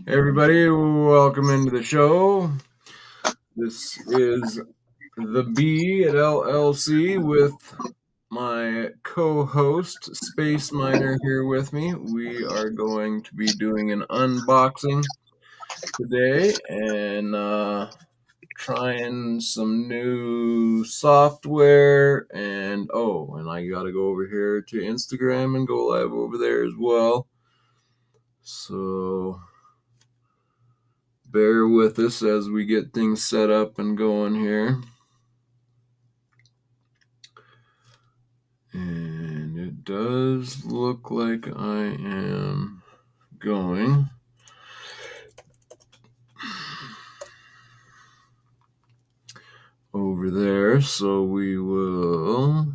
Hey everybody, welcome into the show. This is TheBee at LLC with my co-host Space Miner here with me. We are going to be doing an unboxing today and trying some new software. And I gotta go over here to Instagram and go live over there as well. So bear with us as we get things set up and going here. And it does look like I am going. Over there, so we will.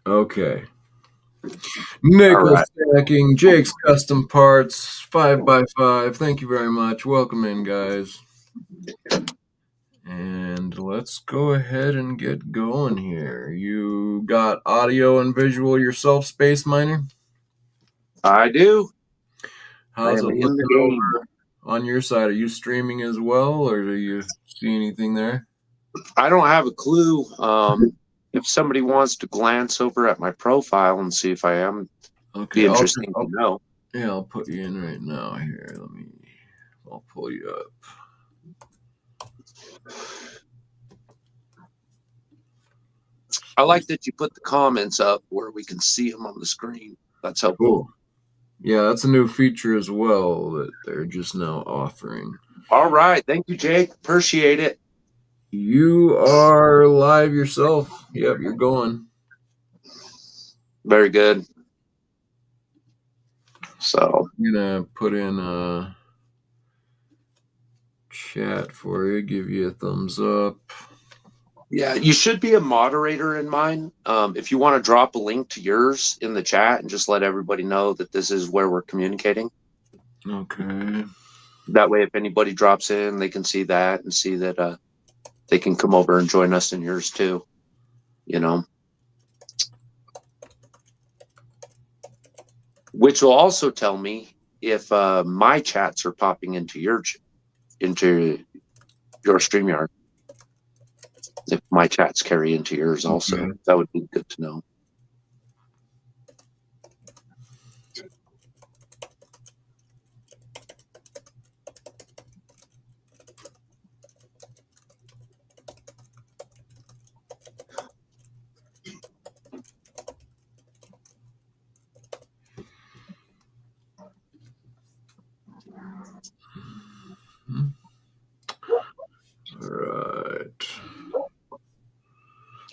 Okay. Nickel stacking, Jake's Custom Parts, 5x5. Thank you very much. Welcome in, guys. And let's go ahead and get going here. You got audio and visual yourself, Space Miner? I do. How's it looking over on your side? Are you streaming as well, or do you see anything there? I don't have a clue. If somebody wants to glance over at my profile and see if I am, Okay, be interesting to know. Yeah, I'll put you in right now here. I'll pull you up. I like that you put the comments up where we can see them on the screen. That's helpful. Cool. Yeah, that's a new feature as well that they're just now offering. All right. Thank you, Jake. Appreciate it. You are live yourself. Yep, you're going. Very good. So I'm going to put in a chat for you, give you a thumbs up. Yeah, you should be a moderator in mine. If you want to drop a link to yours in the chat and just let everybody know that this is where we're communicating. Okay. That way, if anybody drops in, they can see that and see that they can come over and join us in yours too. You know, which will also tell me if my chats are popping into your StreamYard. If my chats carry into yours also, that would be good to know.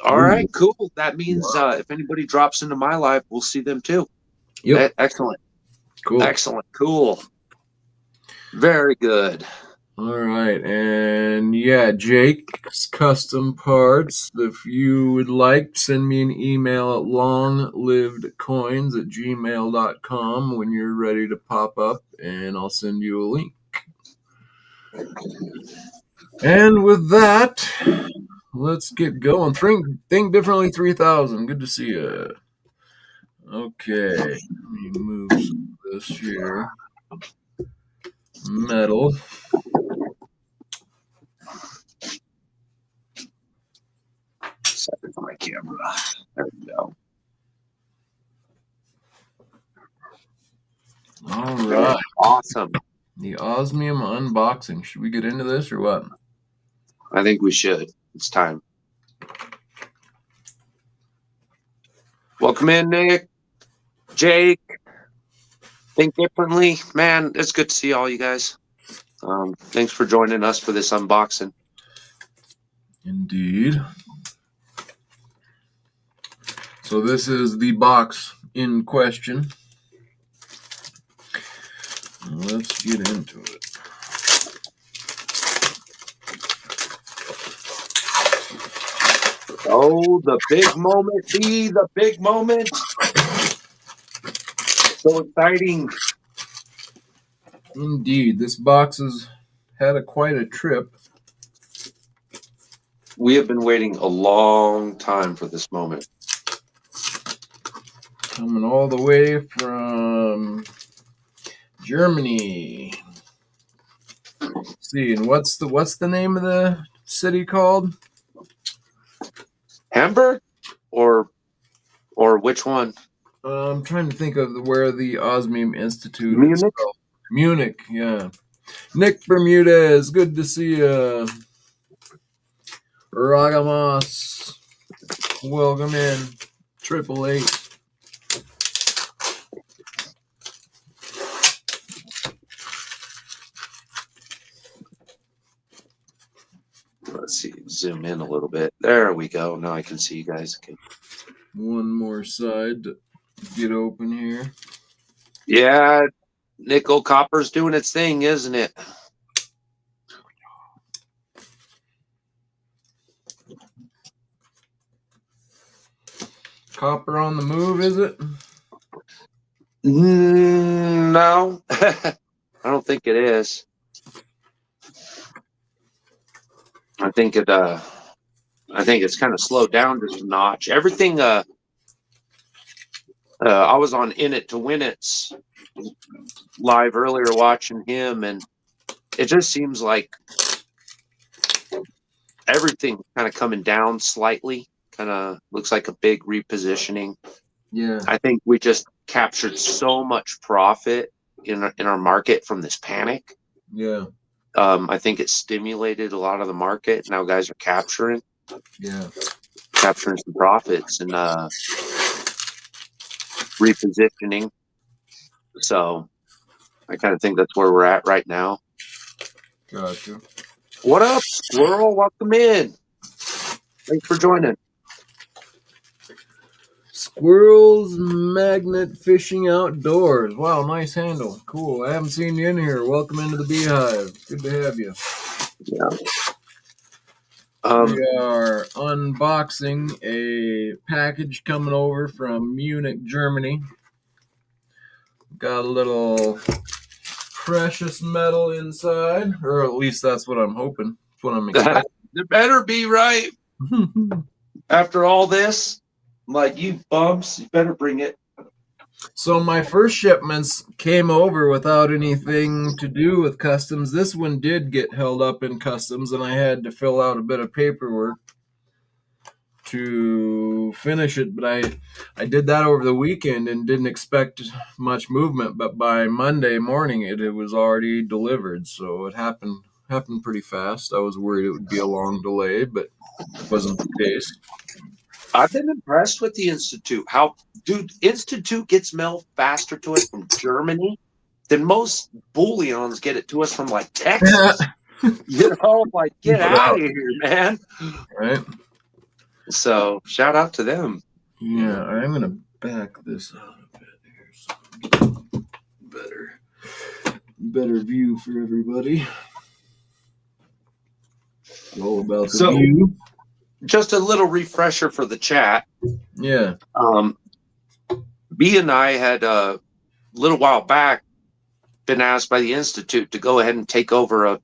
All right, cool. That means if anybody drops into my live, we'll see them too. Yep. Excellent. Cool. Excellent. Cool. Very good. All right, and yeah, Jake's Custom Parts. If you would like, send me an email at longlivedcoins@gmail.com when you're ready to pop up, and I'll send you a link. And with that, let's get going. Think Differently 3000. Good to see you. Okay, let me move some of this here. Metal. Set it for my camera. There we go. All right. Awesome. The Osmium unboxing. Should we get into this or what? I think we should. It's time. Welcome in, Nick. Jake. Think Differently. Man, it's good to see all you guys. Thanks for joining us for this unboxing. Indeed. So this is the box in question. Let's get into it. Oh, the big moment, the big moment. So exciting. Indeed, this box has had quite a trip. We have been waiting a long time for this moment. Coming all the way from Germany. Let's see, and what's the name of the city called? Hamburg, or which one? I'm trying to think of where the Osmium Institute is. Munich. Munich, yeah. Nick Bermudez, good to see you. Ragamas, welcome in. 888. Let's see, zoom in a little bit. There we go. Now I can see you guys. Okay. One more side to get open here. Yeah, nickel copper's doing its thing, isn't it? Copper on the move, is it? No, I don't think it is. I think it's kind of slowed down just a notch. Everything. I was on In It to Win It's live earlier watching him, and it just seems like everything kind of coming down slightly. Kind of looks like a big repositioning. Yeah. I think we just captured so much profit in our market from this panic. Yeah. I think it stimulated a lot of the market. Now guys are capturing some profits and repositioning. So I kind of think that's where we're at right now. Gotcha. What up, Squirrel? Welcome in. Thanks for joining. Squirrels Magnet Fishing Outdoors. Wow, nice handle. Cool. I haven't seen you in here. Welcome into the Beehive. Good to have you. Yeah. We are unboxing a package coming over from Munich, Germany. Got a little precious metal inside, or at least that's what I'm hoping. That's what I'm expecting. There better be, right? After all this, like, you bumps, you better bring it. So my first shipments came over without anything to do with customs. This one did get held up in customs, and I had to fill out a bit of paperwork to finish it. But I did that over the weekend and didn't expect much movement. But by Monday morning, it was already delivered. So it happened pretty fast. I was worried it would be a long delay, but it wasn't the case. I've been impressed with the Institute. Institute gets mail faster to us from Germany than most bullions get it to us from, like, Texas. Like, get out of here, man. Right? So shout out to them. Yeah, I'm gonna back this out a bit here so better view for everybody. All about the view. Just a little refresher for the chat. Yeah. B and I had a little while back been asked by the Institute to go ahead and take over a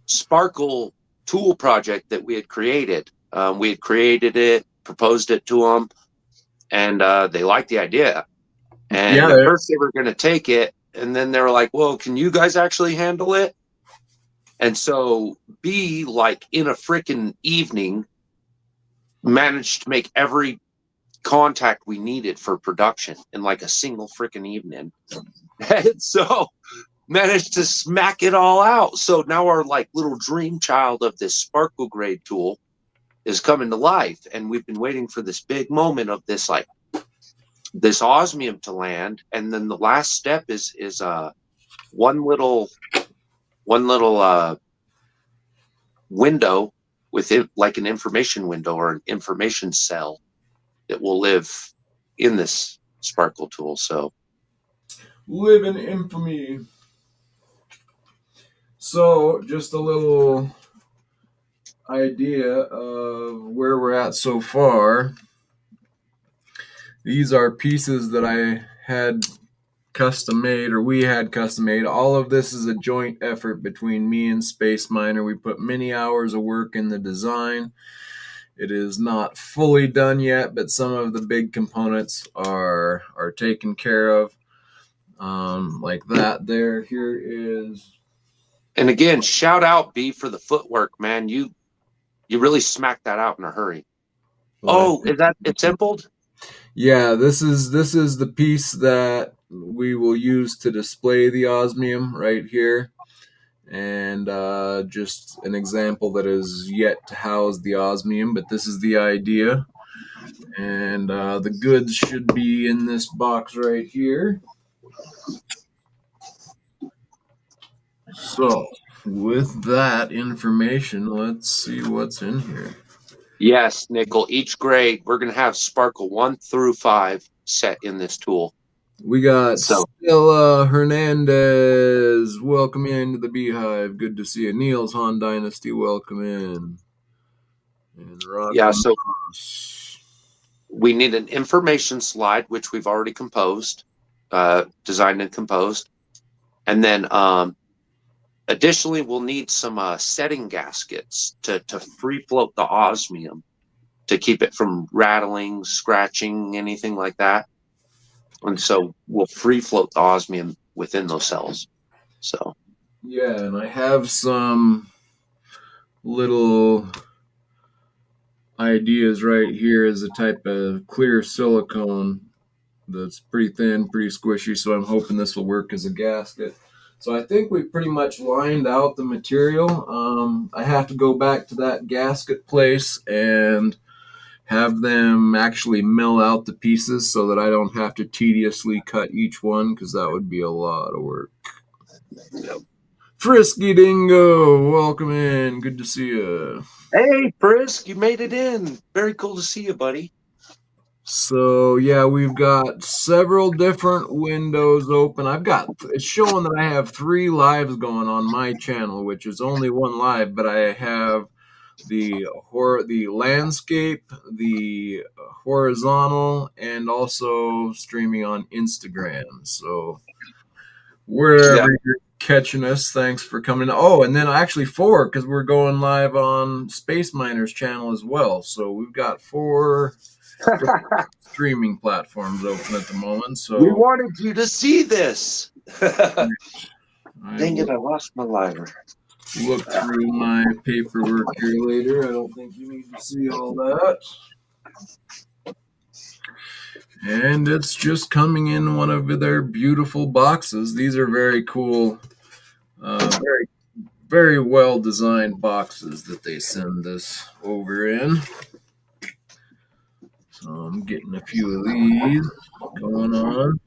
Sparkle tool project that we had created. We had created it, proposed it to them, and they liked the idea. And at first they were going to take it, and then they were like, well, can you guys actually handle it? And so B, like, in a freaking evening, managed to make every contact we needed for production in like a single freaking evening. And so managed to smack it all out. So now our, like, little dream child of this Sparkle grade tool is coming to life. And we've been waiting for this big moment of this, like, this osmium to land. And then the last step is one little window with it, like an information window or an information cell that will live in this Sparkle tool. So live in infamy. So just a little idea of where we're at so far. These are pieces that I had custom made, or we had custom made. All of this is a joint effort between me and Space Miner. We put many hours of work in the design. It is not fully done yet, but some of the big components are taken care of. Like that there. Here is. And again, shout out B for the footwork, man. You really smacked that out in a hurry. Well, Oh, is that it's simpled? Yeah, this is the piece that we will use to display the osmium right here. And just an example that is yet to house the osmium, but this is the idea. And the goods should be in this box right here. So, with that information, let's see what's in here. Yes, Nickel. Each grade, we're going to have sparkle 1 through 5 set in this tool. We got So, Stella Hernandez. Welcome into the Beehive. Good to see you. Niels Han Dynasty. Welcome in. And yeah, so Ross. we need an information slide, which we've already composed, designed and composed. And then additionally, we'll need some setting gaskets to free float the osmium to keep it from rattling, scratching, anything like that. And so we'll free float the osmium within those cells. So Yeah, and I have some little ideas right here as a type of clear silicone that's pretty thin, pretty squishy, so I'm hoping this will work as a gasket. So I think we pretty much lined out the material. I have to go back to that gasket place and have them actually mill out the pieces so that I don't have to tediously cut each one, because that would be a lot of work. Yep. Frisky Dingo, welcome in. Good to see you. Hey, Frisk, you made it in. Very cool to see you, buddy. So yeah, we've got several different windows open. It's showing that I have 3 lives going on my channel, which is only 1 live, but I have the landscape, the horizontal, and also streaming on Instagram. So wherever you're catching us, thanks for coming. Oh, and then actually 4, because we're going live on Space Miner's channel as well. So we've got 4 streaming platforms open at the moment. So we wanted you to see this. Dang it, I lost my lighter. Look through my paperwork here later. I don't think you need to see all that. And it's just coming in one of their beautiful boxes. These are very cool, very, very well designed boxes that they send us over in. So I'm getting a few of these going on.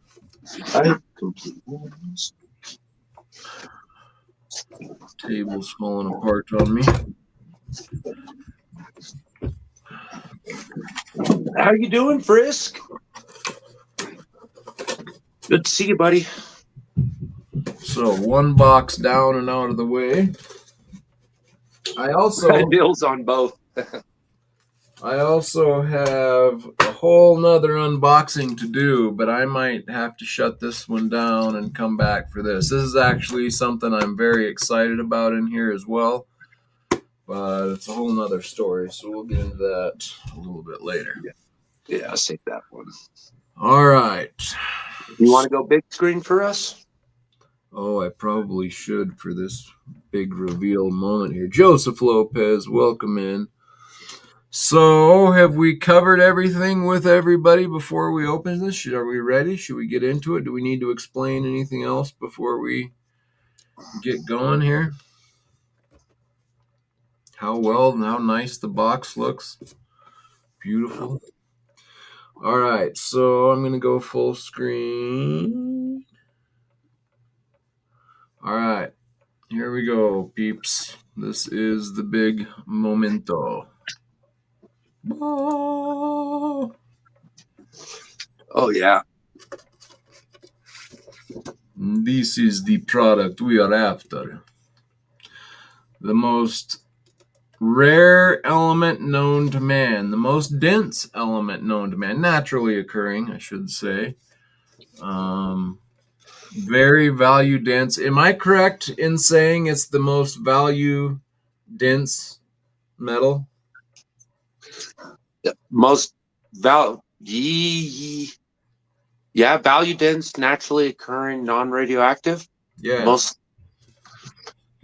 Table's falling apart on me. How you doing, Frisk? Good to see you, buddy. So 1 box down and out of the way. I also Deals on both. I also have a whole nother unboxing to do, but I might have to shut this one down and come back for this. This is actually something I'm very excited about in here as well, but it's a whole nother story, so we'll get into that a little bit later. Yeah, I'll save that one. All right. You want to go big screen for us? Oh, I probably should for this big reveal moment here. Joseph Lopez, welcome in. So, have we covered everything with everybody before we open this? Are we ready? Should we get into it? Do we need to explain anything else before we get going here? How well and how nice the box looks. Beautiful. All right, so I'm going to go full screen. All right, here we go, peeps. This is the big momento. Oh, yeah. This is the product we are after. The most rare element known to man, the most dense element known to man, naturally occurring, I should say. Very value dense. Am I correct in saying it's the most value dense metal? Most val yeah, value dense, naturally occurring, non-radioactive. Yeah, Most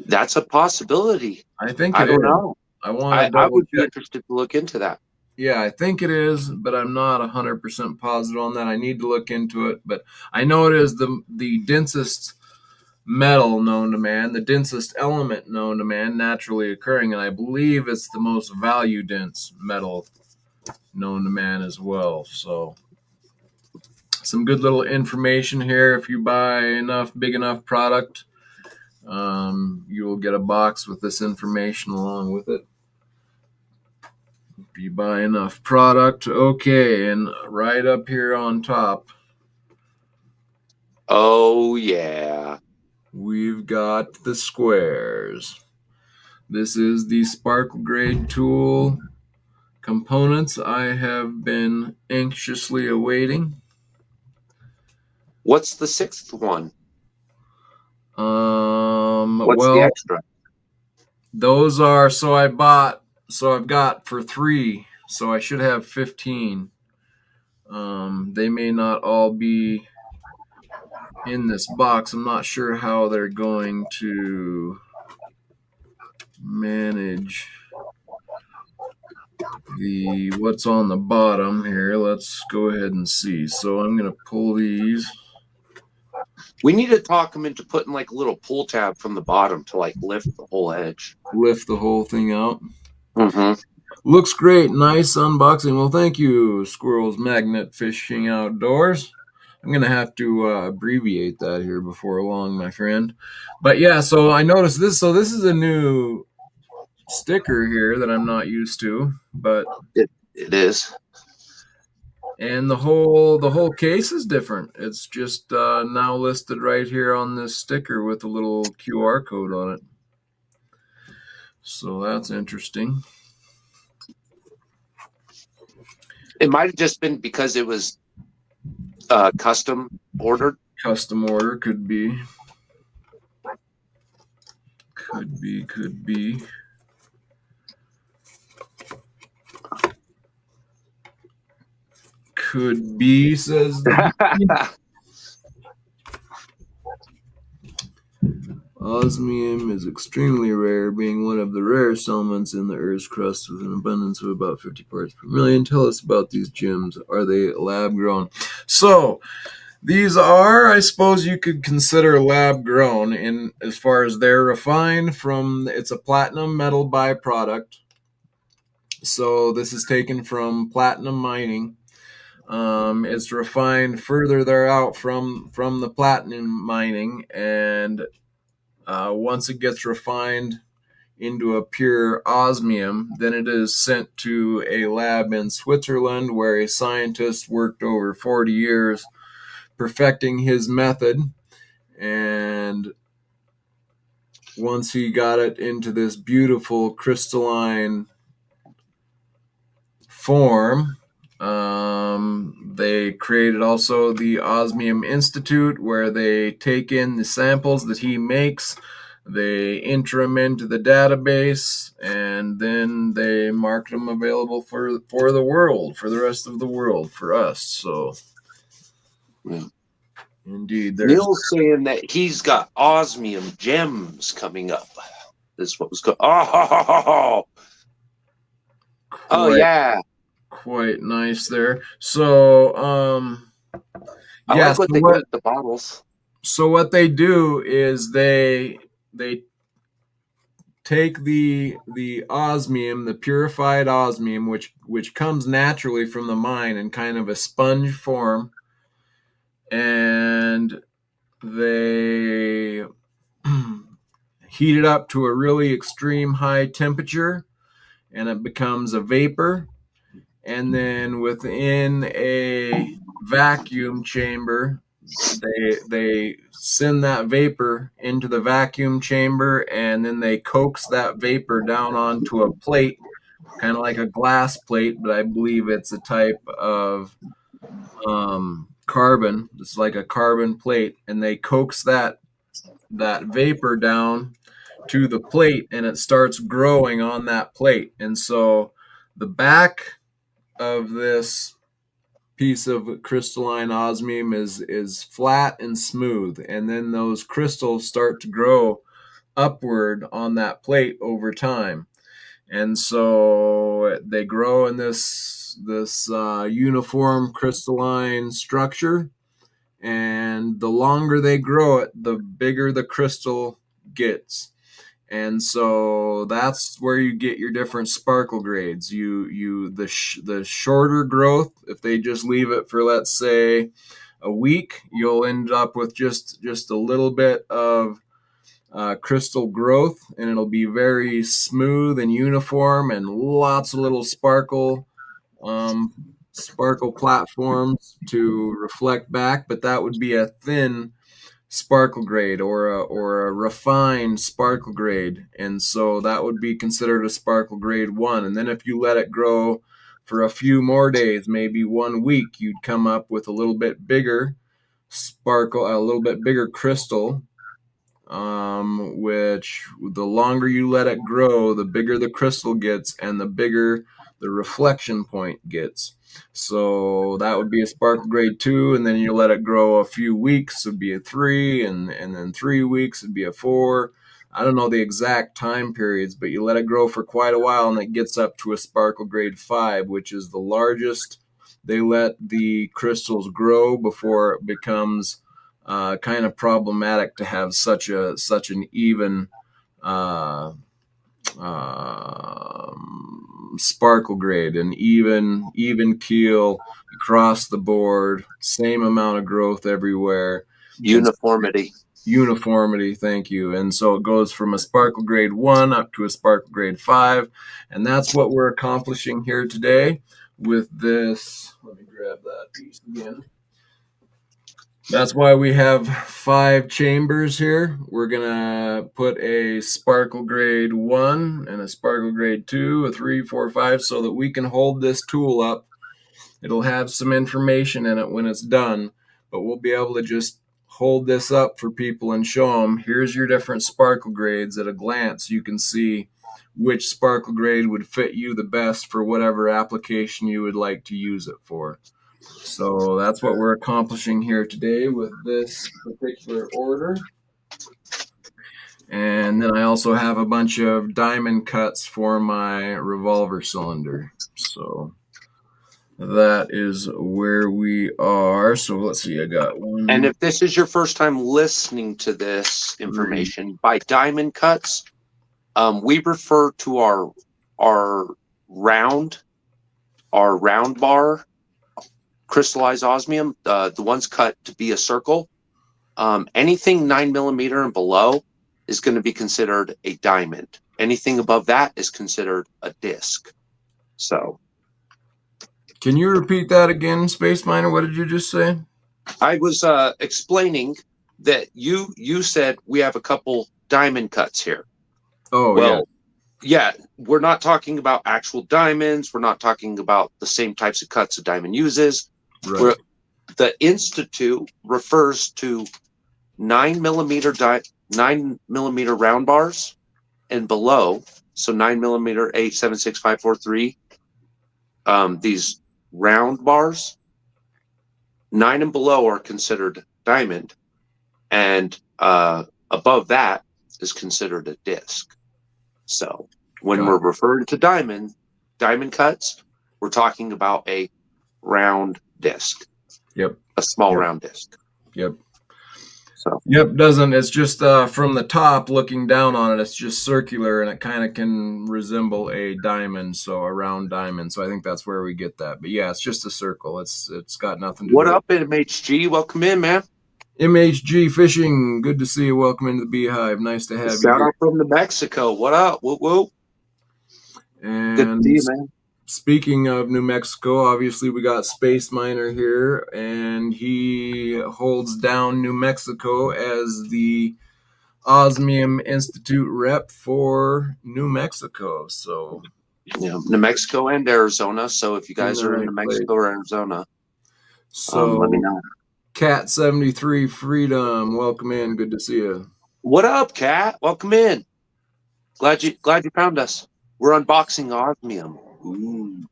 That's a possibility. I think I it don't is. know. I want to I double would be check. interested to look into that. Yeah, I think it is, but I'm not 100% positive on that. I need to look into it, but I know it is the densest metal known to man, the densest element known to man naturally occurring, and I believe it's the most value dense metal known to man as well. So, some good little information here. If you buy enough, big enough product, you will get a box with this information along with it. If you buy enough product, okay, and right up here on top, Oh yeah. we've got the squares. This is the sparkle grade tool components I have been anxiously awaiting. What's the sixth one? What's the Well, extra? those are I've got for 3, so I should have 15. They may not all be in this box. I'm not sure how they're going to manage the what's on the bottom here. Let's go ahead and see. So I'm going to pull these, We need to talk them into putting like a little pull tab from the bottom to like lift the whole edge. lift the whole thing out. Mm-hmm. Looks great. Nice unboxing. Well, thank you, Squirrels Magnet Fishing Outdoors. I'm going to have to abbreviate that here before long, my friend. But yeah, so I noticed this. So this is a new sticker here that I'm not used to, but It is. and the whole case is different. It's just now listed right here on this sticker with a little QR code on it. So that's interesting. It might have just been because it was custom ordered. Custom order could be. Could be, could be. Could be, says the bee. Osmium is extremely rare, being one of the rarest elements in the Earth's crust with an abundance of about 50 parts per million. Tell us about these gems. Are they lab grown? So, these are, I suppose you could consider lab grown in as far as they're refined from, it's a platinum metal byproduct. So, this is taken from platinum mining. It's refined further there out from the platinum mining, and once it gets refined into a pure osmium, then it is sent to a lab in Switzerland where a scientist worked over 40 years perfecting his method. And once he got it into this beautiful crystalline form, they created also the Osmium Institute, where they take in the samples that he makes, they enter them into the database, and then they market them available for the world, for the rest of the world, for us. So, Yeah. indeed, there's Neil's saying that he's got osmium gems coming up. This is what was going. Oh, oh quite yeah. quite nice there. So, I yeah. like what So they do what with the bottles. so what they do is they take the osmium, the purified osmium, which comes naturally from the mine in kind of a sponge form, and they heat it up to a really extreme high temperature, and it becomes a vapor. And then within a vacuum chamber, they send that vapor into the vacuum chamber, and then they coax that vapor down onto a plate, kind of like a glass plate, but I believe it's a type of carbon. It's like a carbon plate, and they coax that vapor down to the plate, and it starts growing on that plate. And so the back of this piece of crystalline osmium is flat and smooth, and then those crystals start to grow upward on that plate over time. And so they grow in this uniform crystalline structure, and the longer they grow it, the bigger the crystal gets. And so that's where you get your different sparkle grades. The shorter growth, if they just leave it for, let's say, a week, you'll end up with just a little bit of crystal growth, and it'll be very smooth and uniform and lots of little sparkle platforms to reflect back. But that would be a thin sparkle grade, or a refined sparkle grade, and so that would be considered a sparkle grade 1. And then if you let it grow for a few more days, maybe 1 week, you'd come up with a little bit bigger sparkle, a little bit bigger crystal, which the longer you let it grow, the bigger the crystal gets and the bigger the reflection point gets. So that would be a sparkle grade 2, and then you let it grow a few weeks, it'd be a 3, and then 3 weeks, it'd be a 4. I don't know the exact time periods, but you let it grow for quite a while, and it gets up to a sparkle grade 5, which is the largest they let the crystals grow before it becomes kind of problematic to have such an even sparkle grade, an even keel across the board, same amount of growth everywhere. Uniformity. Uniformity, thank you. And so it goes from a sparkle grade 1 up to a sparkle grade 5, and that's what we're accomplishing here today with this. Let me grab that piece again. That's why we have 5 chambers here. We're gonna put a sparkle grade 1 and a sparkle grade 2, a 3, 4, 5, so that we can hold this tool up. It'll have some information in it when it's done, but we'll be able to just hold this up for people and show them, here's your different sparkle grades. At a glance, you can see which sparkle grade would fit you the best for whatever application you would like to use it for. So that's what we're accomplishing here today with this particular order. And then I also have a bunch of diamond cuts for my revolver cylinder. So that is where we are. So let's see, I got one. And if this is your first time listening to this information, by diamond cuts, we refer to our round bar crystallized osmium, the ones cut to be a circle. Anything 9mm and below is going to be considered a diamond. Anything above that is considered a disc. So, can you repeat that again, Space Miner? What did you just say? I was explaining that you said we have a couple diamond cuts here. Oh, well, yeah, we're not talking about actual diamonds. We're not talking about the same types of cuts a diamond uses. Right. The Institute refers to 9mm round bars and below. So 9mm 876543. These round bars, 9 and below are considered diamond, and above that is considered a disc. So when we're referring to diamond cuts, we're talking about a round disc. Yep. A small round disc. Yep. So. Yep, it's just from the top looking down on it, it's just circular, and it kind of can resemble a diamond, so a round diamond. So I think that's where we get that. But yeah, it's just a circle. It's got nothing to do. What up, MHG? Welcome in, man. MHG Fishing, good to see you. Welcome into the Beehive. Nice to have you. Shout out from New Mexico. What up? Whoop whoop. And good to see you, man. Speaking of New Mexico, obviously we got Space Miner here, and he holds down New Mexico as the Osmium Institute rep for New Mexico. So yeah, New Mexico and Arizona. So if you guys are in New Mexico or Arizona, So, let me know. Cat 73 Freedom, welcome in. Good to see you. What up, Kat? Welcome in. Glad you found us. We're unboxing Osmium. Ooh.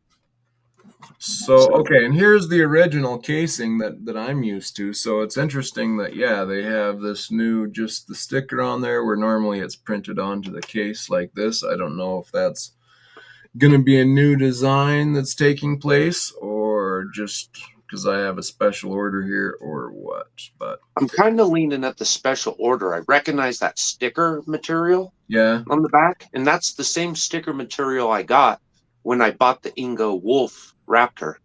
So, okay, and here's the original casing that I'm used to. So it's interesting that, yeah, they have this new, just the sticker on there where normally it's printed onto the case like this. I don't know if that's going to be a new design that's taking place or just because I have a special order here or what. But I'm kind of leaning at the special order. I recognize that sticker material yeah, on the back, and that's the same sticker material I got when I bought the Ingo Wolf Raptor.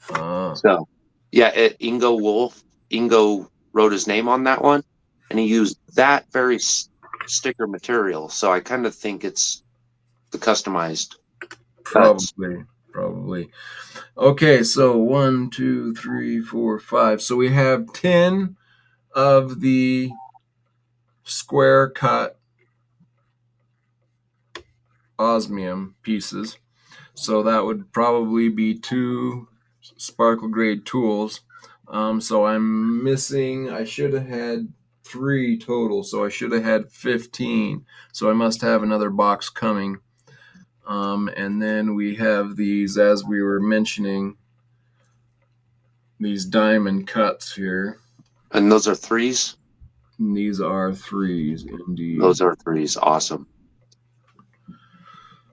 So, yeah, Ingo Wolf. Ingo wrote his name on that one, and he used that very sticker material. So I kind of think it's the customized cuts. probably. Okay, so 1, 2, 3, 4, 5. So we have 10 of the square cut osmium pieces. So that would probably be 2 sparkle grade tools. So I'm missing, I should have had 3 total. So I should have had 15. So I must have another box coming. And then we have these, as we were mentioning, these diamond cuts here. And those are threes? And these are 3s, indeed. Those are threes. Awesome.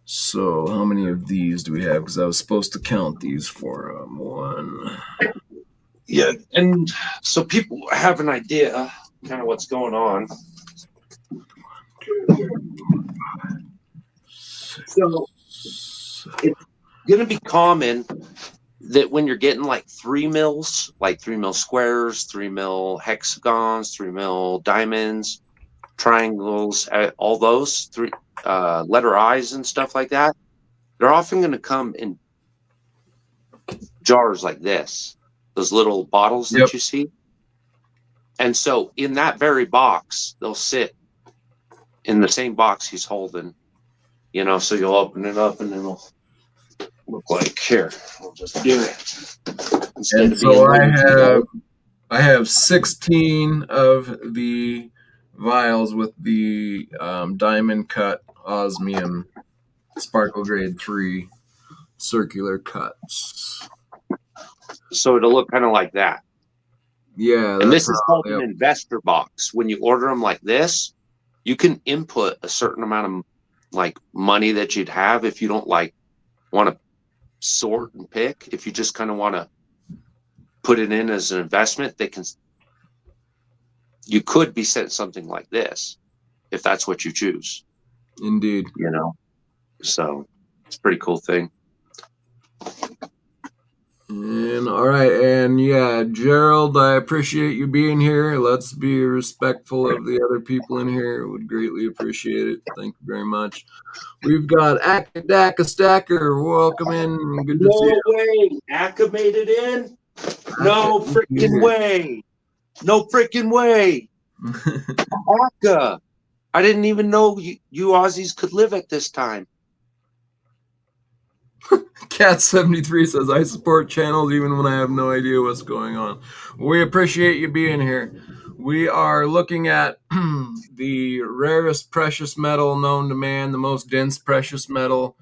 So how many of these do we have? Because I was supposed to count these for 1. Yeah, and so people have an idea kind of what's going on. So it's going to be common that when you're getting like 3 mils, like 3 mil squares, 3 mil hexagons, 3 mil diamonds, triangles, all those three letter I's and stuff like that, they're often going to come in jars like this, those little bottles that you see. And so in that very box, they'll sit in the same box he's holding, so you'll open it up and it'll look like here. I'll just do it. Instead And of being so I have 16 of the vials with the diamond cut osmium sparkle grade 3 circular cuts. So it'll look kind of like that. Yeah, and this is called an investor box. When you order them like this, you can input a certain amount of like money that you'd have if you don't like want to sort and pick. If you just kind of want to put it in as an investment, you could be sent something like this if that's what you choose. Indeed. So it's a pretty cool thing. And all right, and yeah, Gerald, I appreciate you being here. Let's be respectful of the other people in here. Would greatly appreciate it. Thank you very much. We've got Akadaka Stacker. Welcome in. Good to see you. No way. Aka made it in? No freaking way. No freaking way. Aka. I didn't even know you Aussies could live at this time. Cat73 says, I support channels even when I have no idea what's going on. We appreciate you being here. We are looking at the rarest precious metal known to man, the most dense precious metal.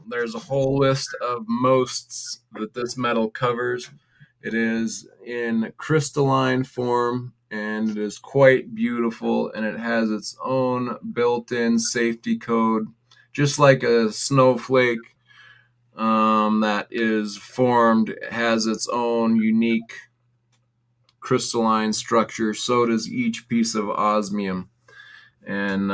There's a whole list of mosts that this metal covers. It is in crystalline form, and it is quite beautiful, and it has its own built-in safety code, just like a snowflake that is formed. It has its own unique crystalline structure. So does each piece of osmium. And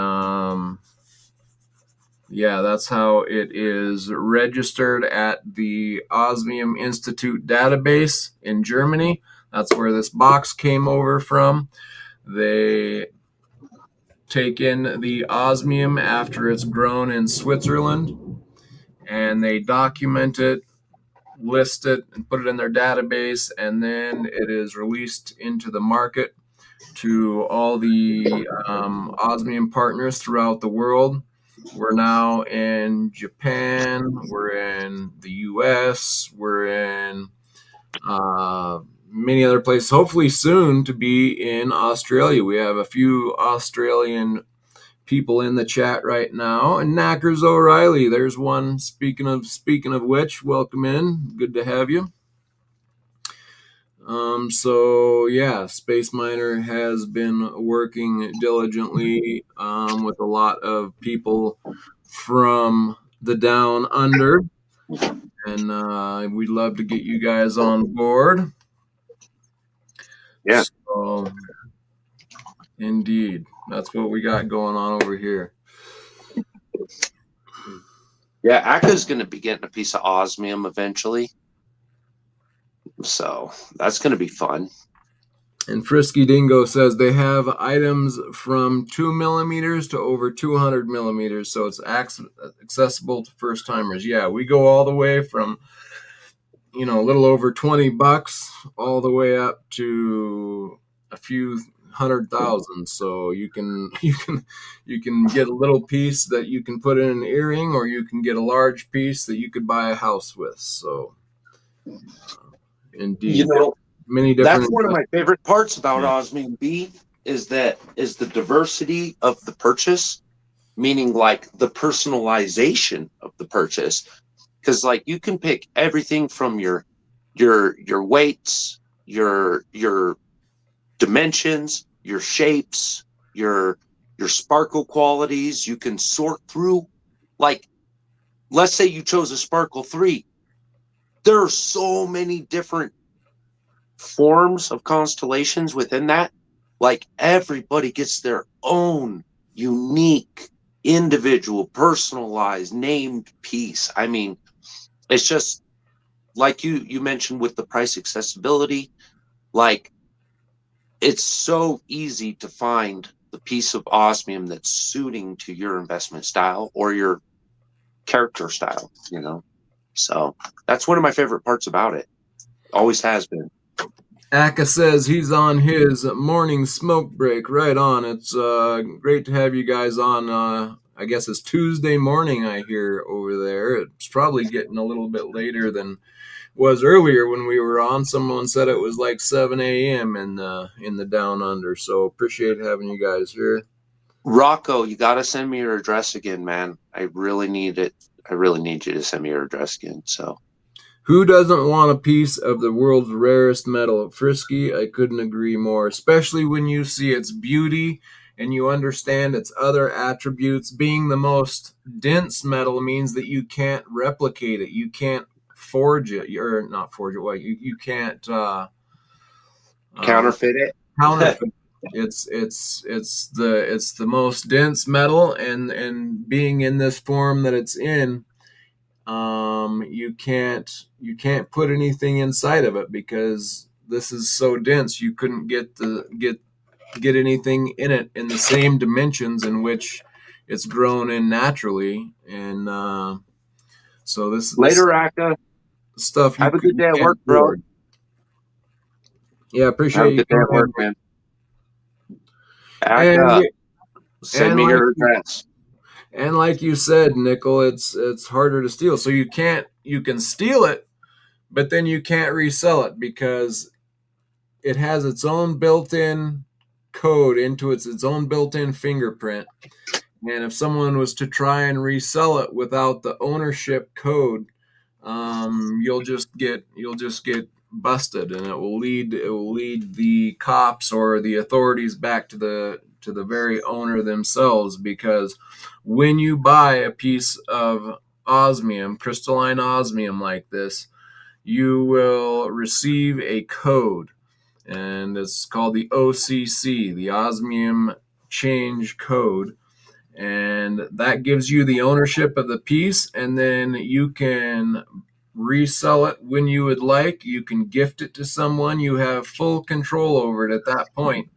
yeah, that's how it is registered at the Osmium Institute database in Germany. That's where this box came over from. They take in the osmium after it's grown in Switzerland, and they document it, list it, and put it in their database, and then it is released into the market to all the osmium partners throughout the world. We're now in Japan, we're in the US, we're in many other places. Hopefully soon to be in Australia. We have a few Australian people in the chat right now. And Knackers O'Reilly, there's one. Speaking of which, welcome in. Good to have you. So yeah, Space Miner has been working diligently with a lot of people from the down under, and we'd love to get you guys on board. Yeah. So, indeed, that's what we got going on over here. Yeah, Aka's going to be getting a piece of osmium eventually. So that's going to be fun. And Frisky Dingo says they have items from 2 millimeters to over 200 millimeters, so it's accessible to first timers. Yeah, we go all the way from a little over $20 all the way up to a few 100,000. So you can get a little piece that you can put in an earring, or you can get a large piece that you could buy a house with. So indeed, many different. That's one of my favorite parts about Osmium B is the diversity of the purchase, meaning like the personalization of the purchase. Because like you can pick everything from your weights, your dimensions, your shapes, your sparkle qualities. You can sort through, like, let's say you chose a sparkle 3. There are so many different forms of constellations within that. Like everybody gets their own unique, individual, personalized, named piece. I mean, it's just like you mentioned with the price accessibility. Like, it's so easy to find the piece of osmium that's suiting to your investment style or your character style, So that's one of my favorite parts about it. Always has been. Aka says he's on his morning smoke break. Right on. It's great to have you guys on. I guess it's Tuesday morning, I hear over there. It's probably getting a little bit later than was earlier when we were on. Someone said it was like 7 a.m. in the down under. So appreciate having you guys here. Rocco, you got to send me your address again, man. I really need it. I really need you to send me your address again. So, who doesn't want a piece of the world's rarest metal? Frisky, I couldn't agree more, especially when you see its beauty and you understand its other attributes. Being the most dense metal means that you can't replicate it. You can't forge it, or not forge it. Well, you can't counterfeit it. Counterfeit. It's the most dense metal, and being in this form that it's in, you can't put anything inside of it because this is so dense. You couldn't get anything in it in the same dimensions in which it's grown in naturally, and so this Later, Aka. stuff you have a good day at work, bro. Yeah, appreciate you coming in, man. And send me your address. And like you said, Nickel, it's harder to steal. So you can steal it, but then you can't resell it because it has its own built-in code into its own built-in fingerprint. And if someone was to try and resell it without the ownership code, you'll just get busted, and it will lead the cops or the authorities back to the very owner themselves. Because when you buy a piece of osmium, crystalline osmium like this, you will receive a code, and it's called the OCC, the Osmium Change Code. And that gives you the ownership of the piece, and then you can resell it when you would like. You can gift it to someone. You have full control over it at that point.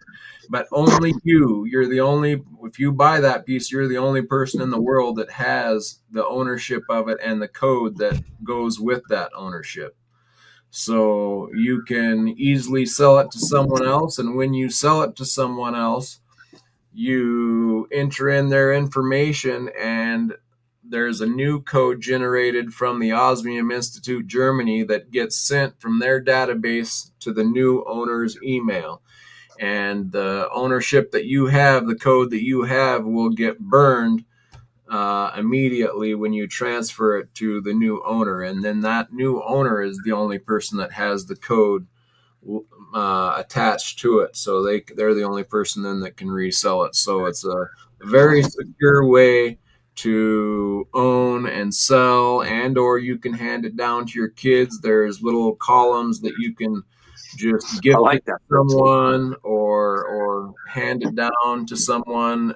But only you're the only, if you buy that piece, you're the only person in the world that has the ownership of it and the code that goes with that ownership. So you can easily sell it to someone else, and when you sell it to someone else, you enter in their information, and there's a new code generated from the Osmium Institute Germany that gets sent from their database to the new owner's email. And the ownership that you have, the code that you have, will get burned immediately when you transfer it to the new owner. And then that new owner is the only person that has the code attached to it. So they're the only person then that can resell it. So it's a very secure way to own and sell, and or you can hand it down to your kids. There's little columns that you can just I gift it like to that. someone or hand it down to someone,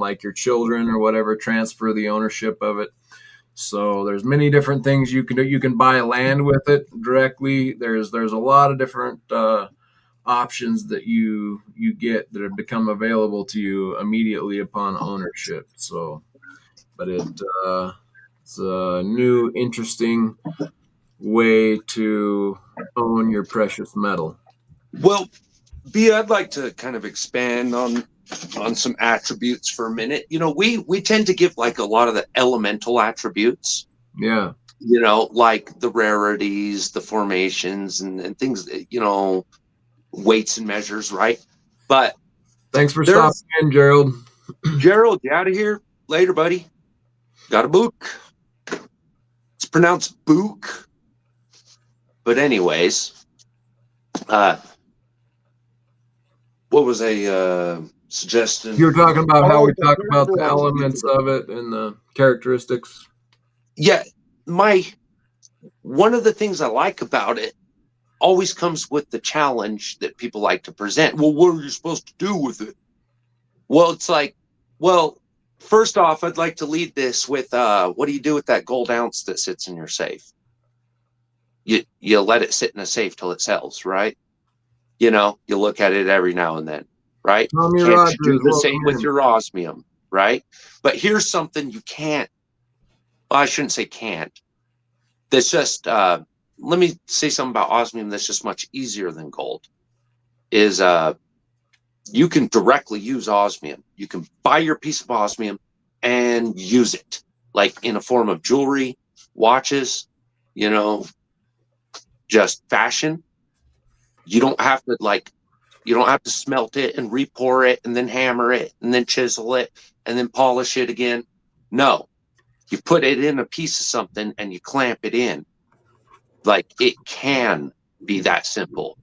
like your children or whatever, transfer the ownership of it. So there's many different things you can do. You can buy land with it directly. There's a lot of different options that you get that have become available to you immediately upon ownership. So, but it's a new interesting way to own your precious metal. Well, B, I'd like to kind of expand on some attributes for a minute. You know, we tend to give like a lot of the elemental attributes, Yeah. you know, like the rarities, the formations, and things, you know, weights and measures, right? But Thanks for stopping there's in, Gerald. Gerald, you out of here later, buddy. Got a book. It's pronounced book. But anyways, uh, what was a suggestion? You were talking about how Oh, we the talk about character the attributes elements of it. of it and the characteristics. Yeah, my one of the things I like about it always comes with the challenge that people like to present. Well, what are you supposed to do with it? Well, it's like, well, first off, I'd like to lead this with what do you do with that gold ounce that sits in your safe? You let it sit in a safe till it sells, right? You know, you look at it every now and then, right? Tommy Can't you Rogers, do the welcome same with in. your osmium, right? But here's something you can't, well, I shouldn't say can't. That's just let me say something about osmium that's just much easier than gold. Is you can directly use osmium. You can buy your piece of osmium and use it, like in a form of jewelry, watches, you know, just fashion. You don't have to like, you don't have to smelt it and repour it and then hammer it and then chisel it and then polish it again. No, you put it in a piece of something and you clamp it in. Like it can be that simple.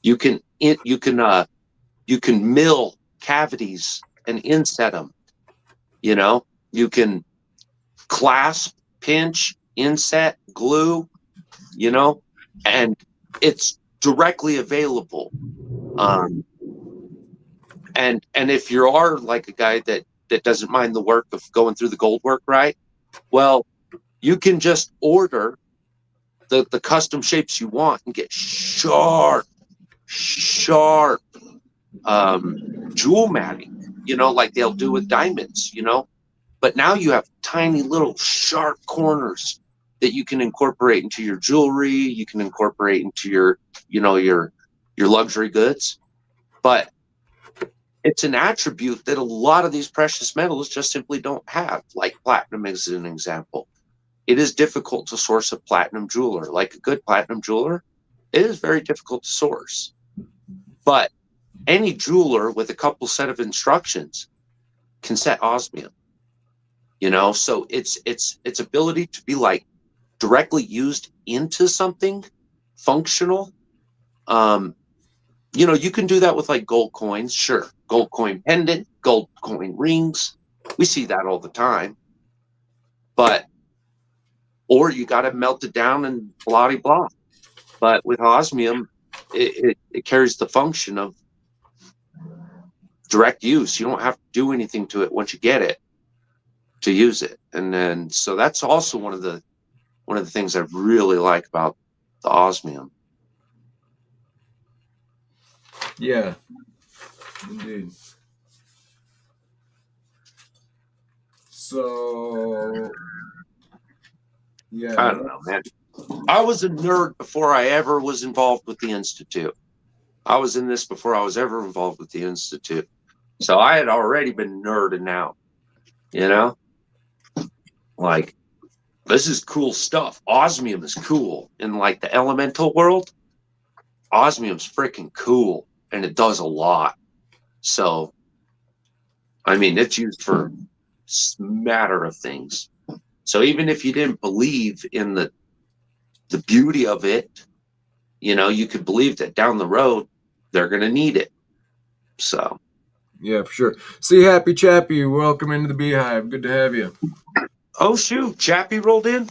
You can you can mill cavities and inset them. You know, you can clasp, pinch, inset, glue. You know, and it's directly available. Um, and if you are like a guy that doesn't mind the work of going through the gold work, right? Well, you can just order the custom shapes you want and get sharp jewel matting, you know, like they'll do with diamonds, you know. But now you have tiny little sharp corners that you can incorporate into your jewelry, you can incorporate into your, you know, your luxury goods. But it's an attribute that a lot of these precious metals just simply don't have, like platinum is an example. It is difficult to source a platinum jeweler. Like a good platinum jeweler, it is very difficult to source. But any jeweler with a couple set of instructions can set osmium, you know. So its ability to be like directly used into something functional. um you know, you can do that with like gold coins, sure, gold coin pendant, gold coin rings, we see that all the time. But or you got to melt it down and blah blah. But with osmium, it carries the function of direct use. You don't have to do anything to it once you get it to use it. And then so that's also one of the things I really like about the osmium. Yeah, indeed. So, I yeah, don't know, man. I was a nerd before I ever was involved with the institute. I was in this before I was ever involved with the institute. So I had already been nerding out, you know. Like, this is cool stuff. Osmium is cool. In like the elemental world, osmium's freaking cool, and it does a lot. So, I mean, it's used for a smatter of things. So even if you didn't believe in the beauty of it, you could believe that down the road they're going to need it. So, Yeah, for sure. See, Happy Chappy, welcome into the Beehive. Good to have you. oh shoot, Chappie rolled in.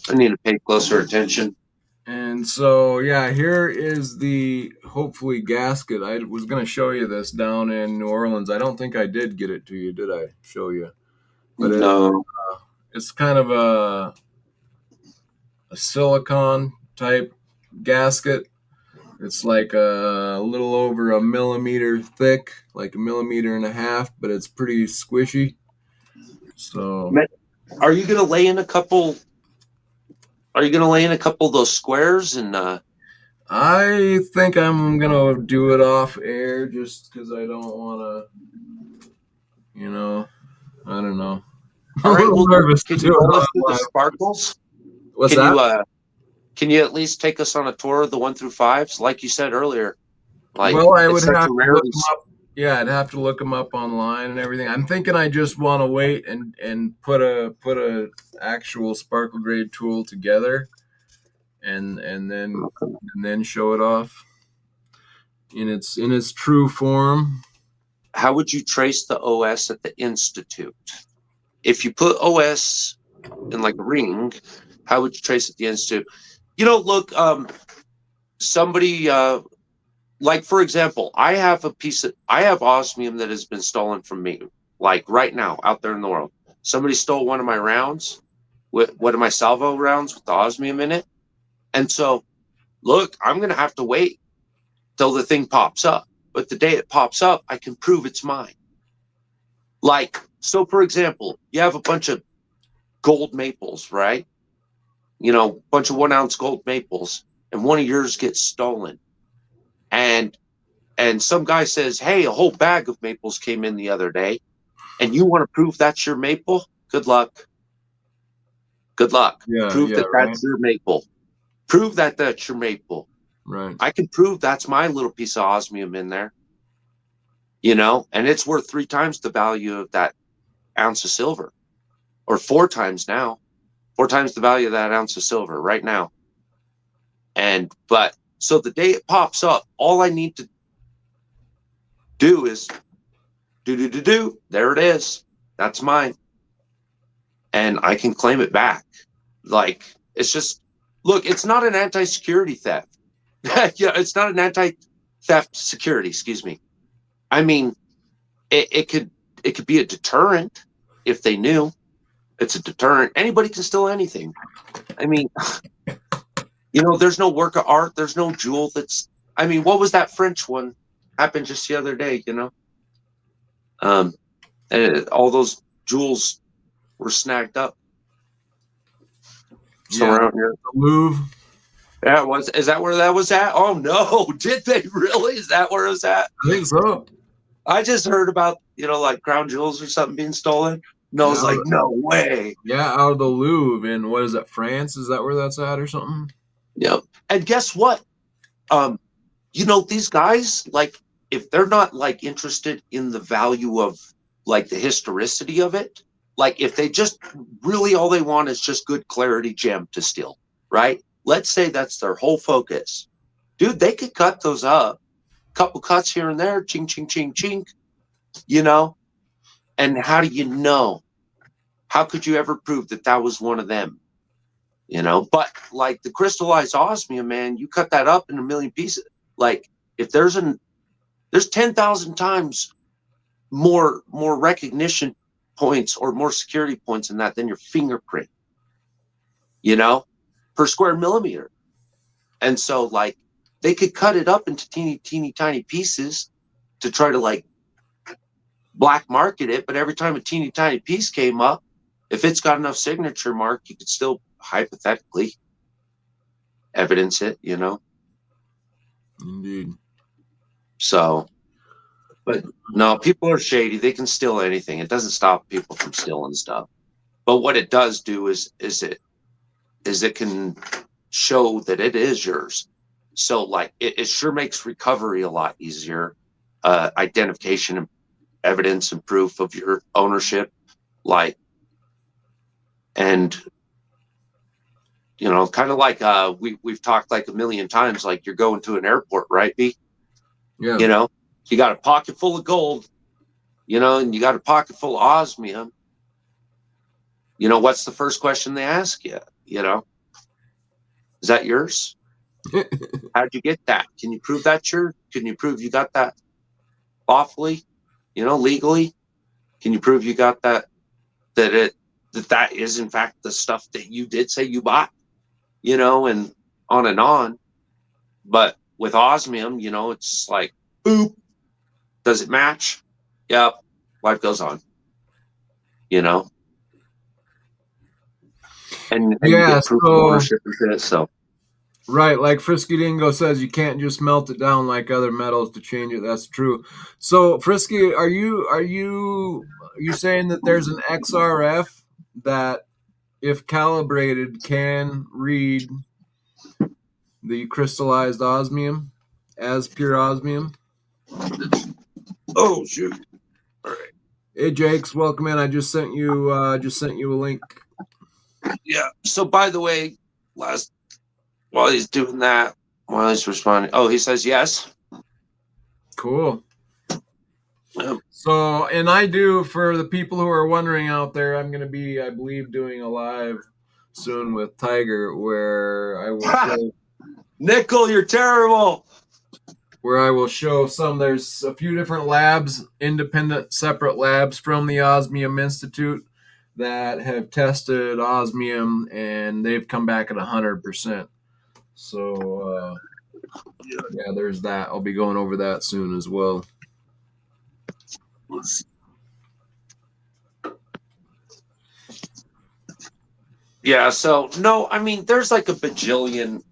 I need to pay closer attention. And so, yeah, here is the hopefully gasket. I was going to show you this down in New Orleans. I don't think I did get it to you, did I? Show you? But No. it's kind of a silicone type gasket. It's like a little over a millimeter thick, like a millimeter and a half, but it's pretty squishy. So, Are you going to lay in a couple? Are you going to lay in a couple of those squares and? I think I'm gonna do it off air just because I don't want to, I don't know. I'm All a right. little Well, nervous to can do you it roll us on through the live. sparkles? What's Can that? you can you at least take us on a tour of the 1 through 5s, like you said earlier? Like, Well, I would it's such have a to look rarity. them up. Yeah, I'd have to look them up online and everything. I'm thinking I just want to wait and put a actual sparkle grade tool together and then show it off in its true form. How would you trace the OS at the Institute? If you put OS in like a ring, how would you trace it at the Institute? Look, somebody, like, for example, I have osmium that has been stolen from me, like right now out there in the world. Somebody stole one of my rounds, with one of my salvo rounds with the osmium in it. And so, look, I'm going to have to wait till the thing pops up. But the day it pops up, I can prove it's mine. Like, so for example, you have a bunch of gold maples, right? A bunch of 1 ounce gold maples, and one of yours gets stolen. And some guy says, hey, a whole bag of maples came in the other day, and you want to prove that's your maple? Good luck. Good luck. Yeah, Prove yeah, that right, that's your maple. Prove that that's your maple. right. I can prove that's my little piece of osmium in there, and it's worth 3 times the value of that ounce of silver, or 4 times now, 4 times the value of that ounce of silver right now. But so the day it pops up, all I need to do is do. There it is. That's mine. And I can claim it back. Like, it's just, look, it's not an anti-security theft. Yeah, it's not an anti-theft security, excuse me. I mean, it could be a deterrent if they knew. It's a deterrent. Anybody can steal anything. I mean, there's no work of art. There's no jewel that's. I mean, what was that French one? Happened just the other day. Um, and all those jewels were snagged up Yeah, somewhere out here. the Louvre. Yeah, it was. Is that where that was at? Oh no! Did they really? Is that where it was at? I think so. I just heard about like crown jewels or something being stolen. No, I Yeah, was like, no way. yeah, out of the Louvre in what is it, France? Is that where that's at or something? Yep. And guess what? Um, these guys, like, if they're not like interested in the value of like the historicity of it, like if they just really all they want is just good clarity gem to steal, right? Let's say that's their whole focus. Dude, they could cut those up, couple cuts here and there, ching, ching, ching, ching, you know? And how do you know? How could you ever prove that that was one of them? But like the crystallized osmium, man, you cut that up in a million pieces. Like, if there's 10,000 times more recognition points or more security points in that than your fingerprint, you know, per square millimeter. And so, like, they could cut it up into teeny, teeny, tiny pieces to try to like black market it. But every time a teeny, tiny piece came up, if it's got enough signature mark, you could still hypothetically evidence it, Indeed. So, But no, people are shady. They can steal anything. It doesn't stop people from stealing stuff. But what it does do is it can show that it is yours. So like it sure makes recovery a lot easier. Identification and evidence and proof of your ownership. Like, and kind of like we've talked like a million times, like you're going to an airport, right, B? Yeah. You got a pocket full of gold, and you got a pocket full of osmium. What's the first question they ask you? Is that yours? How'd you get that? Can you prove that yours? Can you prove you got that lawfully? Legally? Can you prove you got that is in fact the stuff that you did say you bought? And on and on. But with osmium, it's like, boop. Does it match? Yep. Life goes on. And you Yeah, get proof of ownership and shit. So right, like Frisky Dingo says, you can't just melt it down like other metals to change it. That's true. So, Frisky, are you saying that there's an XRF that, if calibrated, can read the crystallized osmium as pure osmium? oh shoot. All right. Hey, Jakes, welcome in. I just sent you a link. Yeah. So by the way, while he's doing that, while he's responding, he says yes. Cool. Yep. So, and I do, for the people who are wondering out there, I'm going to be, I believe, doing a live soon with Tiger where I will show, Nickel, you're terrible. There's a few different labs, independent, separate labs from the Osmium Institute that have tested osmium, and they've come back at 100%. So, yeah, there's that. I'll be going over that soon as well. Yeah, so no, I mean, there's like a bajillion.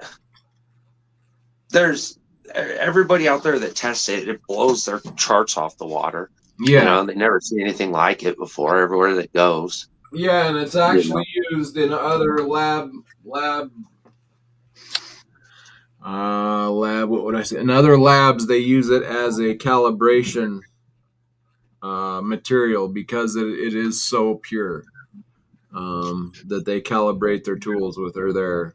There's everybody out there that tests it, it blows their charts off the water. Yeah. They never see anything like it before, everywhere that goes. Yeah, and it's actually used in other what would I say? In other labs, they use it as a calibration material because it is so pure that they calibrate their tools with, or their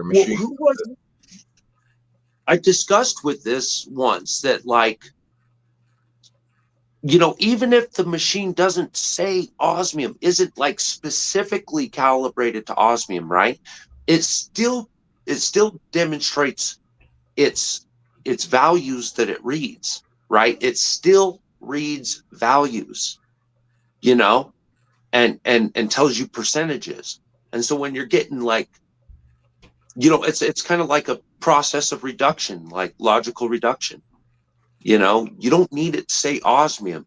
machine. Well, who was it? I discussed with this once that, like, even if the machine doesn't say osmium, isn't like specifically calibrated to osmium, right? It still demonstrates its values that it reads, right? It still reads values, and tells you percentages. And so when you're getting like, it's kind of like a process of reduction, like logical reduction. You don't need it to say osmium.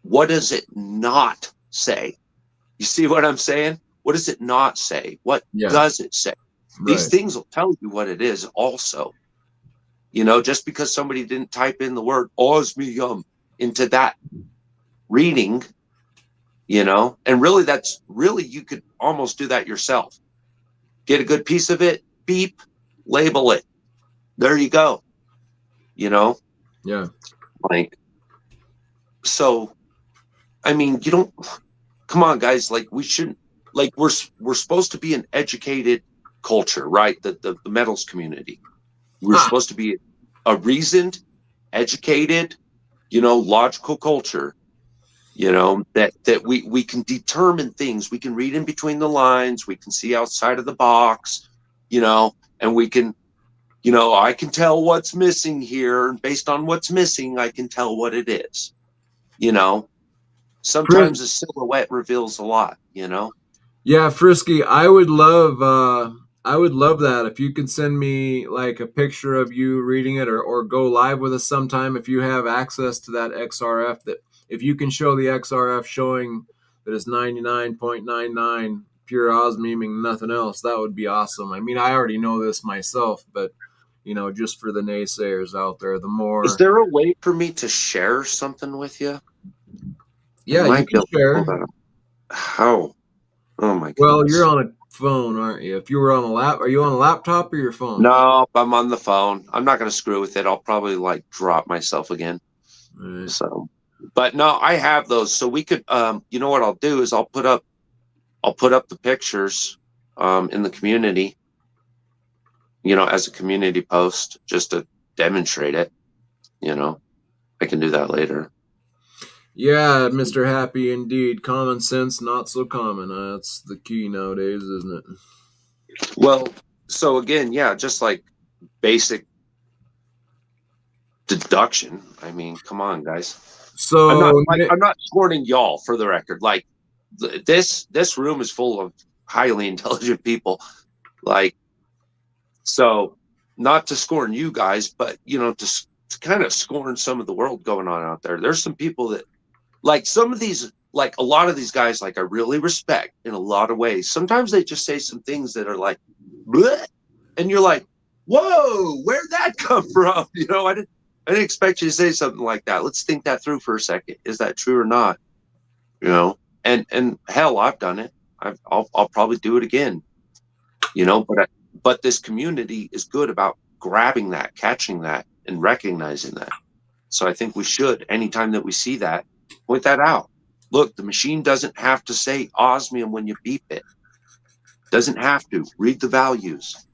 What does it not say? You see what I'm saying? What does it not say? What does it say? Right. These things will tell you what it is also. Just because somebody didn't type in the word osmium into that reading, and really you could almost do that yourself. Get a good piece of it, beep, label it. There you go. Yeah. Like, so, I mean, come on, guys. Like, we shouldn't, like, we're supposed to be an educated culture, right? The metals community. We're supposed to be a reasoned, educated, logical culture. That we can determine things. We can read in between the lines. We can see outside of the box, and we can, I can tell what's missing here. And based on what's missing, I can tell what it is. Sometimes a silhouette reveals a lot, Yeah, Frisky, I would love that if you could send me like a picture of you reading it, or go live with us sometime if you have access to that XRF, that if you can show the XRF showing that it's 99.99 pure osmium and nothing else, that would be awesome. I mean, I already know this myself, but just for the naysayers out there. The more, Is there a way for me to share something with you? yeah, you can share. How? Oh my Well, you're goodness. on a phone, aren't you? If you were on are you on a laptop or your phone? No, I'm on the phone. I'm not going to screw with it. I'll probably like drop myself again. All right. So, but no, I have those. So we could, you know what I'll do is I'll put up the pictures, in the community, as a community post just to demonstrate it. I can do that later. Yeah, Mr. Happy, indeed. Common sense, not so common. That's the key nowadays, isn't it? Well, so again, yeah, just like basic deduction. I mean, come on, guys. I'm not So, like I'm not scorning y'all for the record. Like this room is full of highly intelligent people. Like, so not to scorn you guys, but to kind of scorn some of the world going on out there. There's some people that like some of these, like a lot of these guys, like I really respect in a lot of ways. Sometimes they just say some things that are like, bleh, and you're like, whoa, where'd that come from? I didn't expect you to say something like that. Let's think that through for a second. Is that true or not? And hell, I've done it. I'll probably do it again. But this community is good about grabbing that, catching that, and recognizing that. So I think we should, anytime that we see that, point that out. Look, the machine doesn't have to say osmium when you beep it. Doesn't have to. Read the values.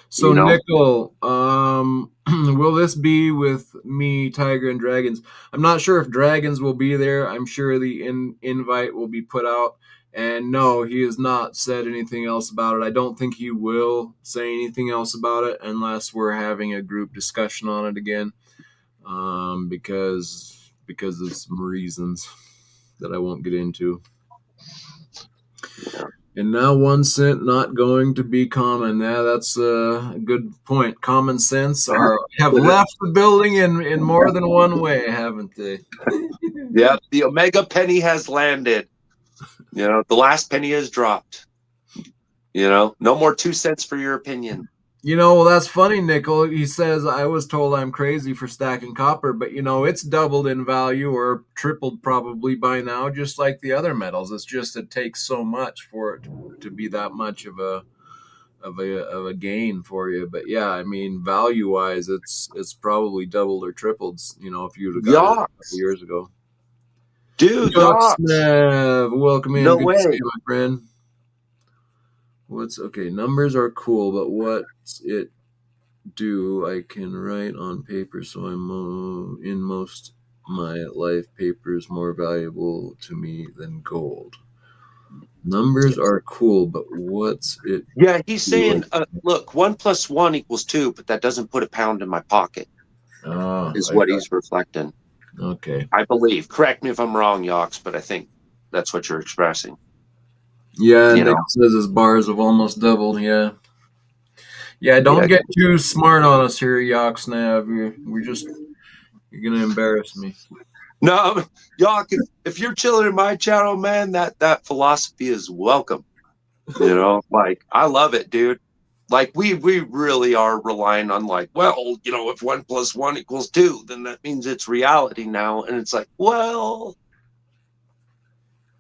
So Nickel, will this be with me, Tiger, and Dragons? I'm not sure if Dragons will be there. I'm sure the invite will be put out. And no, he has not said anything else about it. I don't think he will say anything else about it unless we're having a group discussion on it again, because of some reasons that I won't get into. Yeah. And now 1 cent not going to be common. Yeah, that's a good point. Common sense have left the building in more than one way, haven't they? Yeah, the Omega penny has landed. The last penny has dropped. No more 2 cents for your opinion. Well, that's funny, Nickel. He says, I was told I'm crazy for stacking copper, but it's doubled in value or tripled probably by now, just like the other metals. It's just it takes so much for it to be that much of a gain for you. But yeah, I mean, value wise, it's probably doubled or tripled. If you'd have got it a couple Yachts. years ago. Dude, Yachts, yachts. welcome in. No Good to see way. you, my friend. What's okay? Numbers are cool, but what's it do? I can write on paper, so I'm in most my life paper is more valuable to me than gold. Numbers are cool, but what's it Yeah, he's do? saying, look, 1+1 = 2, but that doesn't put a pound in my pocket, is I what got he's reflecting. okay. I believe. Correct me if I'm wrong, Yox, but I think that's what you're expressing. Yeah, You Nick know? says his bars have almost doubled. Yeah, Yeah. Don't get too smart on us here, Yoxnav. You're gonna embarrass me. No, Yox, if you're chilling in my channel, man, that philosophy is welcome. Like I love it, dude. Like we really are relying on like, well, if 1+1 = 2, then that means it's reality now. And it's like, well,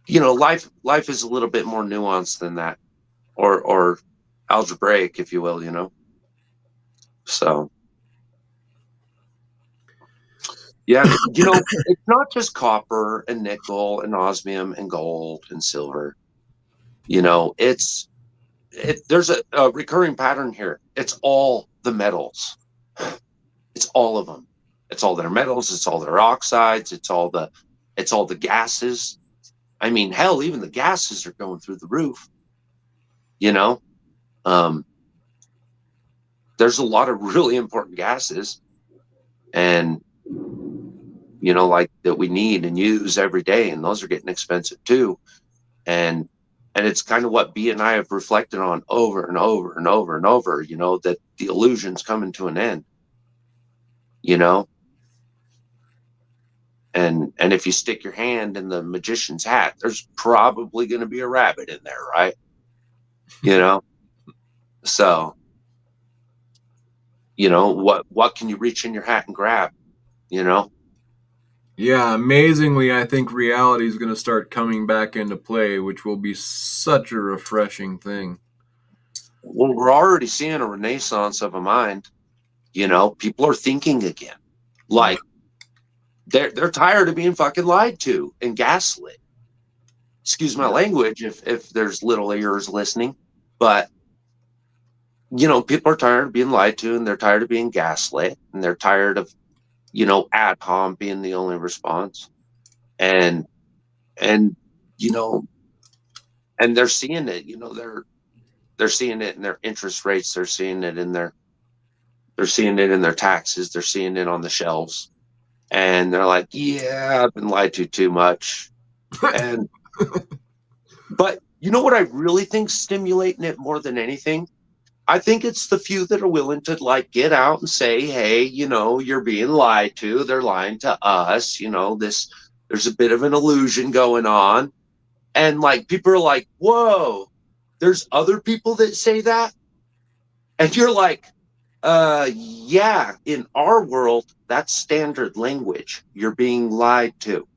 life is a little bit more nuanced than that, or algebraic, if you will. So yeah, it's not just copper and nickel and osmium and gold and silver. There's a recurring pattern here. It's all the metals. It's all of them. It's all their metals. It's all their oxides. It's all the gases. I mean, hell, even the gases are going through the roof. You know, um, there's a lot of really important gases, and like that we need and use every day, and those are getting expensive too. And it's kind of what B and I have reflected on over and over and over and over. That the illusion's coming to an end. You know, and if you stick your hand in the magician's hat, there's probably going to be a rabbit in there, right? you know so You know, what can you reach in your hat and grab? You know, Yeah, amazingly, I think reality is going to start coming back into play, which will be such a refreshing thing. well, we're already seeing a renaissance of a mind. You know, people are thinking again. Yeah. Like they're tired of being fucking lied to and gaslit. Excuse my Yeah. language if there's little ears listening, but you know, people are tired of being lied to and they're tired of being gaslit and they're tired of, you know, ad hom being the only response. And and you know, and they're seeing it, you know, they're seeing it in their interest rates, they're seeing it in their taxes, they're seeing it on the shelves. And they're like, yeah, I've been lied to too much. And but you know what I really think stimulating it more than anything? I think it's the few that are willing to like get out and say, hey, you know, you're being lied to. They're lying to us. You know, there's a bit of an illusion going on. And like people are like, whoa, there's other people that say that. And you're like, yeah, in our world, that's standard language. You're being lied to.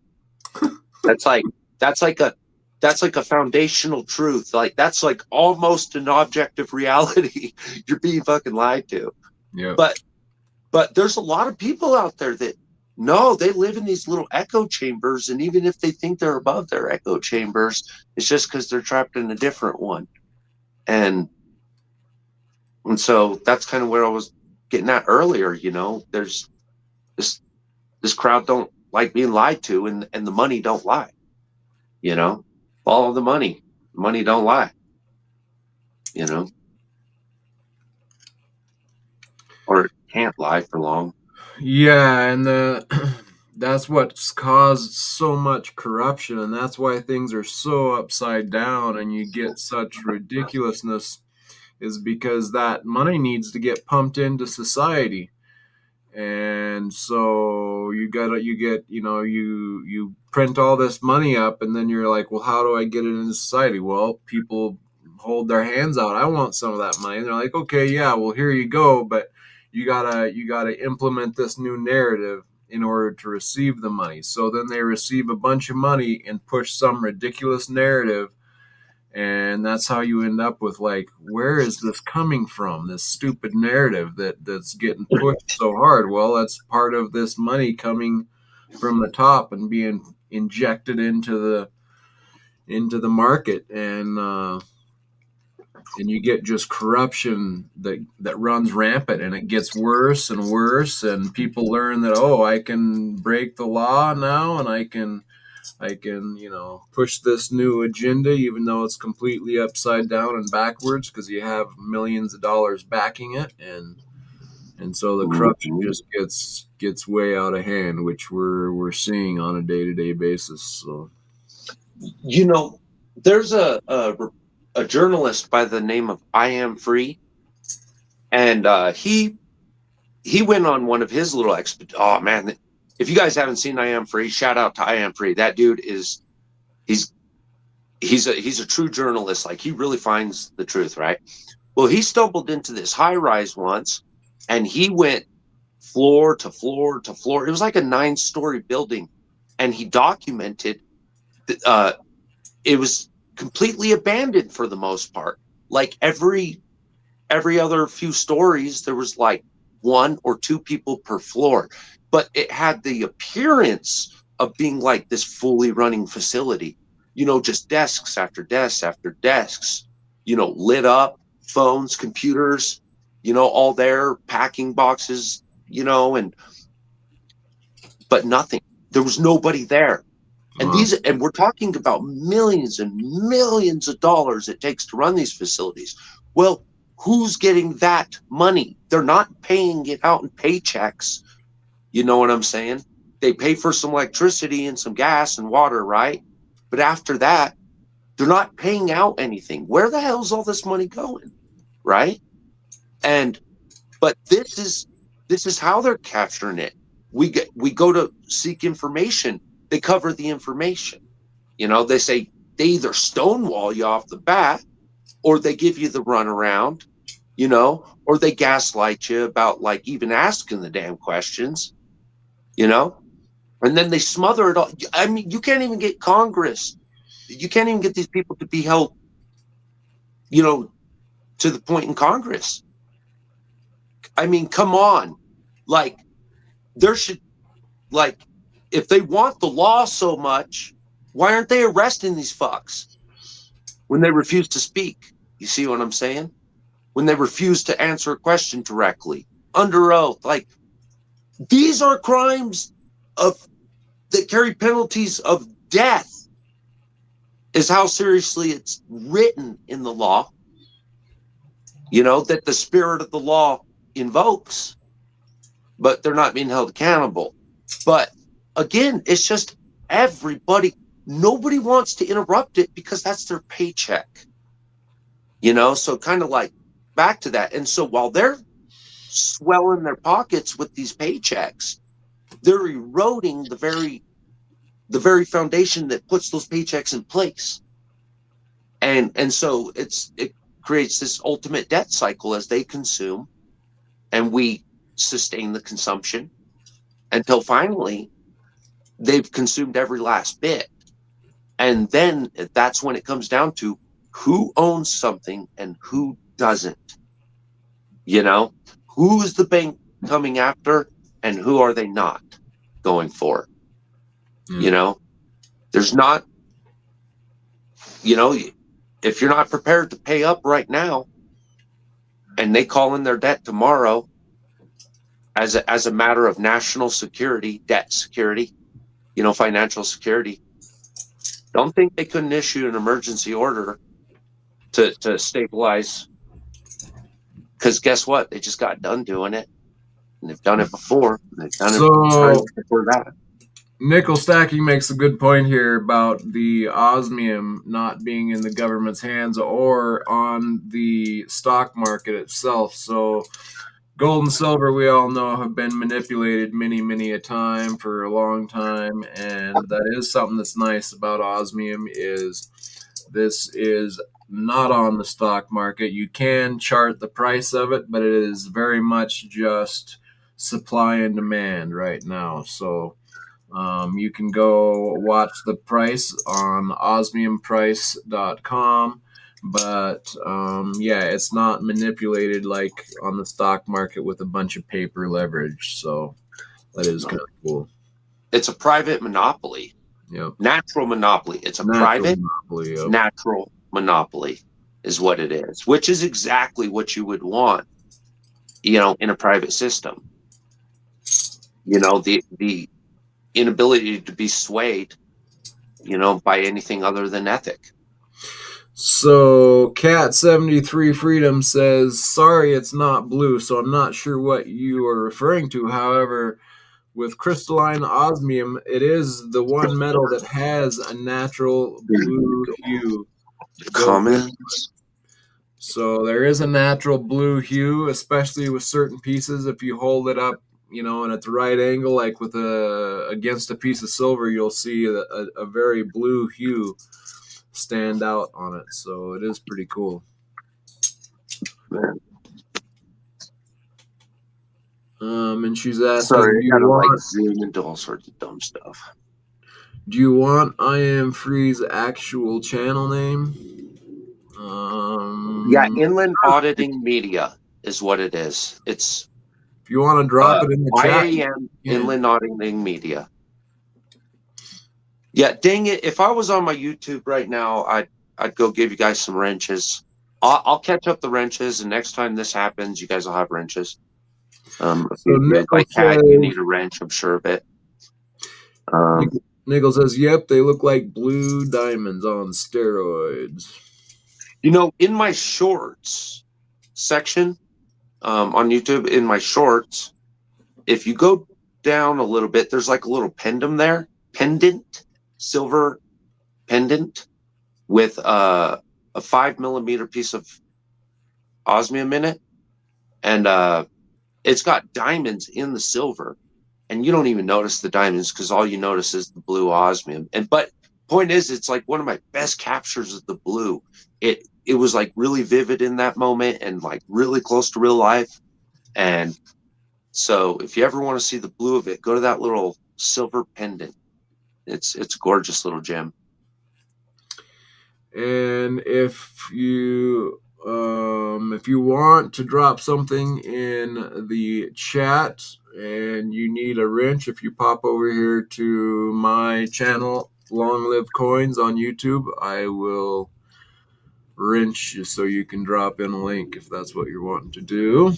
That's like that's like a that's like a foundational truth. Like that's like almost an objective reality. You're being fucking lied to. Yeah. But there's a lot of people out there that no, they live in these little echo chambers, and even if they think they're above their echo chambers, it's just because they're trapped in a different one. And so that's kind of where I was getting at earlier. You know, there's this crowd don't like being lied to, and the money don't lie. You know, follow the money. Money don't lie. You know, or it can't lie for long. Yeah, and the that's what's caused so much corruption, and that's why things are so upside down and you get such ridiculousness, is because that money needs to get pumped into society. And so you get, you print all this money up, and then you're like, well, how do I get it into society? Well, people hold their hands out. I want some of that money. And they're like, okay, yeah, well, here you go, but you gotta implement this new narrative in order to receive the money. So then they receive a bunch of money and push some ridiculous narrative, and that's how you end up with, like, where is this coming from, this stupid narrative that's getting pushed so hard? Well, that's part of this money coming from the top and being injected into the market, and you get just corruption that runs rampant, and it gets worse and worse, and people learn that, oh, I can break the law now, and I can, push this new agenda, even though it's completely upside down and backwards, because you have millions of dollars backing it, and so the corruption Mhm. just gets way out of hand, which we're seeing on a day to day basis. So You know, there's a journalist by the name of I Am Free, and he went on one of his little oh man, if you guys haven't seen I Am Free, shout out to I Am Free. That dude is he's he's a true journalist. Like he really finds the truth, right? Well, he stumbled into this high rise once, and he went floor to floor to floor. It was like a 9-story building, and he documented. Uh, it was completely abandoned for the most part. Like every other few stories, there was like one or two people per floor, but it had the appearance of being like this fully running facility. You know, just desks after desks after desks. You know, lit up, phones, computers. You know, all there, packing boxes. You know, and but nothing. There was nobody there. And we're talking about millions and millions of dollars it takes to run these facilities. Well, who's getting that money? They're not paying it out in paychecks. You know what I'm saying? They pay for some electricity and some gas and water, right? But after that, they're not paying out anything. Where the hell's all this money going? Right? And but this is how they're capturing it. We go to seek information. They cover the information. You know, they say they either stonewall you off the bat or they give you the runaround, you know, or they gaslight you about like even asking the damn questions, you know, and then they smother it all. I mean, you can't even get Congress. You can't even get these people to be held, you know, to the point in Congress. I mean, come on. Like, there should, like, if they want the law so much, why aren't they arresting these fucks when they refuse to speak? You see what I'm saying? When they refuse to answer a question directly under oath. Like, these are crimes of that carry penalties of death, is how seriously it's written in the law, you know, that the spirit of the law invokes, but they're not being held accountable. But again, it's just everybody, nobody wants to interrupt it because that's their paycheck, you know? So kind of like back to that. And so while they're swelling their pockets with these paychecks, they're eroding the very foundation that puts those paychecks in place. And so it creates this ultimate debt cycle as they consume and we sustain the consumption until finally they've consumed every last bit. And then that's when it comes down to who owns something and who doesn't. You know, who is the bank coming after and who are they not going for? You know, there's not, you know, if you're not prepared to pay up right now and they call in their debt tomorrow as a matter of national security, debt security, you know, financial security, don't think they couldn't issue an emergency order to stabilize. Because guess what? They just got done doing it. And they've done it before. They've done it So before that. Nickel Stacking makes a good point here about the osmium not being in the government's hands or on the stock market itself. So gold and silver, we all know, have been manipulated many a time for a long time, and that is something that's nice about osmium is this is not on the stock market. You can chart the price of it, but it is very much just supply and demand right now. So you can go watch the price on osmiumprice.com, but yeah, it's not manipulated like on the stock market with a bunch of paper leverage. So that is kind of cool. It's a private monopoly. Yep. Natural monopoly. It's a private monopoly, yep. Natural monopoly is what it is, which is exactly what you would want, you know, in a private system. You know, the inability to be swayed, you know, by anything other than ethic. So Cat73 Freedom says, sorry, it's not blue, so I'm not sure what you are referring to. However, with crystalline osmium, it is the one metal that has a natural blue hue. Comments? So there is a natural blue hue, especially with certain pieces. If you hold it up, you know, and at the right angle, like with against a piece of silver, you'll see a very blue hue stand out on it. So it is pretty cool. Man. And she's asking, sorry, I gotta like zoom into all sorts of dumb stuff. Do you want I Am Free's actual channel name? Yeah, Inland Auditing Media is what it is. It's if you want to drop it in the chat. IAM Inland Auditing Media. Yeah, dang it! If I was on my YouTube right now, I'd go give you guys some wrenches. I'll catch up the wrenches, and next time this happens, you guys will have wrenches. If you like that, you need a wrench. I'm sure of it. Nickel says, "Yep, they look like blue diamonds on steroids." You know, in my shorts section on YouTube, in my shorts, if you go down a little bit, there's like a little pendant, silver pendant with a 5mm piece of osmium in it, and it's got diamonds in the silver, and you don't even notice the diamonds because all you notice is the blue osmium. But point is, it's like one of my best captures of the blue. It was like really vivid in that moment and like really close to real life. And so if you ever want to see the blue of it, go to that little silver pendant. It's a gorgeous little gem. And if you want to drop something in the chat and you need a wrench, if you pop over here to my channel, Long Live Coins on YouTube, I will wrench you so you can drop in a link if that's what you're wanting to do.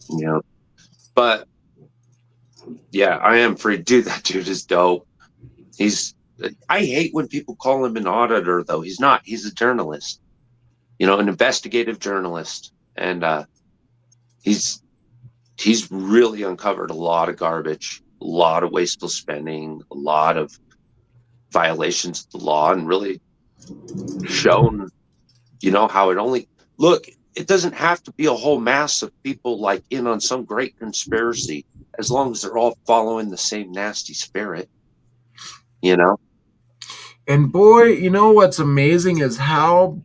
Yeah. But yeah, I am free. Dude, that dude is dope. I hate when people call him an auditor, though. He's not. He's a journalist, an investigative journalist. And he's really uncovered a lot of garbage, a lot of wasteful spending, a lot of violations of the law, and really shown, how it doesn't have to be a whole mass of people like in on some great conspiracy, as long as they're all following the same nasty spirit, And boy, you know what's amazing is how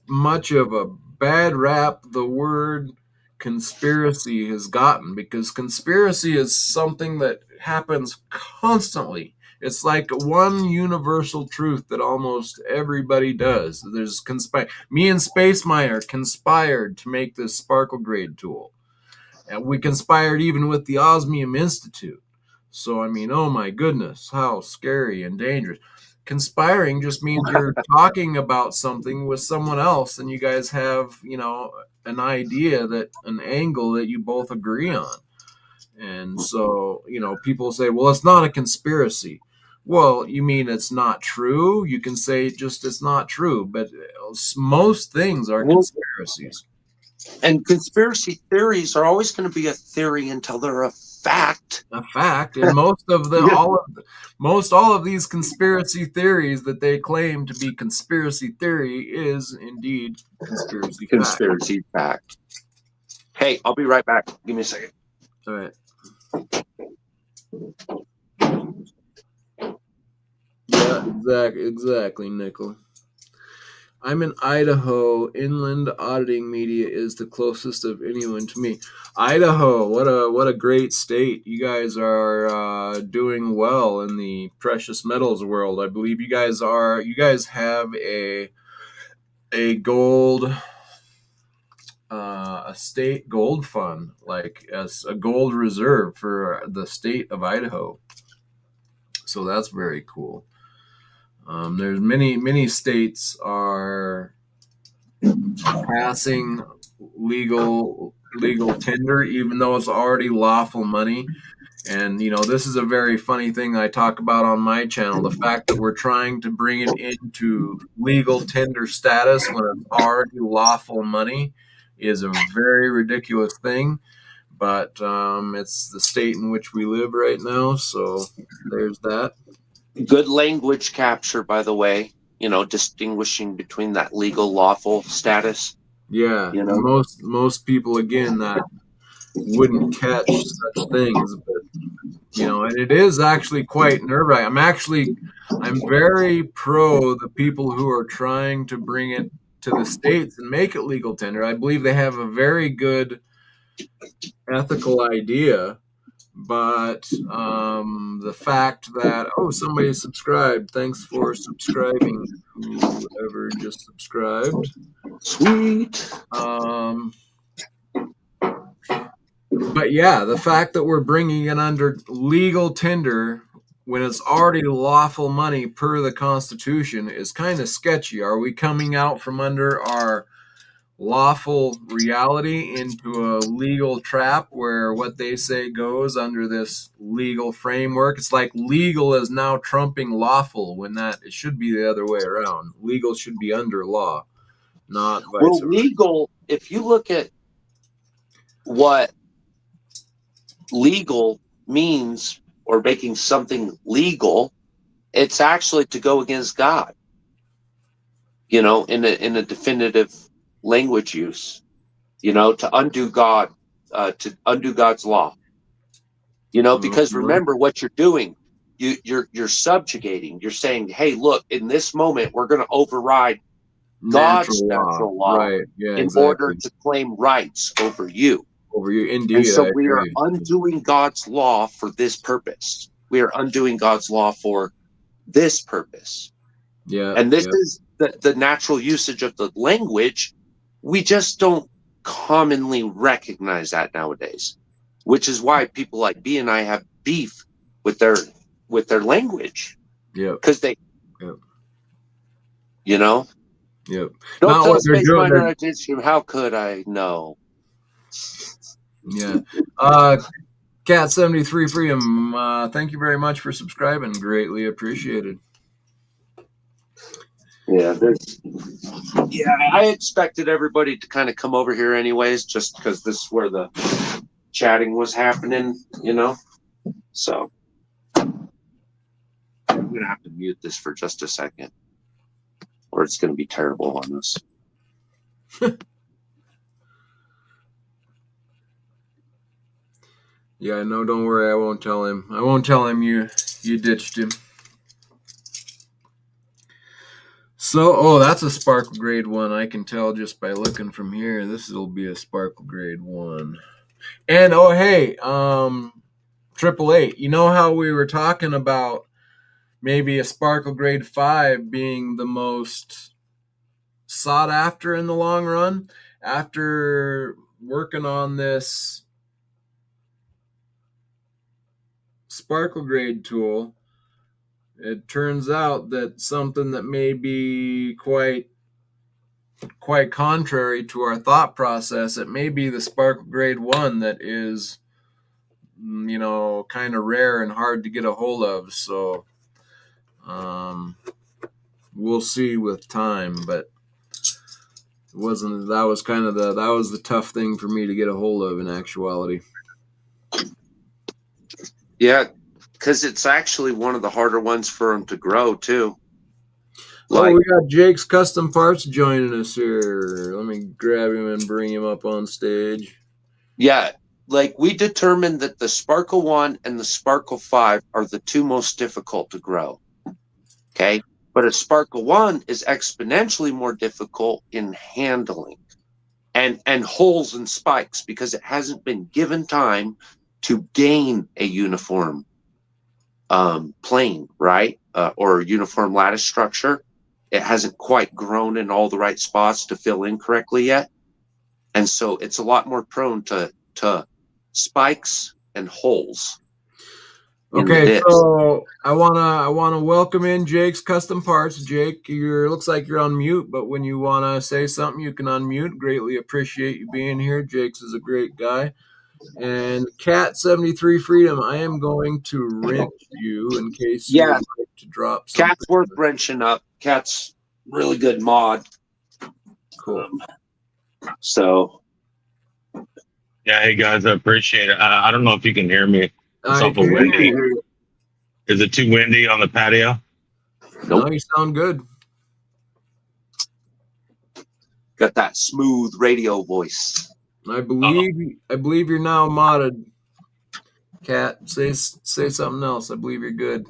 much of a bad rap the word conspiracy has gotten, because conspiracy is something that happens constantly. It's like one universal truth that almost everybody does. There's me and Space Miner conspired to make this sparkle grade tool. And we conspired even with the Osmium Institute. So, I mean, oh my goodness, how scary and dangerous. Conspiring just means you're talking about something with someone else and you guys have, an idea, an angle that you both agree on. And so, people say, well, it's not a conspiracy. Well, you mean it's not true? You can say just it's not true, but most things are conspiracies. And conspiracy theories are always going to be a theory until they're a fact. A fact, and most all of these conspiracy theories that they claim to be conspiracy theory is indeed conspiracy fact. Hey, I'll be right back. Give me a second. All right. Yeah, exactly, Nickel. I'm in Idaho. Inland auditing media is the closest of anyone to me. Idaho, what a great state. You guys are doing well in the precious metals world. I believe you guys have a gold a state gold fund, like as a gold reserve for the state of Idaho. So that's very cool. There's many states are passing legal tender, even though it's already lawful money. And this is a very funny thing I talk about on my channel. The fact that we're trying to bring it into legal tender status when it's already lawful money is a very ridiculous thing. But it's the state in which we live right now, so there's that. Good language capture, by the way, distinguishing between that legal lawful status. Yeah, most people, again, that wouldn't catch such things, but and it is actually quite nerve-wracking. I'm very pro the people who are trying to bring it to the States and make it legal tender. I believe they have a very good ethical idea. But the fact that, somebody subscribed, thanks for subscribing, whoever just subscribed. Sweet. But yeah, the fact that we're bringing it under legal tender when it's already lawful money per the Constitution is kind of sketchy. Are we coming out from under our lawful reality into a legal trap where what they say goes under this legal framework? It's like legal is now trumping lawful when it should be the other way around. Legal should be under law, not vice versa. Legal, if you look at what legal means, or making something legal, it's actually to go against God, in a definitive language use, to undo God, to undo God's law, because remember what you're doing. you're subjugating. You're saying, hey, look, in this moment, we're going to override God's natural law, right? Yeah, in exactly. order to claim rights over you. Over you, indeed. And so we are undoing God's law for this purpose. We are undoing God's law for this purpose. Yeah. And this is the natural usage of the language. We just don't commonly recognize that nowadays, which is why people like B and I have beef with their language. Yeah. Because they, you know. Yep. Don't tell Space Miner I did you. How could I know? Yeah. Cat 73 Freedom, thank you very much for subscribing. Greatly appreciated. Yeah, I expected everybody to kind of come over here anyways, just because this is where the chatting was happening, you know. So I'm gonna have to mute this for just a second, or it's gonna be terrible on us. Yeah, no, don't worry. I won't tell him. I won't tell him you ditched him. So, that's a Sparkle Grade 1. I can tell just by looking from here. This will be a Sparkle Grade 1. And, hey, 888. You know how we were talking about maybe a Sparkle Grade 5 being the most sought after in the long run? After working on this Sparkle Grade tool, it turns out that something that may be quite contrary to our thought process, it may be the Sparkle Grade 1 that is, kind of rare and hard to get a hold of. So we'll see with time, but that was the tough thing for me to get a hold of in actuality. Yeah, because it's actually one of the harder ones for them to grow too. We got Jake's Custom Parts joining us here. Let me grab him and bring him up on stage. Yeah, we determined that the Sparkle 1 and the Sparkle 5 are the two most difficult to grow. Okay, but a Sparkle 1 is exponentially more difficult in handling and holes and spikes because it hasn't been given time to gain a uniform plane, right? Or uniform lattice structure. It hasn't quite grown in all the right spots to fill in correctly yet. And so it's a lot more prone to spikes and holes. Okay, so I wanna welcome in Jake's Custom Parts. Jake, looks like you're on mute, but when you wanna say something, you can unmute. Greatly appreciate you being here. Jake's is a great guy. And Cat 73 Freedom, I am going to wrench you in case you would like to drop something. Cat's worth wrenching up. Cat's really good mod. Cool. So yeah, hey guys, I appreciate it. I don't know if you can hear me. It's awful windy. Is it too windy on the patio? Nope. No, you sound good. Got that smooth radio voice. I believe you're now modded. Cat, say something else. I believe you're good.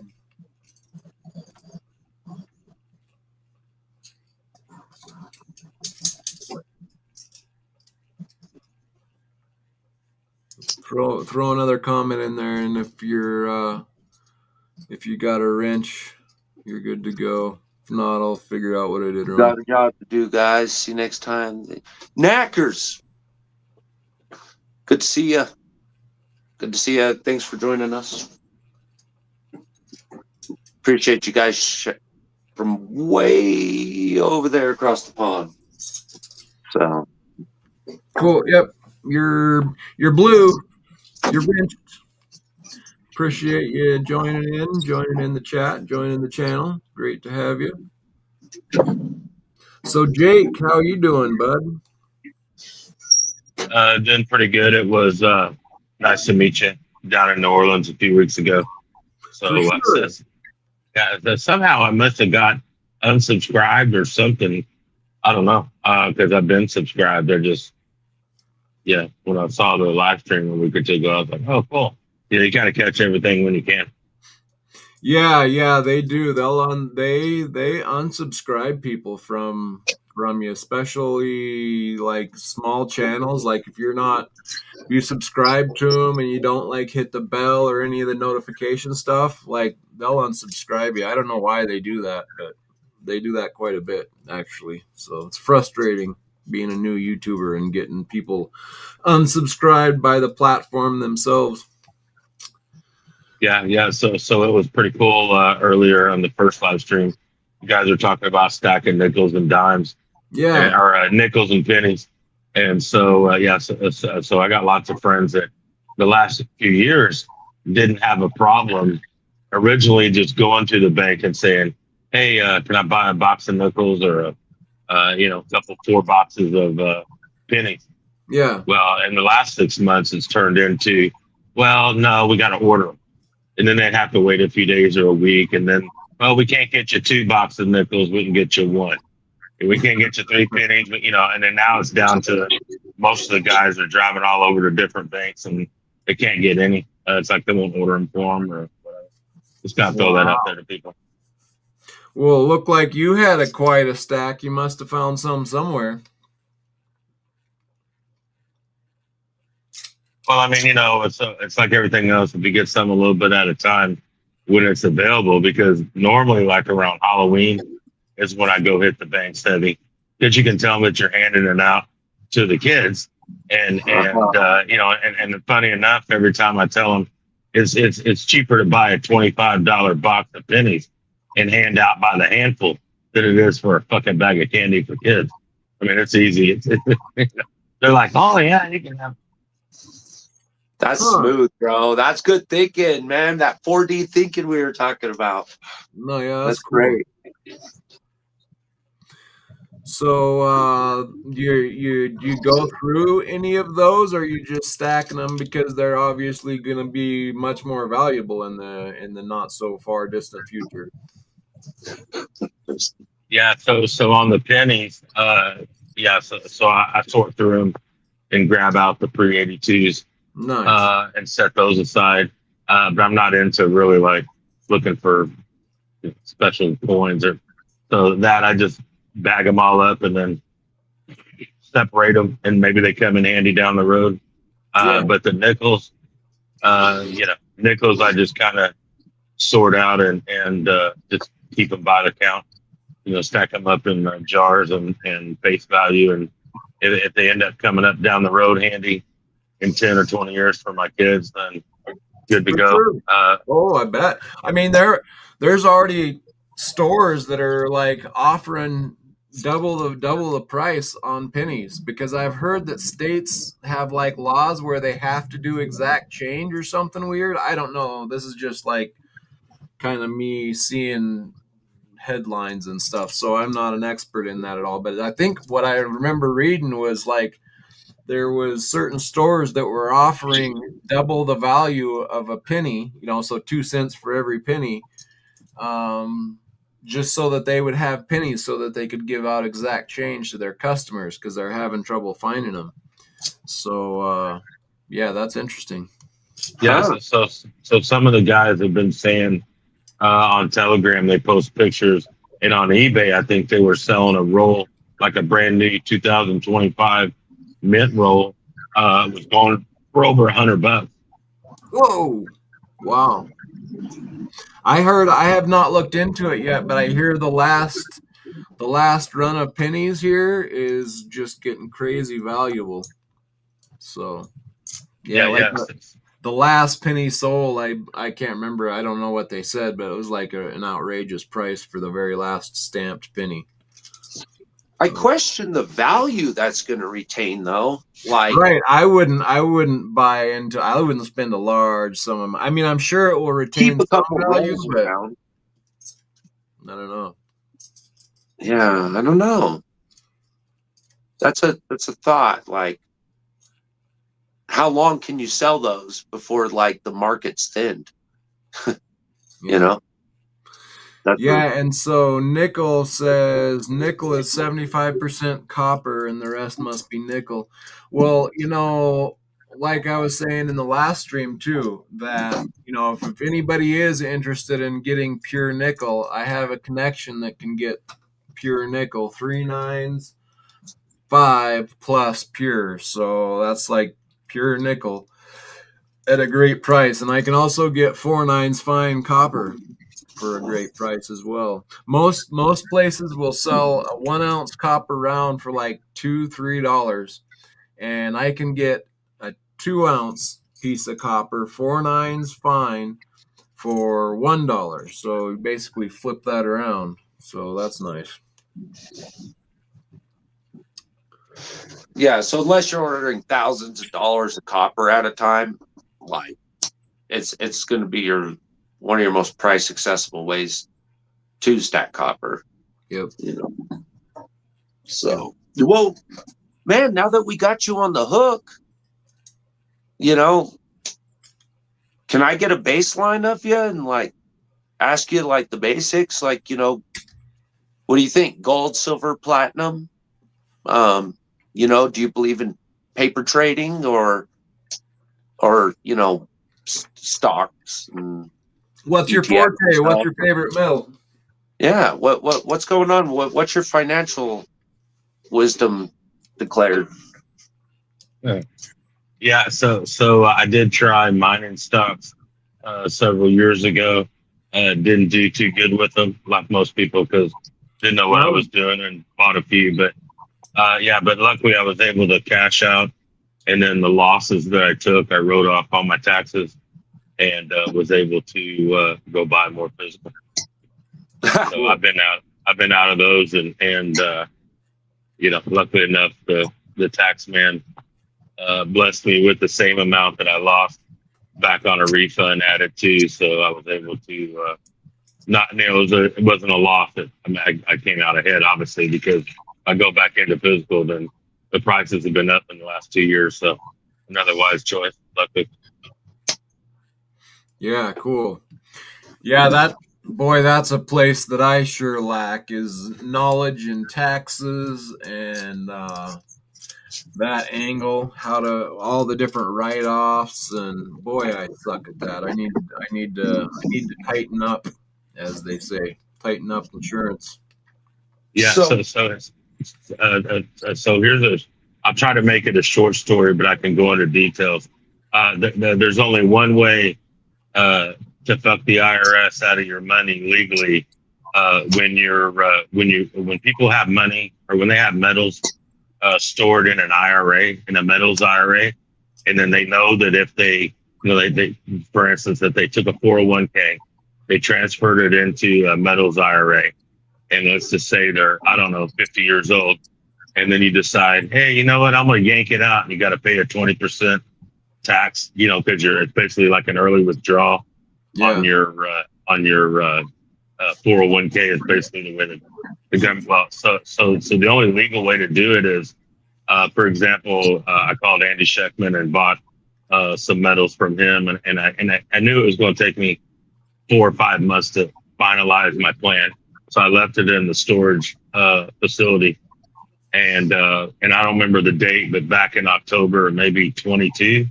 Throw another comment in there, and if you got a wrench, you're good to go. If not, I'll figure out what I did wrong. Got a job to do, guys. See you next time. Knackers. Good to see you. Good to see you. Thanks for joining us. Appreciate you guys from way over there across the pond. So cool. Yep. You're blue. You're benched. Appreciate you joining in the chat, joining the channel. Great to have you. So Jake, how are you doing, bud? Doing pretty good. It was nice to meet you down in New Orleans a few weeks ago. So sure. Somehow I must have got unsubscribed or something. I don't know, because I've been subscribed. They're just, when I saw the live stream a week or two ago, I was like, oh, cool. Yeah, you got to catch everything when you can. Yeah, they do. They unsubscribe people from you, especially like small channels. Like if you subscribe to them and you don't like hit the bell or any of the notification stuff, like they'll unsubscribe you. I don't know why they do that, but they do that quite a bit actually. So it's frustrating being a new YouTuber and getting people unsubscribed by the platform themselves. Yeah. So it was pretty cool earlier on the first live stream. You guys are talking about stacking nickels and dimes, Yeah. or nickels and pennies. And so so I got lots of friends that the last few years didn't have a problem originally just going to the bank and saying, "Hey, can I buy a box of nickels or a couple 4 boxes of pennies?" Yeah. Well, in the last 6 months, it's turned into, "Well, no, we got to order them," and then they'd have to wait a few days or a week, and then, "Well, we can't get you 2 boxes of nickels, we can get you one. We can't get you 3 pennies," but and then now it's down to most of the guys are driving all over to different banks and they can't get any. It's like they won't order them for them or whatever. Just gotta throw that out there to people. Well, it looked like you had quite a stack. You must have found some somewhere. Well, I mean, it's like everything else. If you get some a little bit at a time when it's available, because normally, like around Halloween, is when I go hit the banks heavy, because you can tell them that you're handing it out to the kids, and funny enough, every time I tell them, it's cheaper to buy a $25 box of pennies and hand out by the handful than it is for a fucking bag of candy for kids. I mean, it's easy. They're like, "Oh yeah, you can have." That's smooth, bro. That's good thinking, man. That 4D thinking we were talking about. No, yeah, That's cool. great. So, you go through any of those, or you just stacking them because they're obviously going to be much more valuable in the not so far distant future? Yeah, so on the pennies, so I sort through them and grab out the pre-82s, Nice. and set those aside. But I'm not into really like looking for special coins or so that I just bag them all up and then separate them, and maybe they come in handy down the road. Yeah. But the nickels, nickels I just kind of sort out and just keep them by the count. Stack them up in jars and face value, and if they end up coming up down the road handy in 10 or 20 years for my kids, then good to For go. sure. I bet. I mean, there's already stores that are like offering double the price on pennies, because I've heard that states have like laws where they have to do exact change or something weird. I don't know. This is just like kind of me seeing headlines and stuff, so I'm not an expert in that at all. But I think what I remember reading was like there was certain stores that were offering double the value of a penny, so 2 cents for every penny, just so that they would have pennies so that they could give out exact change to their customers because they're having trouble finding them. So, yeah, that's interesting. Yeah, so some of the guys have been saying on Telegram, they post pictures, and on eBay, I think they were selling a roll, like a brand new 2025 mint roll, was going for over $100. Whoa. Wow. I have not looked into it yet, but I hear the last run of pennies here is just getting crazy valuable. So Yeah. The last penny sold, I can't remember. I don't know what they said, but it was like an outrageous price for the very last stamped penny. I question the value that's going to retain, though. Like, right, I wouldn't buy into. I wouldn't spend a large sum. I mean, I'm sure it will retain keep a couple some value, rolls but around. I don't know. Yeah, I don't know. That's a thought. Like, how long can you sell those before like the market's thinned? And so nickel says nickel is 75% copper and the rest must be nickel. Well, like I was saying in the last stream too, that if anybody is interested in getting pure nickel, I have a connection that can get pure nickel 3 9s, 5 plus pure. So that's like pure nickel at a great price, and I can also get 4 9s fine copper for a great price as well. Most places will sell a 1 ounce copper round for like $2-3, and I can get a 2 ounce piece of copper, 4 9s fine, for $1. So you basically flip that around. So that's nice. Yeah, so unless you're ordering thousands of dollars of copper at a time, like it's going to be one of your most price accessible ways to stack copper. Yep. So, well, man, now that we got you on the hook, can I get a baseline of you and like ask you like the basics? Like, what do you think? Gold, silver, platinum? Do you believe in paper trading or stocks? And what's your forte? What's your favorite metal? Yeah, what's going on? What's your financial wisdom declared? Yeah, so I did try mining stocks several years ago. Didn't do too good with them, like most people, because didn't know what I was doing and bought a few. But but luckily I was able to cash out, and then the losses that I took, I wrote off all my taxes, and was able to go buy more physical. So I've been out of those, and luckily enough, the tax man blessed me with the same amount that I lost back on a refund added to, so I was able to it wasn't a loss. I came out ahead, obviously, because I go back into physical, then the prices have been up in the last 2 years, so another wise choice. Luckily. Yeah, cool. Yeah, that's a place that I sure lack, is knowledge in taxes and that angle, all the different write-offs, and boy, I suck at that. I need to tighten up, as they say, tighten up insurance. Yeah. So here's I'll try to make it a short story, but I can go into details. There's only one way to fuck the IRS out of your money legally when people have money, or when they have metals stored in an IRA, in a metals IRA, and then they know that if they for instance, that they took a 401k, they transferred it into a metals IRA, and let's just say they're, I don't know, 50 years old, and then you decide, hey, you know what, I'm going to yank it out, and you got to pay a 20% tax, because it's basically like an early withdrawal on your 401k is basically the way the government. Well, so the only legal way to do it is, for example, I called Andy Scheckman and bought some metals from him, and I knew it was going to take me 4 or 5 months to finalize my plan, so I left it in the storage facility, and I don't remember the date, but back in October, maybe 22,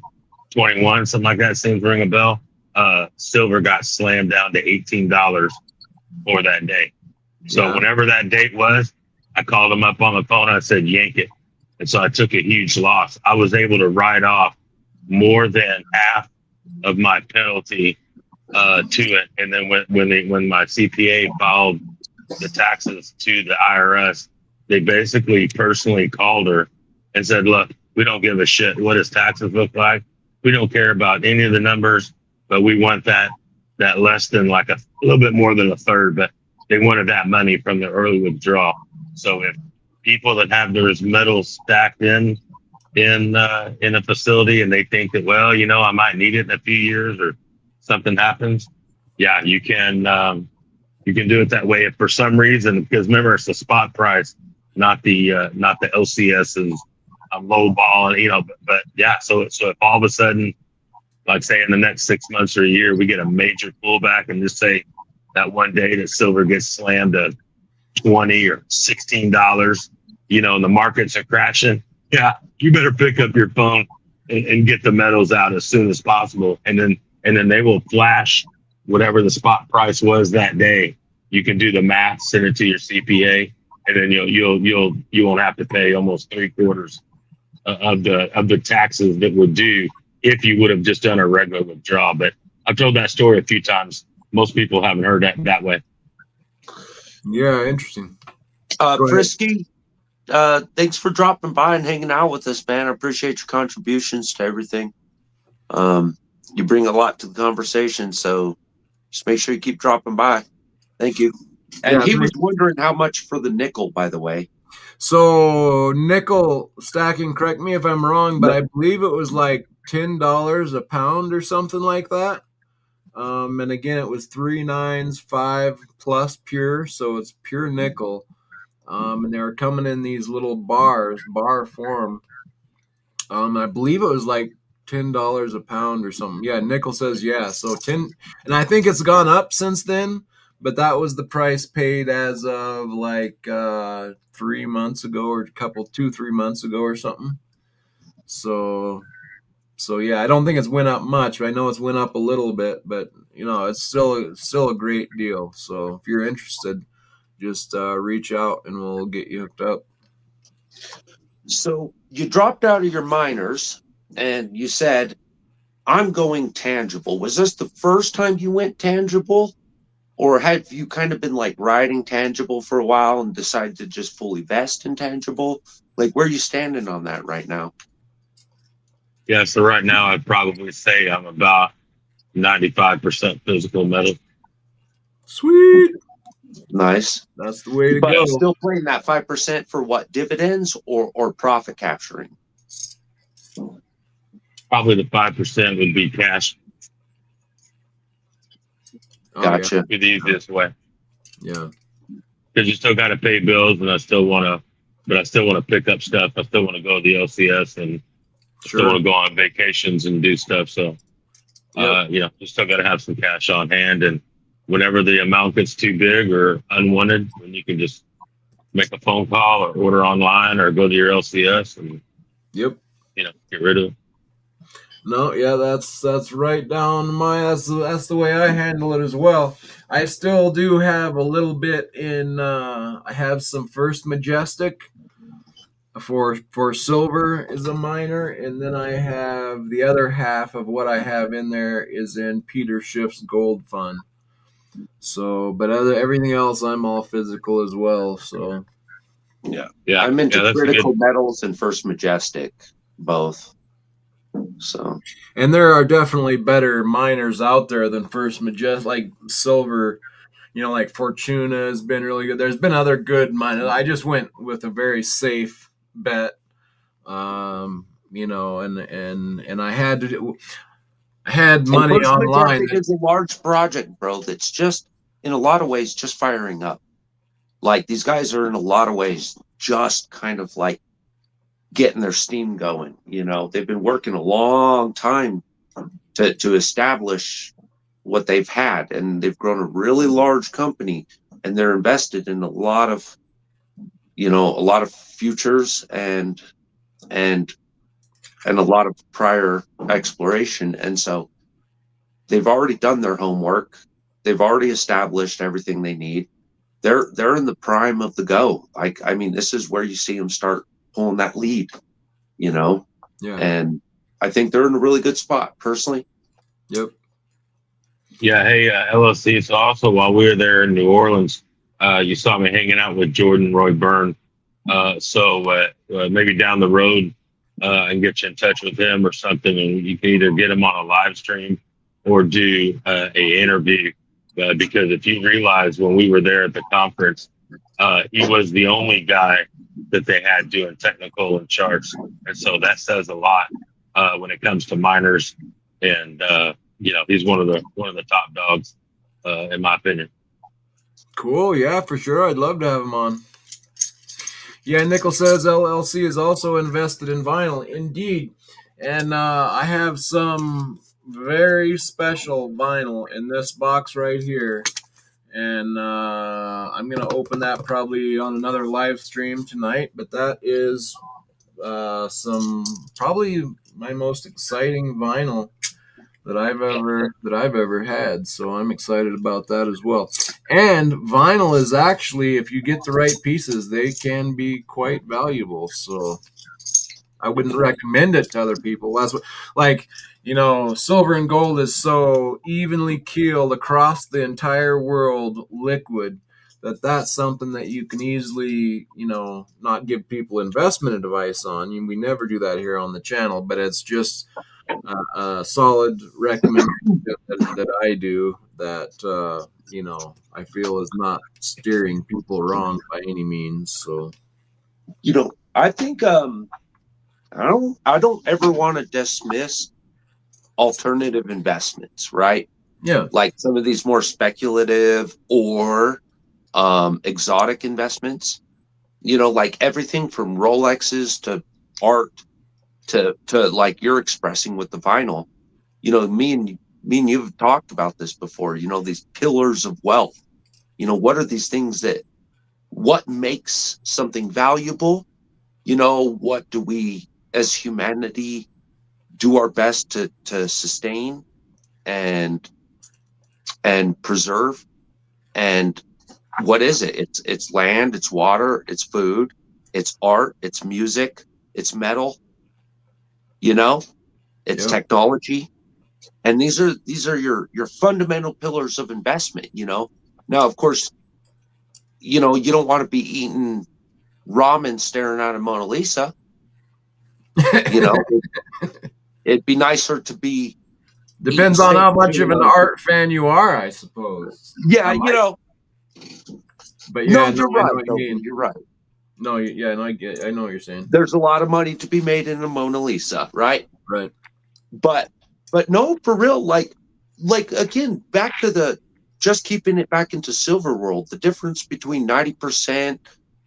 21, something like that, seems to ring a bell. Silver got slammed down to $18 for that day. So whenever that date was, I called him up on the phone. I said, yank it. And so I took a huge loss. I was able to write off more than half of my penalty to it. And then when my CPA filed the taxes to the IRS, they basically personally called her and said, look, we don't give a shit what his taxes look like. We don't care about any of the numbers, but we want that less than like a little bit more than a third, but they wanted that money from the early withdrawal. So if people that have their metals stacked in a facility, and they think that, well, I might need it in a few years or something happens, you can do it that way. If for some reason, because remember, it's the spot price, not the LCS's low ball, but so if all of a sudden, like say in the next 6 months or a year, we get a major pullback, and just say that one day that silver gets slammed to $20 or $16, and the markets are crashing, you better pick up your phone and get the metals out as soon as possible, and then they will flash whatever the spot price was that day. You can do the math, send it to your CPA, and then you won't have to pay almost 3/4 of the taxes that would due if you would have just done a regular withdrawal. But I've told that story a few times. Most people haven't heard that way. Yeah, interesting. Frisky, thanks for dropping by and hanging out with us, man. I appreciate your contributions to everything. You bring a lot to the conversation, so just make sure you keep dropping by. Thank you. And he was wondering how much for the nickel, by the way. So nickel stacking, correct me if I'm wrong, but I believe it was like $10 a pound or something like that. And again, it was 3 nines, 5 plus pure, so it's pure nickel. And they were coming in these little bar form. I believe it was like $10 a pound or something. Yeah, nickel says yeah. So 10, and I think it's gone up since then, but that was the price paid as of like 3 months ago or 2-3 months ago or something. So yeah, I don't think it's went up much. I know it's went up a little bit, but it's still a great deal. So if you're interested, just reach out and we'll get you hooked up. So you dropped out of your miners and you said, I'm going tangible. Was this the first time you went tangible? Or have you kind of been like riding tangible for a while and decided to just fully vest in tangible? Like, where are you standing on that right now? Yeah, so right now I'd probably say I'm about 95% physical metal. Sweet. Nice. That's the way to But go. still playing that 5% for what? Dividends or profit capturing? Probably the 5% would be cash. Gotcha. Yeah. Be the easiest way. Yeah. Because you still got to pay bills, and I still want to pick up stuff. I still want to go to the LCS, and still want to go on vacations and do stuff. So, you still got to have some cash on hand. And whenever the amount gets too big or unwanted, then you can just make a phone call or order online or go to your LCS and get rid of it. No, yeah, that's right down that's the way I handle it as well. I still do have a little bit in I have some First Majestic for silver is a miner, and then I have the other half of what I have in there is in Peter Schiff's gold fund. So, but everything else I'm all physical as well, so yeah. I'm into critical metals and First Majestic both. So, and there are definitely better miners out there than First Majestic, like silver. Like Fortuna has been really good. There's been other good miners. I just went with a very safe bet, and I had to. I had money First online. Majestic is a large project, bro. That's just in a lot of ways just firing up. Like these guys are in a lot of ways just kind of like getting their steam going. They've been working a long time to establish what they've had, and they've grown a really large company, and they're invested in a lot of futures and a lot of prior exploration. And so they've already done their homework. They've already established everything they need. They're in the prime of the go. This is where you see them start pulling that lead, Yeah. And I think they're in a really good spot, personally. Yep. Yeah. Hey, LLC. So also while we were there in New Orleans, you saw me hanging out with Jordan Roy Byrne. So maybe down the road, and get you in touch with him or something, and you can either get him on a live stream or do a interview. Because if you realize when we were there at the conference, he was the only guy that they had doing technical and charts, and so that says a lot when it comes to miners. And he's one of the top dogs in my opinion. Cool. Yeah, for sure. I'd love to have him on. Yeah, Nickel says LLC is also invested in vinyl. Indeed. And I have some very special vinyl in this box right here. And I'm going to open that probably on another live stream tonight. But that is some probably my most exciting vinyl that I've ever had. So I'm excited about that as well. And vinyl is actually, if you get the right pieces, they can be quite valuable. So I wouldn't recommend it to other people. That's what, like, silver and gold is so evenly keeled across the entire world, liquid, that's something that you can easily, not give people investment advice on. We never do that here on the channel, but it's just a solid recommendation that I do that, I feel is not steering people wrong by any means. So, I think I don't ever want to dismiss alternative investments, right? yeah, Like some of these more speculative or exotic investments. Like everything from Rolexes to art to like you're expressing with the vinyl. Me and you've talked about this before. These pillars of wealth. What are these things what makes something valuable? What do we as humanity do our best to sustain and preserve? And what is it? It's land, it's water, it's food, it's art, it's music, it's metal, it's yeah, technology. And these are your fundamental pillars of investment. Now, of course, you don't want to be eating ramen staring at a Mona Lisa. you know it'd be nicer to be eating depends on steak how and much of chili an on art fan you are, I suppose. yeah, But no, yeah, no, you're I know right, what you though. mean. You're right. No, yeah, no, I know what you're saying. There's a lot of money to be made in a Mona Lisa, right? Right. but no, for real, like again, back to the just keeping it back into silver world, the difference between 90%,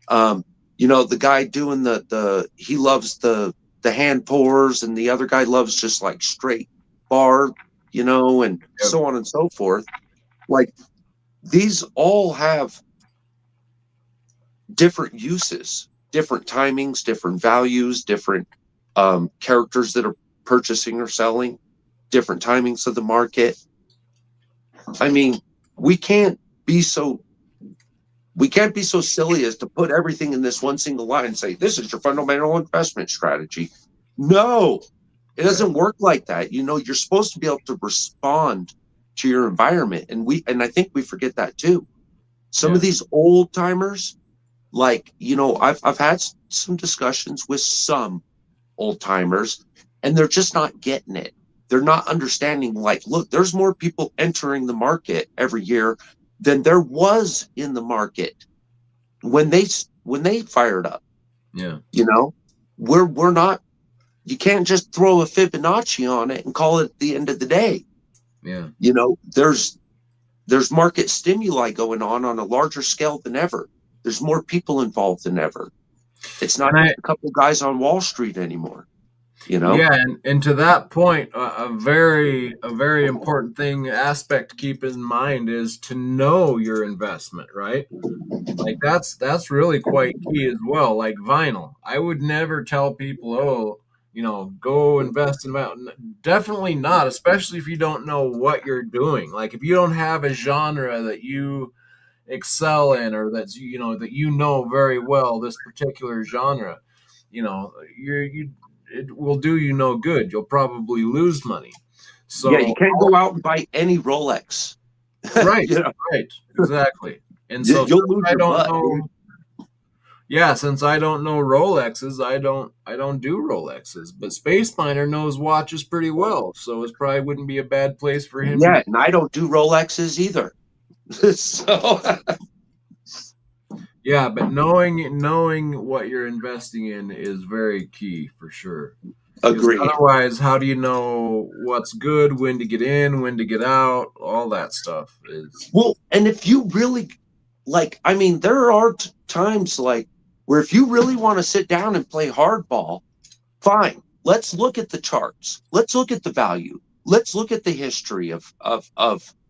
the guy doing the he loves the hand pours, and the other guy loves just like straight bar, and Yep. so on and so forth. Like these all have different uses, different timings, different values, different characters that are purchasing or selling, different timings of the market. I mean, we can't be so we can't be so silly as to put everything in this one single line and say this is your fundamental investment strategy. No, it Right. doesn't work like that. You're supposed to be able to respond to your environment, and I think we forget that too. Some Yeah. of these old timers, like I've had some discussions with some old timers, and they're just not getting it. They're not understanding, like, look, there's more people entering the market every year than there was in the market when they fired up. Yeah. You know, we're not. You can't just throw a Fibonacci on it and call it the end of the day. Yeah. There's market stimuli going on a larger scale than ever. There's more people involved than ever. It's not And just a couple guys on Wall Street anymore. yeah, and to that point, a very important aspect to keep in mind is to know your investment, right? Like that's really quite key as well. Like vinyl, I would never tell people, oh, go invest in vinyl. Definitely not, especially if you don't know what you're doing. Like if you don't have a genre that you excel in, or that very well, this particular genre, you it will do you no good. You'll probably lose money. Yeah, So you can't go out and buy any Rolex. right, you know, right, exactly. And so you'll since lose I your don't butt. know, yeah, since I don't know Rolexes, I don't do Rolexes. But Space Miner knows watches pretty well, so it probably wouldn't be a bad place for him to. Yeah, and I don't do Rolexes either. So Yeah, but knowing what you're investing in is very key for sure. Because agreed. otherwise, how do you know what's good, when to get in, when to get out? All that stuff is. Well, and if you really I mean, there are times like where if you really want to sit down and play hardball, fine. Let's look at the charts. Let's look at the value. Let's look at the history of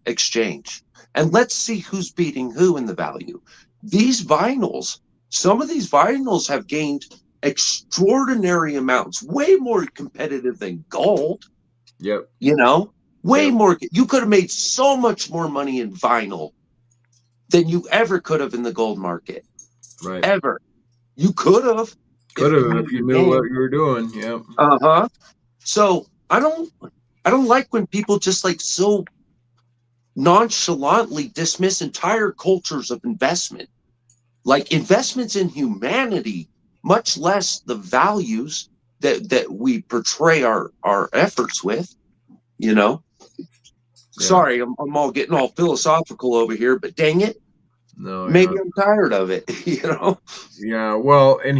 exchange, and let's see who's beating who in the value. These vinyls, some of these vinyls have gained extraordinary amounts, way more competitive than gold. Yep. You know, way more. You could have made so much more money in vinyl than you ever could have in the gold market. Right. Ever. You could have. Could have if you knew what you were doing. Yep. Uh-huh. So I don't like when people just like so nonchalantly dismiss entire cultures of investment. Like investments in humanity, much less the values that we portray our efforts with, you know. Yeah. Sorry, I'm all getting all philosophical over here, but dang it. No, maybe I'm tired of it, you know. Yeah, well, in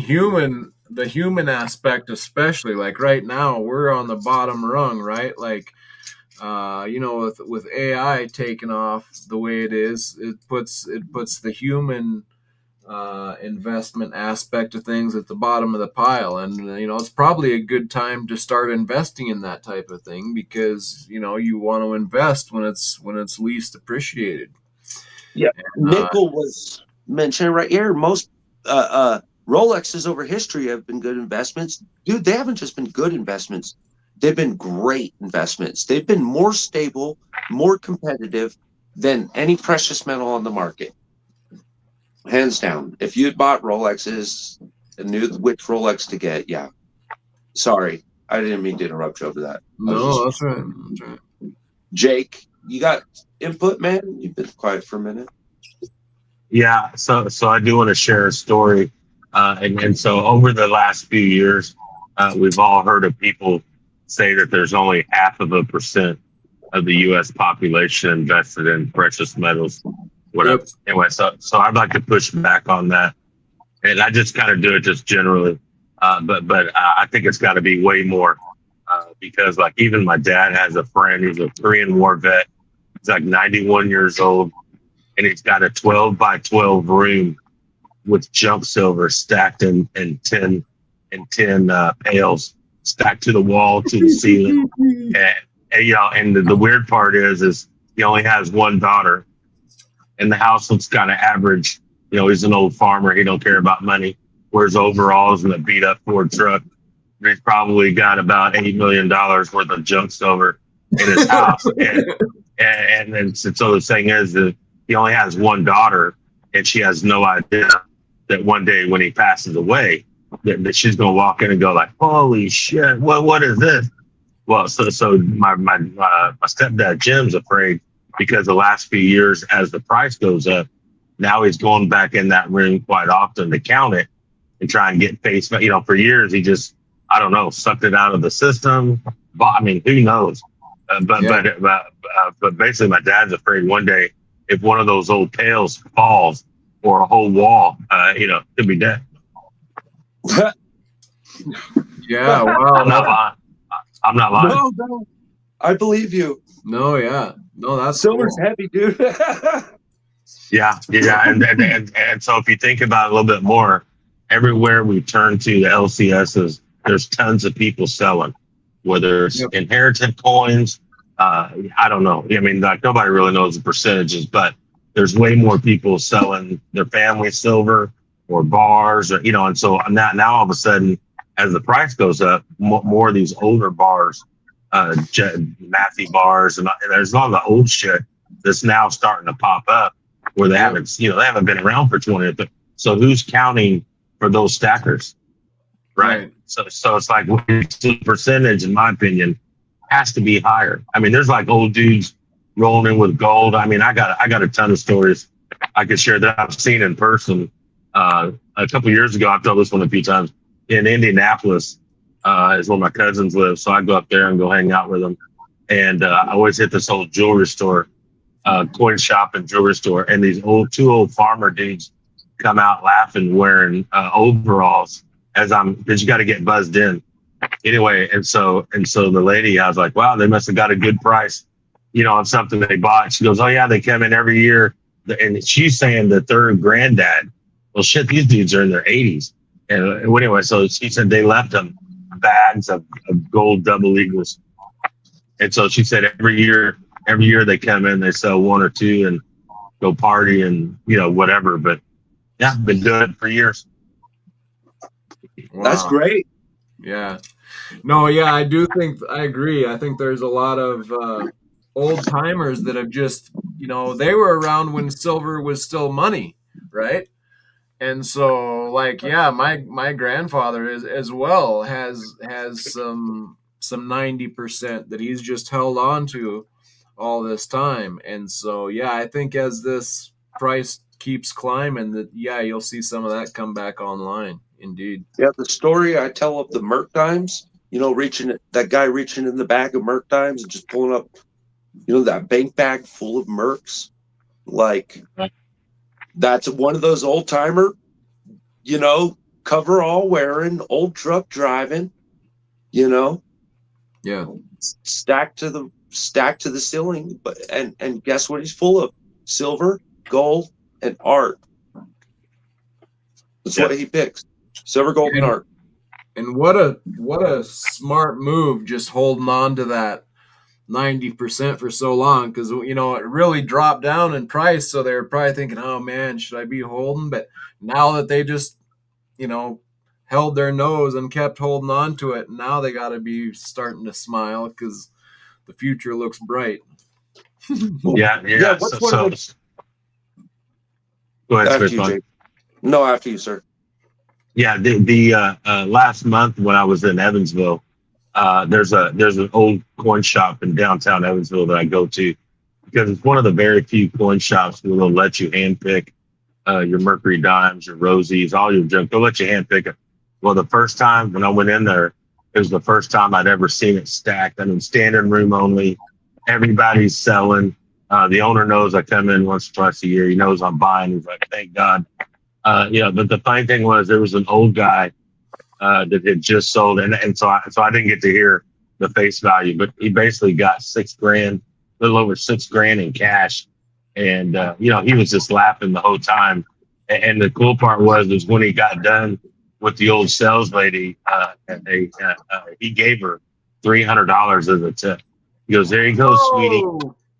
the human aspect especially, like right now we're on the bottom rung, right? Like with AI taking off the way it is, it puts the human investment aspect of things at the bottom of the pile, and it's probably a good time to start investing in that type of thing, because you want to invest when it's least appreciated. Yeah, nickel was mentioned right here. Most Rolexes over history have been good investments. Dude, they haven't just been good investments. They've been great investments. They've been more stable, more competitive than any precious metal on the market. Hands down. If you had bought Rolexes and knew which Rolex to get, yeah. Sorry, I didn't mean to interrupt you over that. No, that's right. That's right. Jake, you got input, man? You've been quiet for a minute. Yeah, so I do want to share a story, and so over the last few years, we've all heard of people say that there's only 0.5% of the U.S. population invested in precious metals, whatever. Yep. Anyway, so I'd like to push back on that, and I just kind of do it just generally, but I think it's got to be way more, because like even my dad has a friend who's a Korean War vet. He's like 91 years old. And he's got a 12 by 12 room with junk silver stacked in 10 pails, stacked to the wall, to the ceiling. And the weird part is he only has one daughter, and the house looks kind of average. He's an old farmer. He don't care about money. Wears overalls and a beat up Ford truck. He's probably got about $8 million worth of junk silver in his house. And so the thing is that he only has one daughter, and she has no idea that one day when he passes away, that she's going to walk in and go like, "Holy shit, what is this?" Well, so my stepdad Jim's afraid, because the last few years, as the price goes up, now he's going back in that room quite often to count it and try and get face. For years he just, I don't know, sucked it out of the system. But I mean, who knows? But basically, my dad's afraid one day, if one of those old pails falls or a whole wall, could be dead. Yeah, wow. I'm not lying. No, I believe you. No, yeah, no, that's silver's cool. Heavy, dude. Yeah, and so if you think about it a little bit more, everywhere we turn to the LCSs, there's tons of people selling, whether it's inherited coins. I don't know. I mean, like nobody really knows the percentages, but there's way more people selling their family silver or bars, or and so now all of a sudden, as the price goes up, more of these older bars, Matthew bars, and there's a lot of the old shit that's now starting to pop up where they haven't been around for 20. But so who's counting for those stackers, right? So it's like the percentage, in my opinion, has to be higher. I mean, there's like old dudes rolling in with gold. I mean, I got a ton of stories I could share that I've seen in person. A couple of years ago, I've told this one a few times, in Indianapolis, is where my cousins live. So I go up there and go hang out with them. And I always hit this old jewelry store, coin shop and jewelry store. And these two old farmer dudes come out laughing, wearing overalls because you got to get buzzed in. Anyway, and so the lady, I was like, wow, they must have got a good price, on something they bought. She goes, oh yeah, they come in every year. And she's saying that their granddad, well, shit, these dudes are in their 80s. And anyway, so she said they left them bags of gold double eagles. And so she said every year they come in, they sell one or two and go party and, whatever. But yeah, been doing it for years. Wow. That's great. Yeah. No, yeah, I agree. I think there's a lot of old timers that have just, they were around when silver was still money, right? And so, like, yeah, my grandfather is as well has some 90% that he's just held on to all this time. And so, yeah, I think as this price keeps climbing, that yeah, you'll see some of that come back online. Indeed. Yeah, the story I tell of the Merc dimes, that guy reaching in the bag of Merc dimes and just pulling up, that bank bag full of Mercs. Like, that's one of those old timer, coverall wearing, old truck driving, you know, Yeah. stacked to the ceiling. But and guess what he's full of? Silver, gold, and art. That's what he picks. Silver, gold, and art. And what a smart move, just holding on to that 90% for so long, because it really dropped down in price, so they're probably thinking, oh man, should I be holding? But now that they just held their nose and kept holding on to it, now they got to be starting to smile because the future looks bright. Yeah. What's So go ahead, after you, Jake? No, after you, sir. Yeah, the last month when I was in Evansville, there's an old coin shop in downtown Evansville that I go to because it's one of the very few coin shops that will let you handpick your Mercury dimes, your Rosies, all your junk. They'll let you handpick it. Well, the first time when I went in there, it was the first time I'd ever seen it stacked. I mean, standing room only. Everybody's selling. The owner knows I come in once or twice a year. He knows I'm buying. He's like, thank God. But the funny thing was there was an old guy that had just sold, and so I didn't get to hear the face value, but he basically got $6,000, a little over $6,000 in cash, and he was just laughing the whole time. And the cool part was when he got done with the old sales lady, he gave her $300 as a tip. He goes, "There you go, sweetie.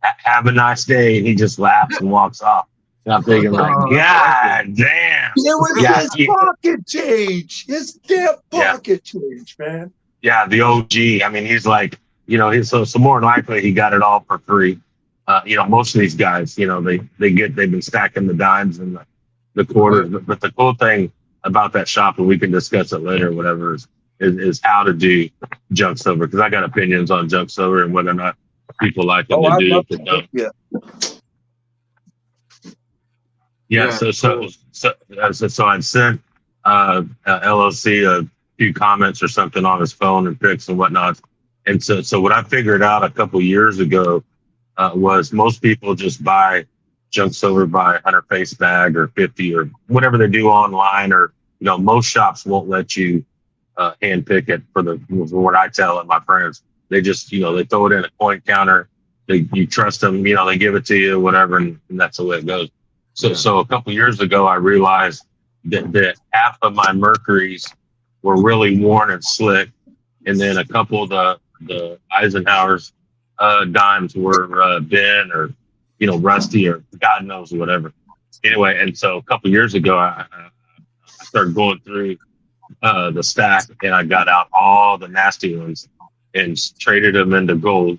Have a nice day." And he just laughs and walks off. And I'm thinking, like, God damn. It was his pocket change. His damn pocket change, man. Yeah, the OG. I mean, he's like, so more than likely he got it all for free. Most of these guys, they've been stacking the dimes and the quarters. But the cool thing about that shop, and we can discuss it later, or whatever, is how to do junk silver. Because I got opinions on junk silver and whether or not people like it to do it. Yeah. So I'd sent LLC a few comments or something on his phone and pics and whatnot. And so what I figured out a couple years ago was most people just buy junk silver by 100 face bag or 50 or whatever they do online, or most shops won't let you hand pick it for what I tell and my friends. They just they throw it in a coin counter. You trust them, they give it to you, whatever, and that's the way it goes. So a couple years ago, I realized that half of my Mercuries were really worn and slick, and then a couple of the Eisenhower's dimes were bent or rusty or God knows whatever. Anyway, and so a couple years ago, I started going through the stack, and I got out all the nasty ones and traded them into gold.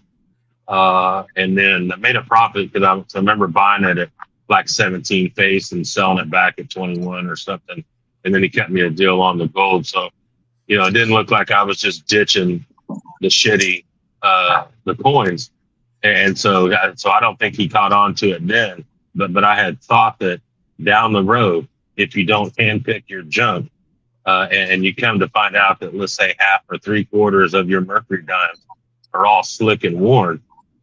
And then I made a profit because I remember buying it at like 17 face and selling it back at 21 or something. And then he cut me a deal on the gold. So, it didn't look like I was just ditching the shitty, the coins. And so I don't think he caught on to it then, but I had thought that down the road, if you don't handpick your junk, and you come to find out that, let's say, half or 3/4 of your Mercury dimes are all slick and worn,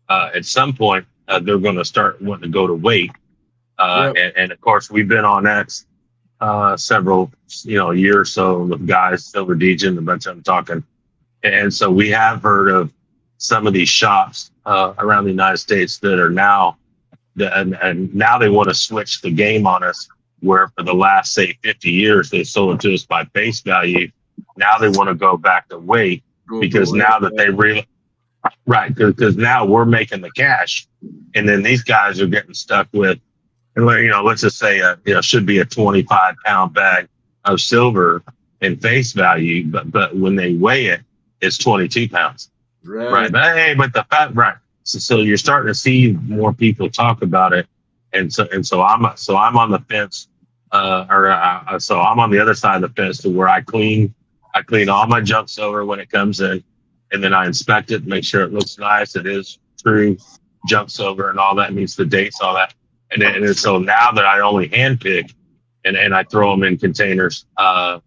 at some point, they're going to start wanting to go to weight. And of course, we've been on X several, year or so with guys, Silver Degen, a bunch of them talking. And so we have heard of some of these shops around the United States that are now, and now they want to switch the game on us, where for the last, say, 50 years, they sold it to us by face value. Now they want to go back to weight because now that they really, right, because now we're making the cash, and then these guys are getting stuck with, and let's just say, should be a 25-pound bag of silver, in face value, but when they weigh it, it's 22 pounds. Right. But hey, but the fat, right. So you're starting to see more people talk about it. And so I'm on the fence, so I'm on the other side of the fence to where I clean all my junk silver when it comes in, and then I inspect it, make sure it looks nice. It is true junk silver and all that, meets the dates, all that. And so now that I only hand pick and I throw them in containers, and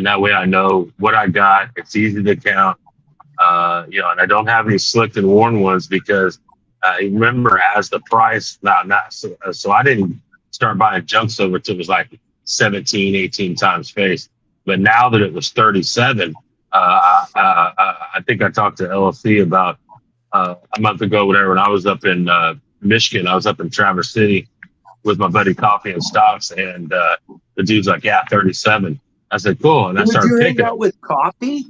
that way I know what I got. It's easy to count, and I don't have any slicked and worn ones because I remember as the price, so I didn't start buying junk silver till it was like 17, 18 times face. But now that it was 37, I think I talked to LLC about a month ago, whatever, when I was up in Michigan. I was up in Traverse City with my buddy Coffee and Stocks, and the dude's like, yeah, 37. I said, cool. And I started you picking hang out with Coffee?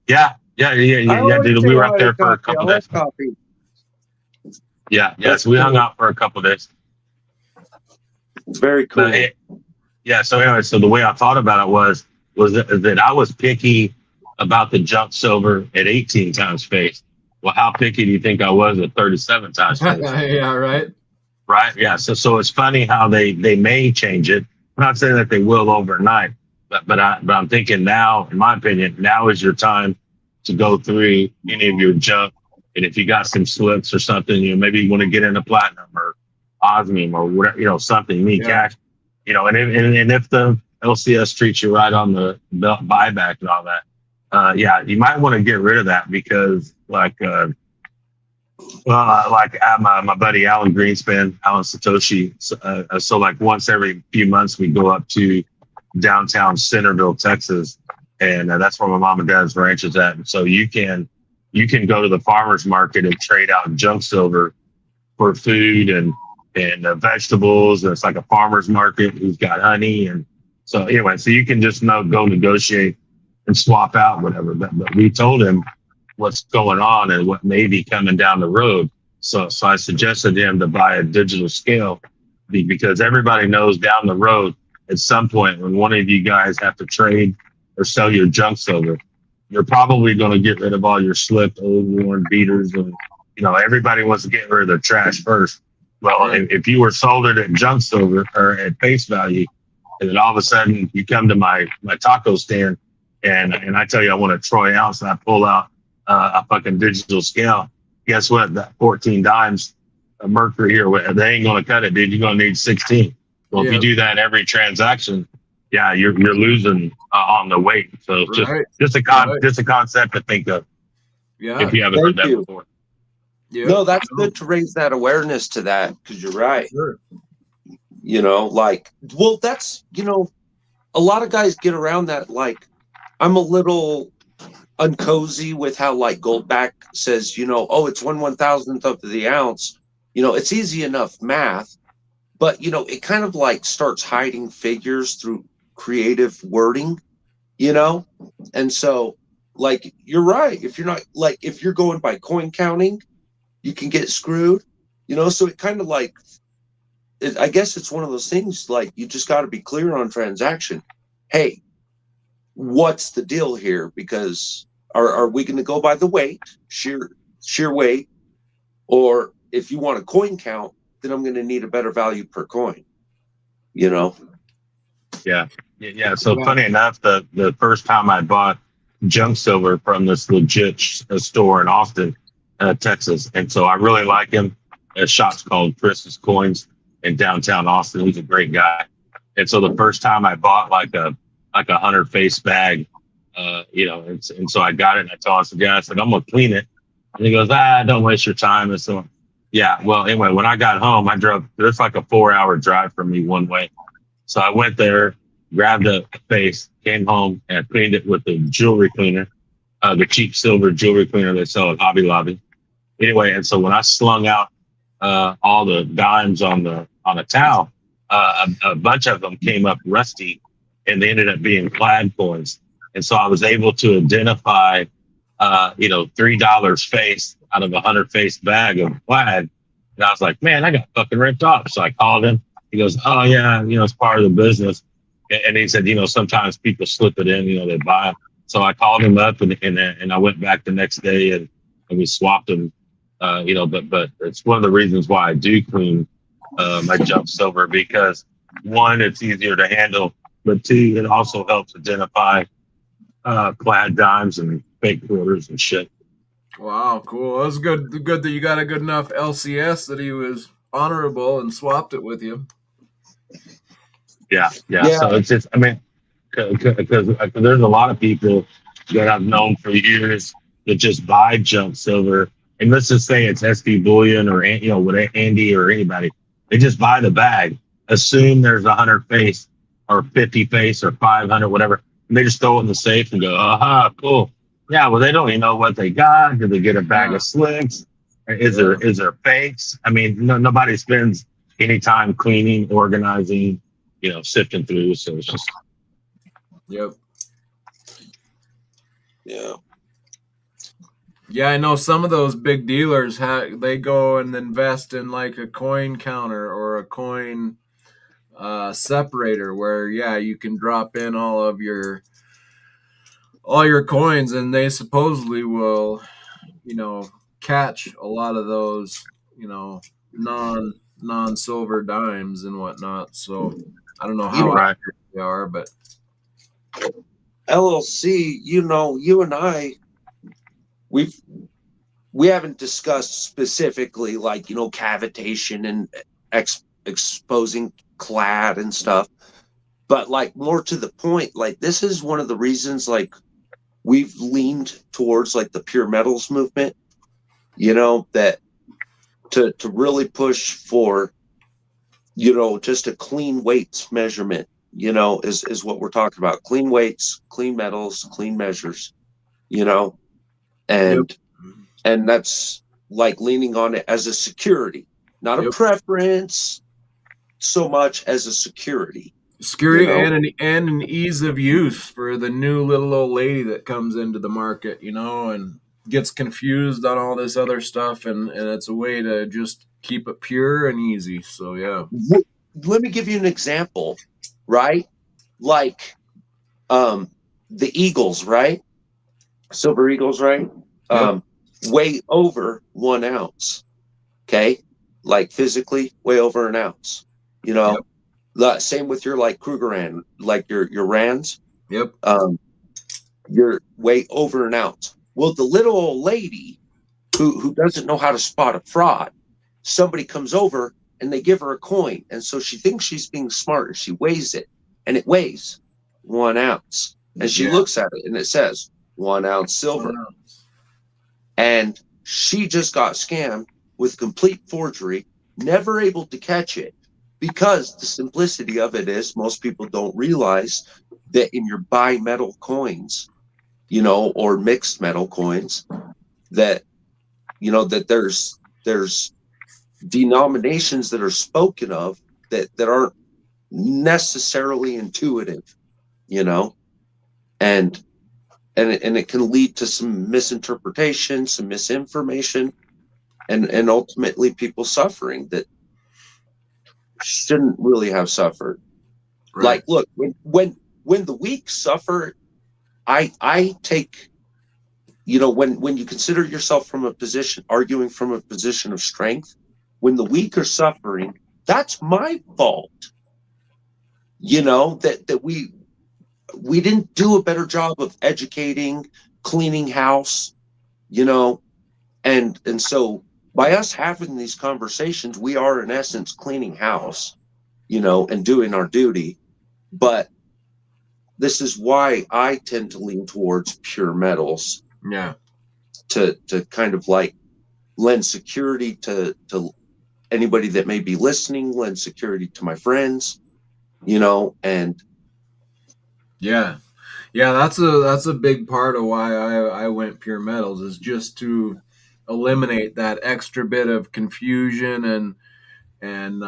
Yeah, dude. We were up there for a couple days. Coffee. Yeah. So we hung out for a couple days. Very cool. So anyway, so the way I thought about it was that I was picky about the junk silver at 18 times face. Well, how picky do you think I was at 37 times face? Yeah, right. Right. Yeah. So it's funny how they may change it. I'm not saying that they will overnight, but I'm thinking now, in my opinion, now is your time to go through any of your junk. And if you got some slips or something, maybe you want to get into platinum or osmium or whatever, something you need cash, and if the LCS treats you right on the buyback and all that, you might want to get rid of that because my buddy Alan Greenspan, Alan Satoshi. So like once every few months we go up to downtown Centerville, Texas, and that's where my mom and dad's ranch is at. And so you can go to the farmers market and trade out junk silver for food and vegetables. And it's like a farmer's market who's got honey. And so anyway, so you can just go negotiate and swap out whatever. But we told him what's going on and what may be coming down the road. So I suggested to him to buy a digital scale because everybody knows down the road at some point when one of you guys have to trade or sell your junk silver, you're probably going to get rid of all your slipped, old, worn beaters. And, everybody wants to get rid of their trash first. Well, if you were sold it at junk silver or at face value, and then all of a sudden you come to my taco stand and I tell you I want a troy ounce and I pull out a fucking digital scale, guess what? That 14 dimes of mercury here, they ain't going to cut it, dude. You're going to need 16. Well, if you do that every transaction, you're losing on the weight. So just a concept to think of. Yeah. If you haven't heard that before. Yeah. No, that's good to raise that awareness to that because you're right. Sure. That's a lot of guys get around that. Like, I'm a little uncozy with how Goldback says, it's 1/1000th of the ounce. It's easy enough math, but it kind of starts hiding figures through creative wording, and so you're right. If you're not if you're going by coin counting, you can get screwed, so it kind of I guess it's one of those things you just got to be clear on transaction. Hey, what's the deal here? Because are we going to go by the weight, sheer weight, or if you want a coin count, then I'm going to need a better value per coin, Yeah. So funny enough, the first time I bought junk silver from this legit store in Austin, Texas, and so I really like him. A shop's called Chris's Coins in downtown Austin. He's a great guy. And so the first time I bought like a 100 face bag, and so I got it and I told the guy, I said, I'm gonna clean it. And he goes, don't waste your time. And so well, anyway, when I got home, I drove, it's like a 4-hour drive from me one way. So I went there, grabbed a face, came home and cleaned it with the jewelry cleaner, the cheap silver jewelry cleaner they sell at Hobby Lobby. Anyway, and so when I slung out all the dimes on a towel, a bunch of them came up rusty and they ended up being plaid coins. And so I was able to identify, $3 face out of a 100 face bag of plaid. And I was like, man, I got fucking ripped off. So I called him. He goes, oh yeah, it's part of the business. And he said, sometimes people slip it in, they buy them. So I called him up and I went back the next day and we swapped them. But it's one of the reasons why I do clean my junk silver, because one, it's easier to handle, but two, it also helps identify plaid dimes and fake quarters and shit. Wow, cool. That's good. Good that you got a good enough LCS that he was honorable and swapped it with you. Yeah. Yeah. So it's just, because there's a lot of people that I've known for years that just buy junk silver, and let's just say it's SD Bullion or with Andy or anybody, they just buy the bag, assume there's 100 face or 50 face or 500 whatever, and they just throw it in the safe and go, aha, cool. Yeah, well, they don't even know what they got. Did they get a bag of slicks? Is there fakes? I mean, nobody spends any time cleaning, organizing, sifting through. So it's just. Yep. Yeah. Yeah, I know some of those big dealers they go and invest in like a coin counter or a coin separator where you can drop in all your coins, and they supposedly will catch a lot of those non silver dimes and whatnot. So I don't know how accurate they are, but LLC, you and I, we haven't discussed specifically like cavitation and exposing clad and stuff, but like more to the point, like this is one of the reasons like we've leaned towards like the pure metals movement, that to really push for just a clean weights measurement, is what we're talking about. Clean weights, clean metals, clean measures, and and that's like leaning on it as a security, not a preference so much as a security. And an ease of use for the new little old lady that comes into the market, and gets confused on all this other stuff, and it's a way to just keep it pure and easy. So let me give you an example, right? Like the eagles, right? Silver eagles, right? Weigh over 1 ounce. Okay, like physically weigh over an ounce. Same with your like Krugerrand, like your rands. Your weight over an ounce. Well, the little old lady who doesn't know how to spot a fraud, somebody comes over and they give her a coin, and so she thinks she's being smart. She weighs it, and it weighs 1 ounce, and she looks at it and it says 1 ounce silver, and she just got scammed with complete forgery, never able to catch it, because the simplicity of it is most people don't realize that in your bi-metal coins, or mixed metal coins, that that there's denominations that are spoken of that aren't necessarily intuitive, and it can lead to some misinterpretation, some misinformation, and ultimately people suffering that shouldn't really have suffered. Like, look, when the weak suffer, I take, when you consider yourself from a position, arguing from a position of strength, when the weak are suffering, that's my fault. That we didn't do a better job of educating, cleaning house, and so by us having these conversations, we are in essence cleaning house, and doing our duty. But this is why I tend to lean towards pure metals. To kind of like lend security to anybody that may be listening, lend security to my friends, and that's a big part of why I went pure metals, is just to eliminate that extra bit of confusion and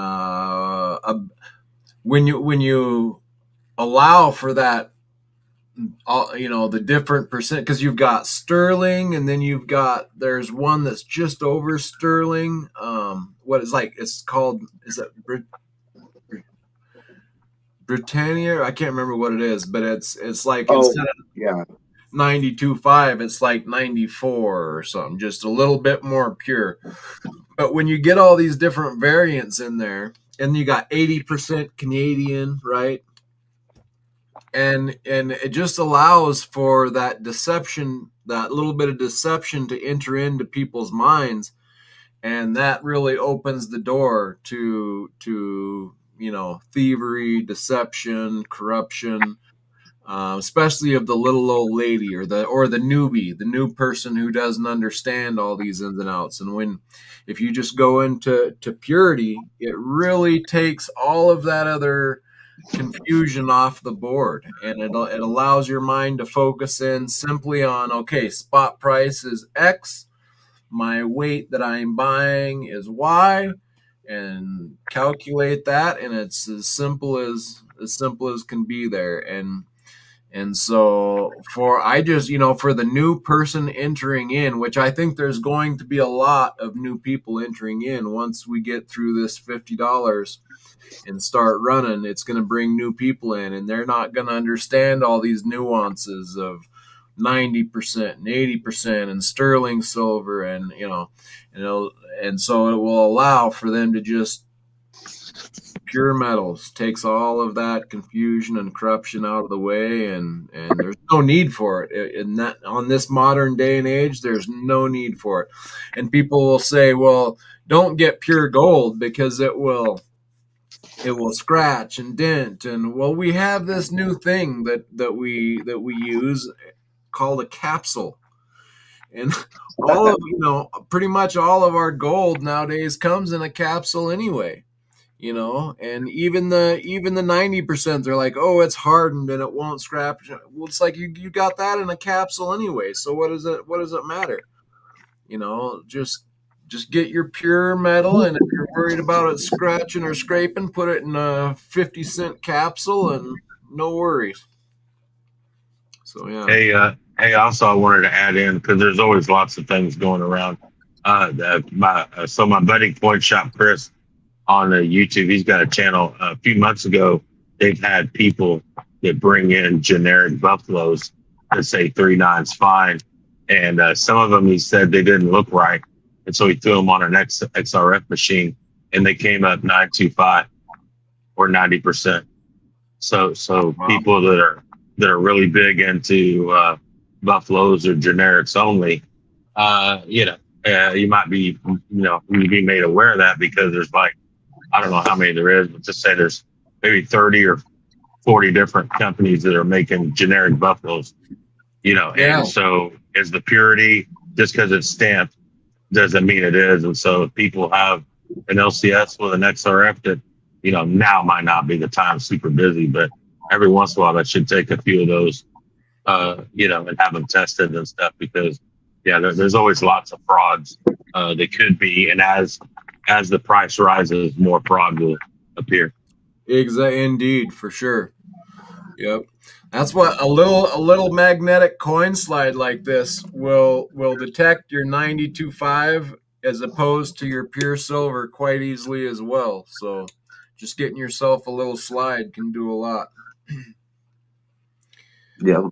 when you allow for that, the different percent, because you've got sterling, and then there's one that's just over sterling. What is, like, it's called, is it Britannia. I can't remember what it is, but it's like Oh, instead of yeah. 92.5, it's like 94 or something, just a little bit more pure. But when you get all these different variants in there, and you got 80% Canadian, right? And it just allows for that deception, that little bit of deception to enter into people's minds, and that really opens the door to thievery, deception, corruption, especially of the little old lady or the newbie, the new person who doesn't understand all these ins and outs. And if you just go into purity, it really takes all of that other confusion off the board, and it allows your mind to focus in simply on, okay, spot price is X, my weight that I'm buying is Y, and calculate that, and it's as simple as can be there. And so for the new person entering in, which I think there's going to be a lot of new people entering in once we get through this $50 and start running, it's going to bring new people in, and they're not going to understand all these nuances of 90% and 80% and sterling silver, and so it will allow for them to just pure metals, takes all of that confusion and corruption out of the way, and there's no need for it in that, on this modern day and age. There's no need for it. And people will say, well, don't get pure gold because it will scratch and dent. And well, we have this new thing that we use called a capsule, and pretty much all of our gold nowadays comes in a capsule anyway. And even the 90%, they're like, oh, it's hardened and it won't scratch. Well, it's like you got that in a capsule anyway, so what does it matter? Just get your pure metal, and if you're worried about it scratching or scraping, put it in a 50-cent capsule and no worries. So yeah. Hey, also I wanted to add in, because there's always lots of things going around. So my buddy Point Shop Chris on YouTube, he's got a channel. A few months ago, they've had people that bring in generic buffaloes that say 3.9's fine, and some of them he said they didn't look right, and so he threw them on an XRF machine, and they came up 925 or 90%. So Wow. People that are really big into buffaloes or generics only, you might be made aware of that, because there's like, I don't know how many there is, but just say there's maybe 30 or 40 different companies that are making generic buffaloes, Yeah. And so is the purity, just because it's stamped doesn't mean it is. And so if people have an LCS with an XRF that, now might not be the time, super busy, but every once in a while that should take a few of those, and have them tested and stuff, because there's always lots of frauds that could be, and as the price rises, more fraud will appear. Indeed, for sure. Yep. That's what a little magnetic coin slide like this will detect your 92.5 as opposed to your pure silver quite easily as well. So just getting yourself a little slide can do a lot. Yeah.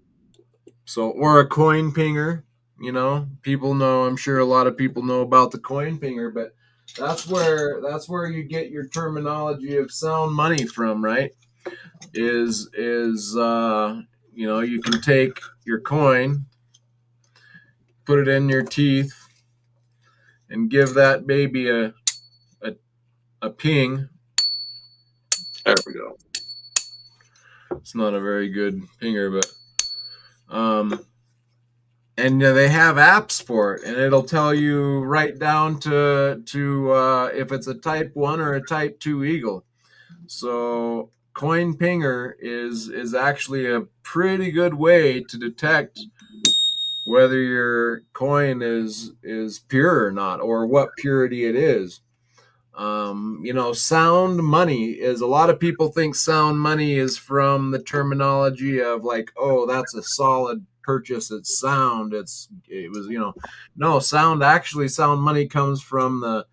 So, or a coin pinger, people know, I'm sure a lot of people know about the coin pinger, but that's where you get your terminology of sound money from, right? Is you can take your coin, put it in your teeth, and give that baby a ping. There we go. It's not a very good pinger, but and they have apps for it, and it'll tell you right down to if it's a type 1 or a type 2 eagle. So coin pinger is actually a pretty good way to detect whether your coin is pure or not, or what purity it is. Sound money is, a lot of people think sound money is from the terminology of like, oh, that's a solid purchase, it's sound, no, sound money comes from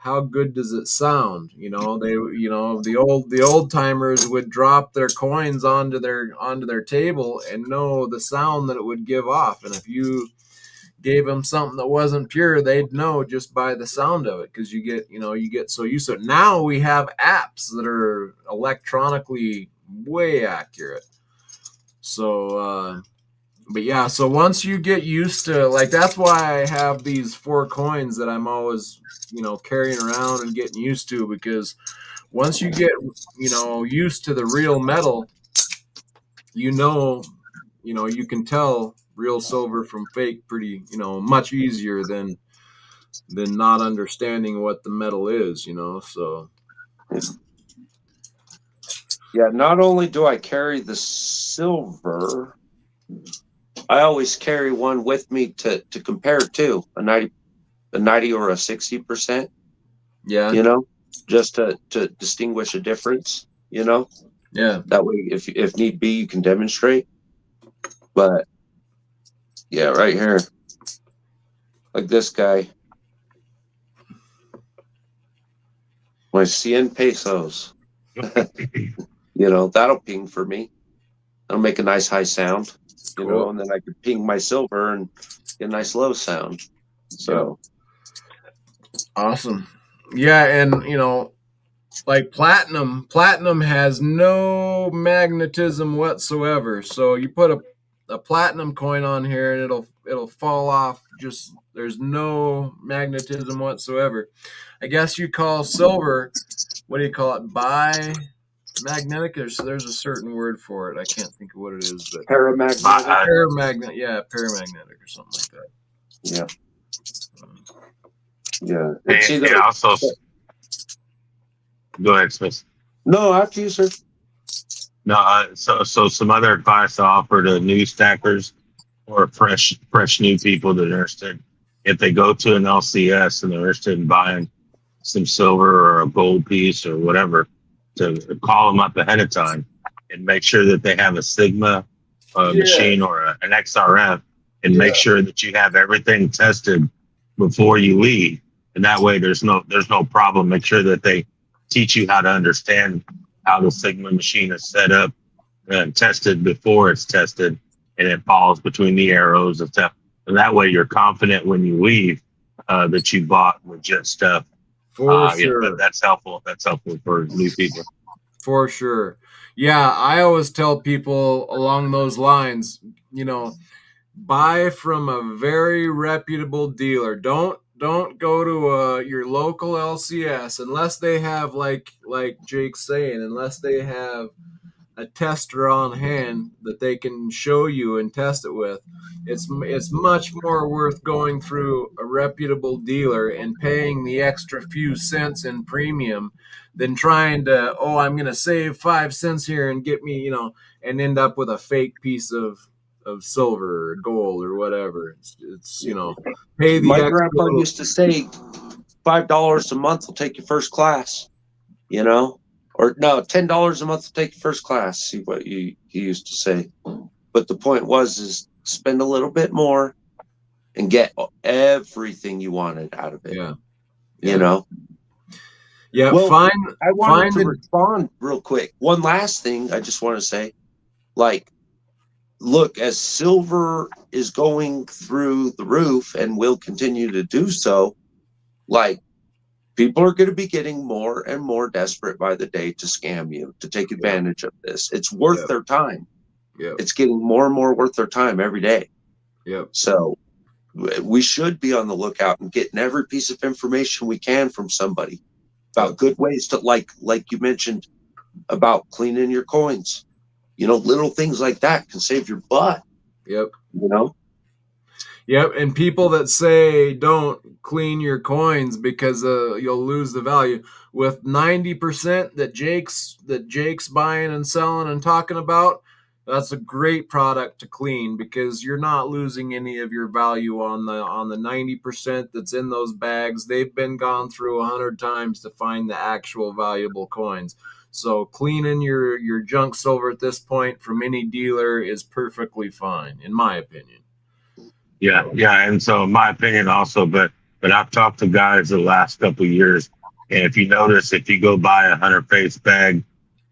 how good does it sound? You know, the old timers would drop their coins onto their table and know the sound that it would give off. And if you gave them something that wasn't pure, they'd know just by the sound of it, because you get so used to it. Now we have apps that are electronically way accurate. So but yeah, so once you get used to, like, that's why I have these 4 coins that I'm always, carrying around and getting used to, because once you get, used to the real metal, you can tell real silver from fake pretty, much easier than not understanding what the metal is, so. Yeah, not only do I carry the silver, I always carry one with me to compare to a 90 or a 60%. Yeah. Just to distinguish a difference. Yeah. That way, if need be, you can demonstrate. But yeah, right here, like this guy, my 100 pesos. That'll ping for me. That'll make a nice high sound. Cool. And then I could ping my silver and get a nice low sound. So awesome. Yeah, and like platinum has no magnetism whatsoever. So you put a platinum coin on here and it'll fall off. Just, there's no magnetism whatsoever. I guess you call silver, what do you call it? Bi-magnetic? There's a certain word for it. I can't think of what it is, but paramagnetic. Paramagnetic or something like that. Yeah. Yeah. It also. Go ahead, Smith. No, after you, sir. No, so some other advice I offer to new stackers or fresh new people that are interested. If they go to an LCS and they're interested in buying some silver or a gold piece or whatever, to call them up ahead of time and make sure that they have a Sigma machine or an XRF, and make sure that you have everything tested before you leave. And that way there's no problem. Make sure that they teach you how to understand how the Sigma machine is set up and tested before it's tested, and it falls between the arrows and stuff. And that way you're confident when you leave that you bought legit stuff. For sure. Yeah, that's helpful. That's helpful for new people. For sure. Yeah, I always tell people along those lines, buy from a very reputable dealer. Don't go to your local LCS unless they have, like Jake's saying, unless they have a tester on hand that they can show you and test it with. It's much more worth going through a reputable dealer and paying the extra few cents in premium than trying to, I'm going to save 5 cents here and get me, and end up with a fake piece of silver or gold or whatever. It's pay the My extra grandpa used to say $5 a month will take you first class, or no, $10 a month will take you first class. See what he used to say. But the point is spend a little bit more and get everything you wanted out of it. Yeah. Yeah. Well, I wanted to respond real quick. One last thing I just want to say, look, as silver is going through the roof and will continue to do so, people are going to be getting more and more desperate by the day to scam you, to take advantage of this. It's worth their time. It's getting more and more worth their time every day. So we should be on the lookout and getting every piece of information we can from somebody about good ways to, like you mentioned, about cleaning your coins. Little things like that can save your butt. Yep. And people that say don't clean your coins because you'll lose the value, with 90% that Jake's buying and selling and talking about, that's a great product to clean, because you're not losing any of your value on the 90% that's in those bags. They've been gone through 100 times to find the actual valuable coins. So cleaning your junk silver at this point from any dealer is perfectly fine, in my opinion. Yeah. And so my opinion also, but but I've talked to guys the last couple of years, and if you notice, if you go buy a 100 face bag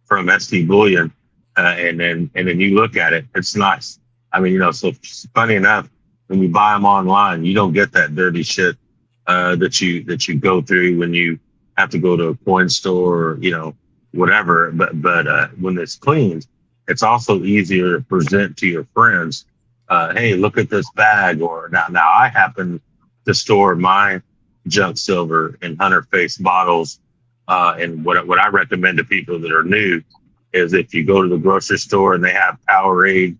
from ST Bullion, and then you look at it, it's nice. I mean, so funny enough, when you buy them online, you don't get that dirty shit that you go through when you have to go to a coin store or whatever. But when it's cleaned, it's also easier to present to your friends. Hey, look at this bag. Or now I happen to store my junk silver in 100 face bottles. And what I recommend to people that are new is if you go to the grocery store and they have Powerade,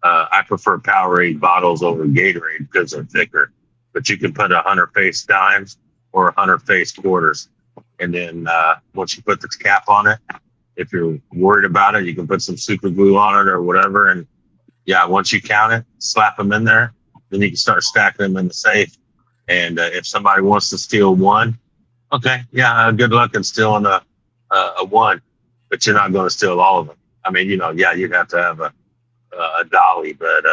I prefer Powerade bottles over Gatorade because they're thicker. But you can put 100 face dimes or 100 face quarters. And then once you put the cap on it, if you're worried about it, you can put some super glue on it or whatever. And yeah, once you count it, slap them in there, then you can start stacking them in the safe. And if somebody wants to steal one, okay, yeah, good luck in stealing a one, but you're not going to steal all of them. I mean, yeah, you'd have to have a dolly, but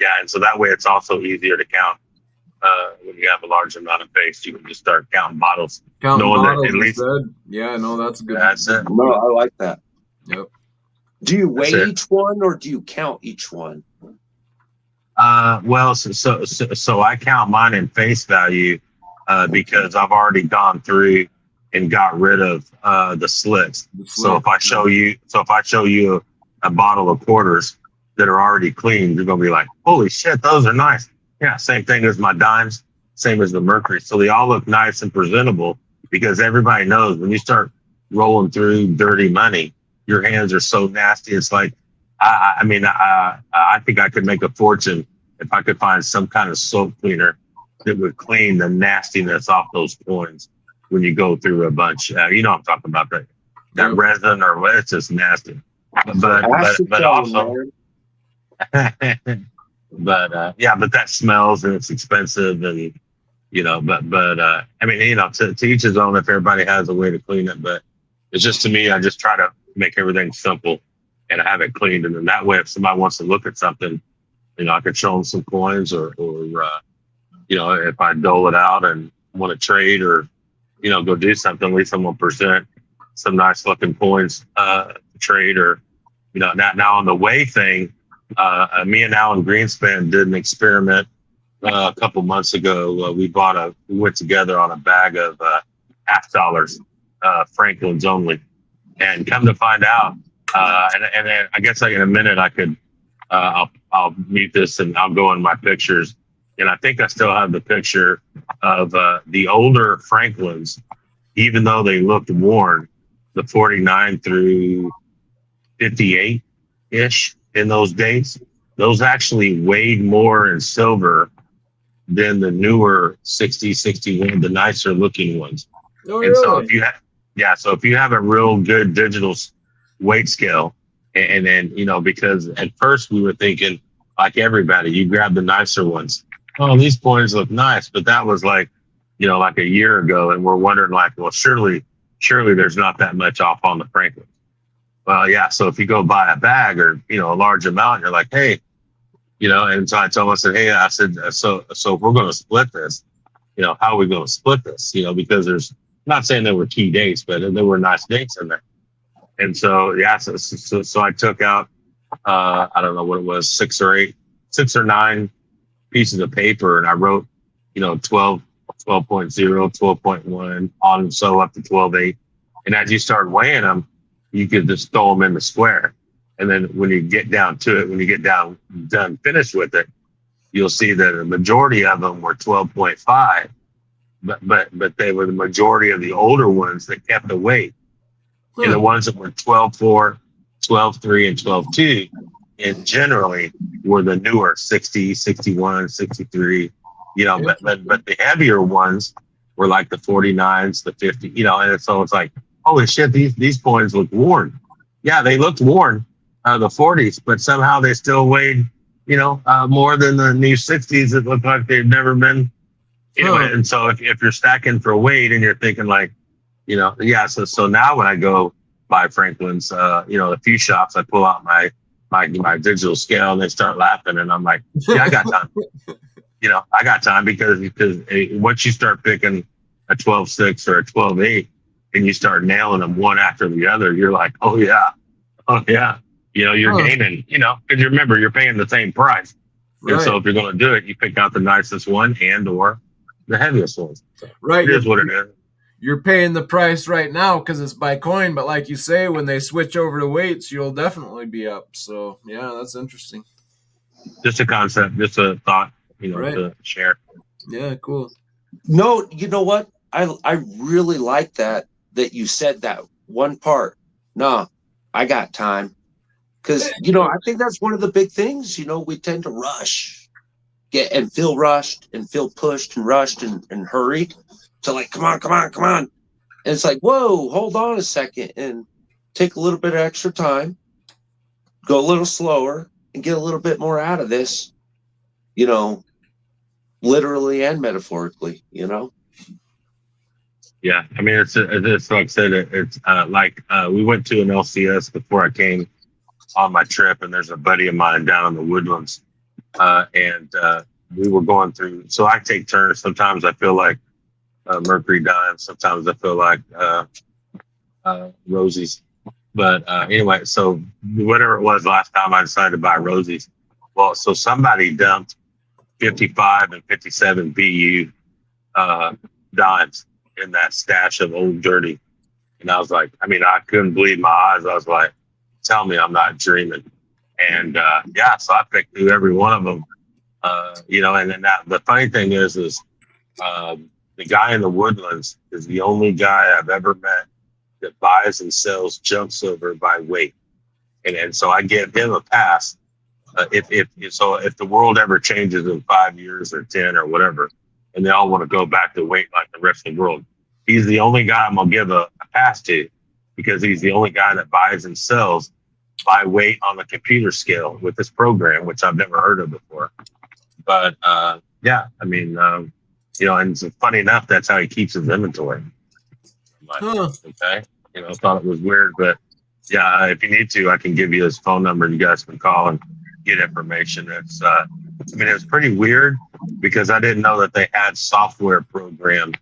yeah, and so that way it's also easier to count. When you have a large amount of face, you can just start counting bottles. Counting bottles at least. Yeah, no, that's good. That's it. No, I like that. Yep. Do you weigh each one or do you count each one? Well, so I count mine in face value because I've already gone through and got rid of the slits. So if I show you a bottle of quarters that are already clean, you're gonna be like, holy shit, those are nice. Yeah, same thing as my dimes, same as the mercury. So they all look nice and presentable because everybody knows when you start rolling through dirty money, your hands are so nasty. It's like, I mean, I think I could make a fortune if I could find some kind of soap cleaner that would clean the nastiness off those coins when you go through a bunch. You know what I'm talking about, that resin or what? It's just nasty. But also, but that smells and it's expensive and but I mean, to each his own if everybody has a way to clean it. But it's just, to me, I just try to make everything simple and have it cleaned, and then that way if somebody wants to look at something, I could show them some coins or if I dole it out and want to trade or go do something, at least I'm gonna present some nice looking coins to trade. Or now on the weigh thing, me and Alan Greenspan did an experiment a couple months ago. We went together on a bag of $half, Franklin's only, and come to find out, and then I guess in a minute I could I'll mute this and I'll go in my pictures, and I think I still have the picture of the older Franklins, even though they looked worn, the 49 through 58 ish in those days. Those actually weighed more in silver than the newer 60, 61, the nicer looking ones. Oh, and really? so if you have a real good digital weight scale, and then because at first we were thinking, like everybody, you grab the nicer ones. Oh, these coins look nice, but that was like a year ago, and we're wondering like, well, surely there's not that much off on the Franklin. Well, yeah. So if you go buy a bag or a large amount, you're like, hey, and so I told him, I said, hey, I said, so if we're going to split this, how are we going to split this? Because there's, not saying there were key dates, but there were nice dates in there. And so, yeah, so I took out, I don't know what it was, 6 or 9 pieces of paper, and I wrote, 12.0, 12.1 on and so up to 12.8. And as you start weighing them, you could just throw them in the square. And then when you get down to it, when you get done finished with it, you'll see that the majority of them were 12.5, but they were the majority of the older ones that kept the weight. And the ones that were 12.4, 12.3, and 12.2, and generally were the newer 60, 61, 63, but the heavier ones were like the 49s, the 50, and so it's like, holy shit, these coins look worn. Yeah, they looked worn, the 40s, but somehow they still weighed, more than the new 60s that look like they've never been. And so if you're stacking for weight and you're thinking like, so now when I go buy Franklin's, a few shops, I pull out my digital scale and they start laughing, and I'm like, yeah, I got time. I got time because once you start picking a 12.6 or a 12.8 and you start nailing them one after the other, you're like, oh yeah, you're gaining, because remember you're paying the same price, and so Right. if you're going to do it, you pick out the nicest one and or the heaviest one. So Right. it is what it is. You're paying the price right now because it's by coin, but like you say, when they switch over to weights, you'll definitely be up. So yeah, that's interesting. Just a concept, just a thought, Right. to share. Yeah, cool. No, you know what? I really like that you said that one part. Nah, I got time. Because, I think that's one of the big things, we tend to rush, get and feel rushed and feel pushed and rushed and hurried to like, come on, come on, come on. And it's like, whoa, hold on a second and take a little bit of extra time, go a little slower and get a little bit more out of this, literally and metaphorically, Yeah, I mean, it's like I said, it's like we went to an LCS before I came on my trip, and there's a buddy of mine down in the Woodlands, and we were going through. So I take turns. Sometimes I feel like Mercury Dimes. Sometimes I feel like Rosie's. But anyway, so whatever it was last time, I decided to buy Rosie's. Well, so somebody dumped 55 and 57 BU dimes in that stash of old dirty. And I was like, I mean, I couldn't believe my eyes. I was like, tell me I'm not dreaming. And so I picked through every one of them. And then the funny thing is the guy in the Woodlands is the only guy I've ever met that buys and sells junk silver by weight. And so I give him a pass. If the world ever changes in 5 years or 10 or whatever, and they all want to go back to weight like the rest of the world, he's the only guy I'm gonna give a pass to, because he's the only guy that buys and sells by weight on the computer scale with this program, which I've never heard of before. But I mean, and it's funny enough, that's how he keeps his inventory. Like, okay, I thought it was weird, but yeah, if you need to, I can give you his phone number. You guys can call and get information. It's it was pretty weird because I didn't know that they had software programmed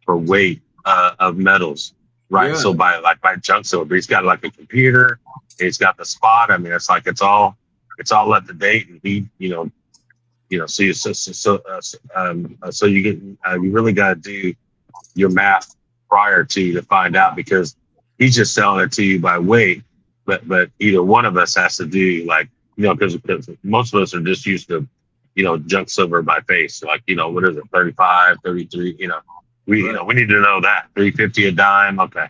for weight of metals, right? Yeah. So by junk silver, he's got like a computer, he's got the spot. I mean, it's like it's all up to date, and so you get you really got to do your math prior to find out, because he's just selling it to you by weight, but either one of us has to do because most of us are just used to junk silver by face, like what is it, 35, 33, we need to know that 350 a dime, okay,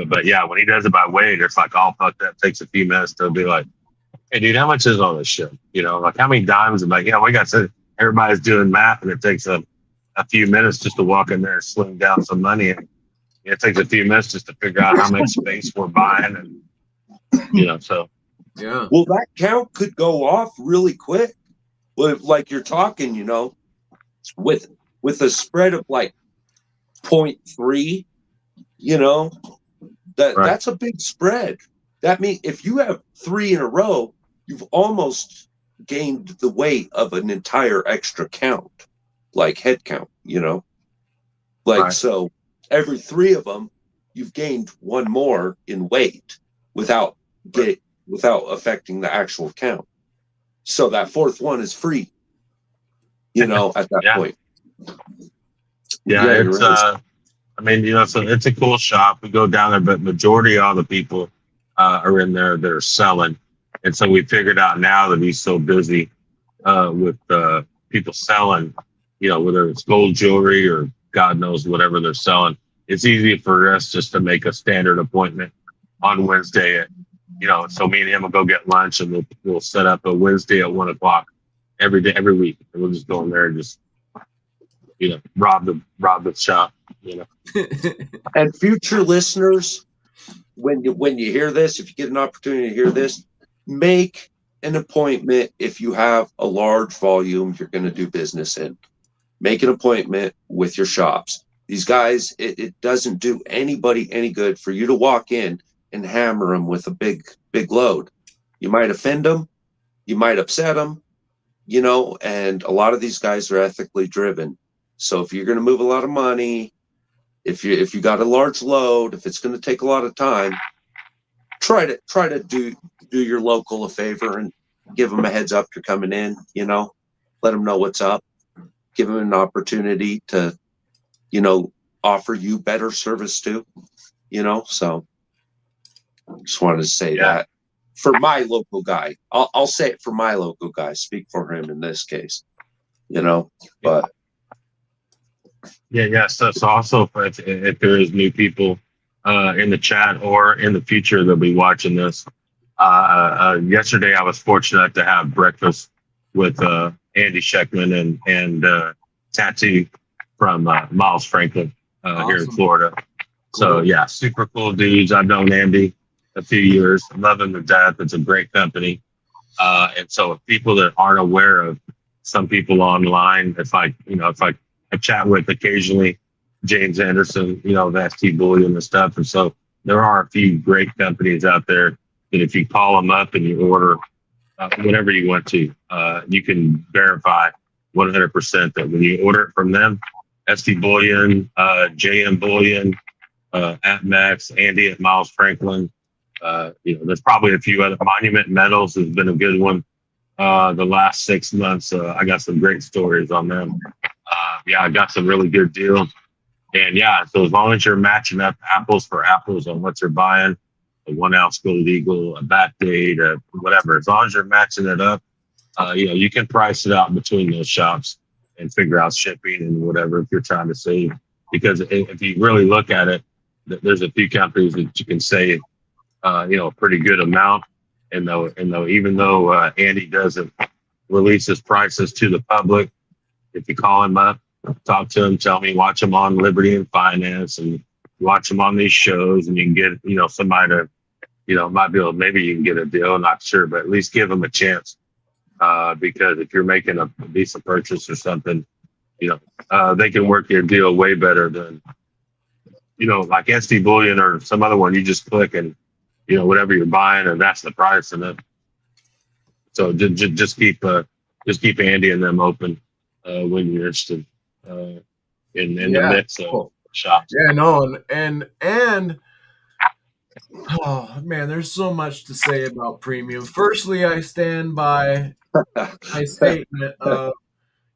but yeah, when he does it by weight, it's like all fucked up. Takes a few minutes to be like, hey dude, how much is on this shit? Like how many dimes? And like, we got to, everybody's doing math, and it takes a few minutes just to walk in there and sling down some money, and it takes a few minutes just to figure out how much space we're buying, and so yeah. Well, that count could go off really quick. Like you're talking, with a spread of like 0.3, that's a big spread. That means if you have 3 in a row, you've almost gained the weight of an entire extra count, like head count, So every 3 of them, you've gained 1 more in weight without affecting the actual count. So that 4th one is free, at that point. Yeah, it's so it's a cool shop. We go down there, but majority of all the people are in there that are selling. And so we figured out now that he's so busy with people selling, whether it's gold jewelry or God knows whatever they're selling, it's easy for us just to make a standard appointment on Wednesday at, so me and him will go get lunch, and we'll set up a Wednesday at 1 o'clock every day, every week. And we'll just go in there and just, rob the shop, And future listeners, when you hear this, if you get an opportunity to hear this, make an appointment. If you have a large volume you're going to do business in, make an appointment with your shops. These guys, it doesn't do anybody any good for you to walk in and hammer them with a big load. You might offend them, you might upset them, you know, and a lot of these guys are ethically driven. So if you're going to move a lot of money, if you got a large load, if it's going to take a lot of time, try to do your local a favor and give them a heads up you're coming in, you know, let them know what's up, give them an opportunity to, you know, offer you better service too, you know. So just wanted to say that for my local guy. I'll say it for my local guy, speak for him in this case, you know. But yeah. So also, if there is new people in the chat or in the future they'll be watching this. Yesterday, I was fortunate to have breakfast with Andy Sheckman and Tattoo from Miles Franklin here in Florida. Cool. So yeah, super cool dudes. I've known Andy a few years. I love him to death. It's a great company. And so if people that aren't aware of some people online, it's like, you know, it's like I chat with occasionally James Anderson, you know, of ST Bullion and stuff. And so there are a few great companies out there that if you call them up and you order whatever you want to, you can verify 100% that when you order it from them, ST Bullion, JM Bullion, at Max, Andy at Miles Franklin, you know, there's probably a few other. Monument Metals has been a good one. The last 6 months, I got some great stories on them. Yeah, I got some really good deals. And yeah, so as long as you're matching up apples for apples on what you're buying, a 1 ounce gold eagle, a bat date, whatever, as long as you're matching it up, you know, you can price it out between those shops and figure out shipping and whatever if you're trying to save. Because if you really look at it, there's a few companies that you can save, you know, a pretty good amount. And even though Andy doesn't release his prices to the public, if you call him up, talk to him, tell me, watch him on Liberty and Finance and watch him on these shows, and you can get, you know, somebody to, you know, might be able, maybe you can get a deal, not sure, but at least give them a chance. Because if you're making a decent purchase or something, you know, they can work your deal way better than, you know, like ST Bullion or some other one. You just click and, you know, whatever you're buying, and that's the price. And then, so just keep Andy and them open when you're interested in the mix of shops. Yeah, no, and oh man, there's so much to say about premium. Firstly, I stand by my statement of,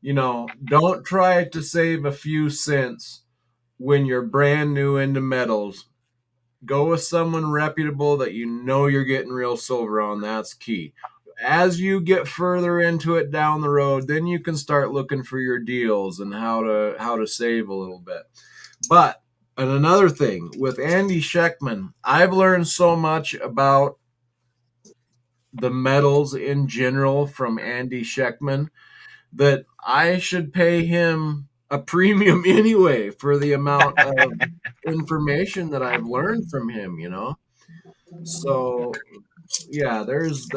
you know, don't try to save a few cents when you're brand new into metals. Go with someone reputable that you know you're getting real silver on. That's key. As you get further into it down the road, then you can start looking for your deals and how to save a little bit. But and another thing with Andy Sheckman, I've learned so much about the metals in general from Andy Sheckman that I should pay him a premium anyway for the amount of information that I've learned from him, you know? So yeah, there's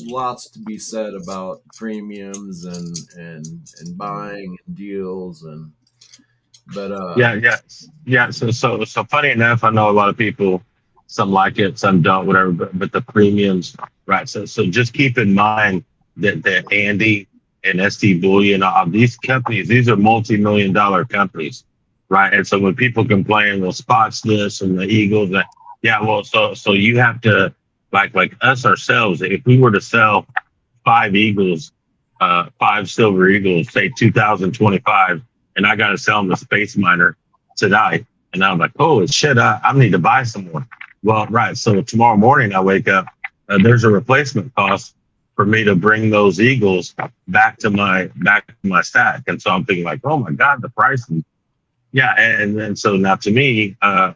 lots to be said about premiums and buying and deals but yeah. So funny enough, I know a lot of people, some like it, some don't, whatever. But the premiums, right? So just keep in mind that Andy and ST Bullion, these companies, these are multi-million-dollar companies, right? And so when people complain, well, spots this and the Eagles, yeah, well, so you have to like us ourselves. If we were to sell 5 Eagles, 5 silver Eagles, say 2025. And I got to sell them the Space Miner tonight. And I'm like, oh, shit, I need to buy some more. Well, right. So tomorrow morning I wake up, there's a replacement cost for me to bring those Eagles back to my stack. And so I'm thinking like, oh my God, the price. Yeah. And so now to me, I'm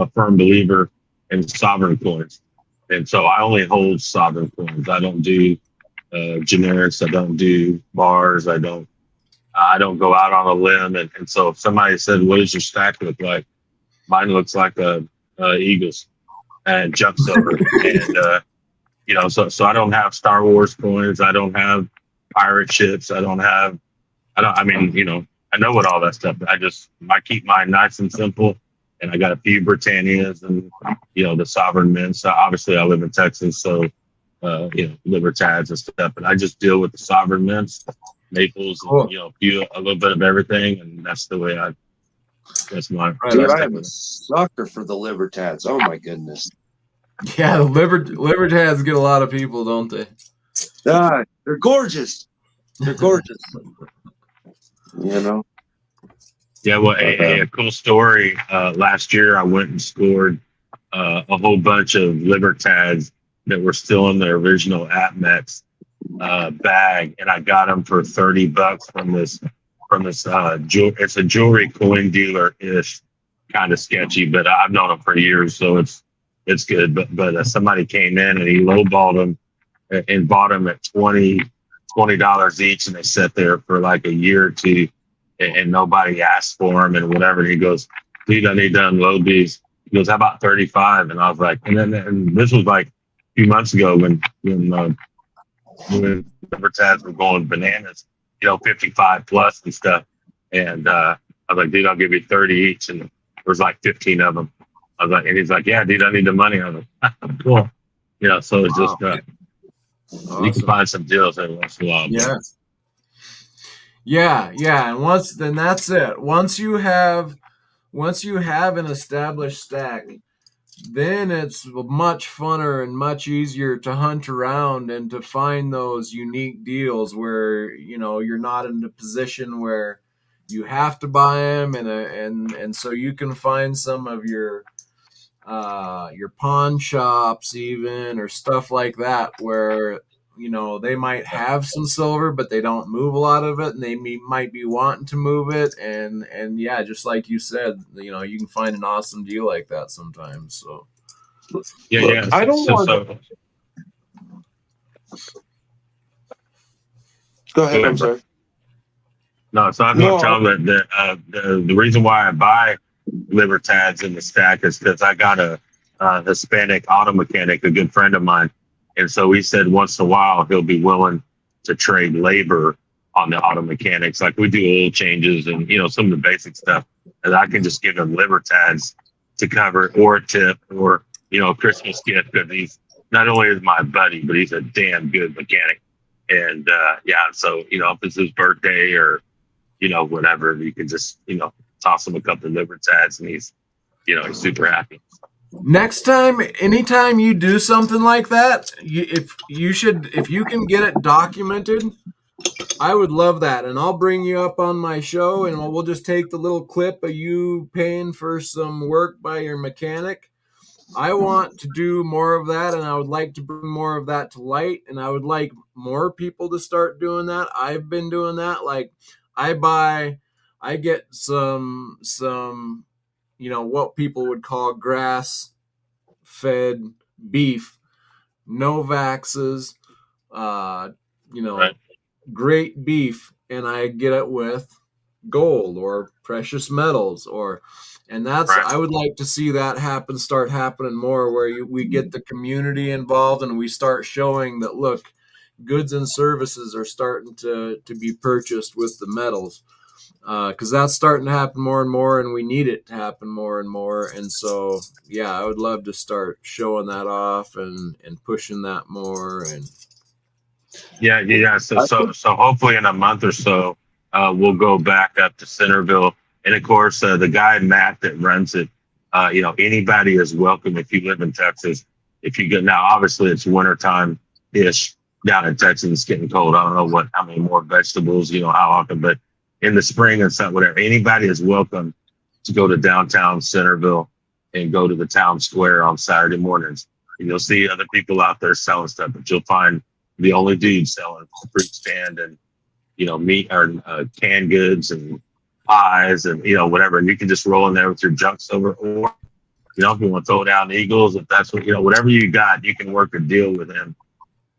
a firm believer in sovereign coins. And so I only hold sovereign coins. I don't do generics. I don't do bars. I don't go out on a limb. And so if somebody said, what does your stack look like? Mine looks like a Eagles and jump silver. And, you know, so I don't have Star Wars coins. I don't have pirate ships. I mean, you know, I know what all that stuff, I keep mine nice and simple. And I got a few Britannias and, you know, the sovereign mints. So obviously I live in Texas. So libertads and stuff. And I just deal with the sovereign mints, maples, Cool. and a little bit of everything. And that's the way that's my. Right. Dude, I am a sucker for the libertads. Oh my goodness. Yeah, the libertads get a lot of people, don't they? They're gorgeous. They're gorgeous. Yeah, well, a cool story. Last year, I went and scored a whole bunch of libertads that were still in their original AppMex bag, and I got them for $30 from this. It's a jewelry coin dealer ish, kind of sketchy, but I've known him for years, so it's good. But somebody came in and he lowballed them and bought them at $20 each, and they sat there for like a year or two, and nobody asked for them and whatever. And he goes, "Dude, I need to unload these." He goes, "How about 35?" And I was like, and this was like a few months ago when libertads were going bananas, 55 plus and stuff. And I was like, "Dude, I'll give you 30 each." And there was like 15 of them. I was like, and he's like, "Yeah, dude, I need the money." I was like, "Cool." So it's just, Awesome. You can find some deals every once in a while. Yeah. And then that's it. Once you have an established stack, then it's much funner and much easier to hunt around and to find those unique deals where you're not in a position where you have to buy them, and so you can find some of your pawn shops even, or stuff like that, where they might have some silver but they don't move a lot of it, and they might be wanting to move it, and yeah, just like you said, you can find an awesome deal like that sometimes. So yeah. I don't want. Go ahead. I'm sorry. No, so I was going to tell them that the reason why I buy libertads in the stack is because I got a Hispanic auto mechanic, a good friend of mine, and so he said once in a while he'll be willing to trade labor on the auto mechanics. Like we do oil changes and some of the basic stuff, and I can just give him libertads to cover, or a tip, or a Christmas gift, because he's not only is my buddy, but he's a damn good mechanic. And so if it's his birthday or whatever, you can just toss him a couple of libertads, and he's super happy. Next time, anytime you do something like that, if you can get it documented, I would love that, and I'll bring you up on my show, and we'll just take the little clip of you paying for some work by your mechanic. I want to do more of that, and I would like to bring more of that to light, and I would like more people to start doing that. I've been doing that. Like I get some what people would call grass-fed beef, no vaxes, right. Great beef, and I get it with gold or precious metals, and that's right. I would like to see that start happening more, where we get the community involved and we start showing that, look, goods and services are starting to be purchased with the metals, because that's starting to happen more and more, and we need it to happen more and more. And so I would love to start showing that off and pushing that more. And so hopefully in a month or so we'll go back up to Centerville, and of course the guy Matt that runs it, anybody is welcome if you live in Texas. If you get, now obviously it's wintertime ish down in Texas, it's getting cold. I don't know how many more vegetables, how often, but in the spring and stuff, whatever, anybody is welcome to go to downtown Centerville and go to the town square on Saturday mornings. And you'll see other people out there selling stuff, but you'll find the only dude selling fruit stand and meat or canned goods and pies and whatever. And you can just roll in there with your junk silver, or if you want to throw down Eagles, if that's what whatever you got, you can work a deal with him,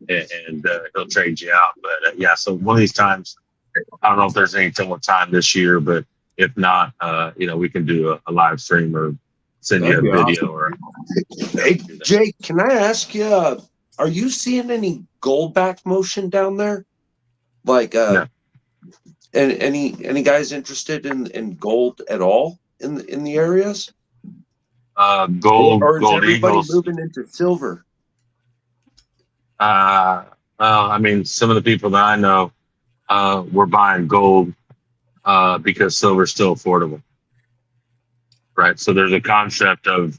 and he'll trade you out. But so one of these times, I don't know if there's any time this year, but if not, we can do a live stream or send you a video. Awesome. Or hey, Jake, can I ask you? Are you seeing any gold back motion down there? Like, no. And any guys interested in gold at all in the areas? Gold, or is gold everybody Eagles moving into silver? Well, I mean, some of the people that I know were buying gold because silver's still affordable, right? So there's a concept of,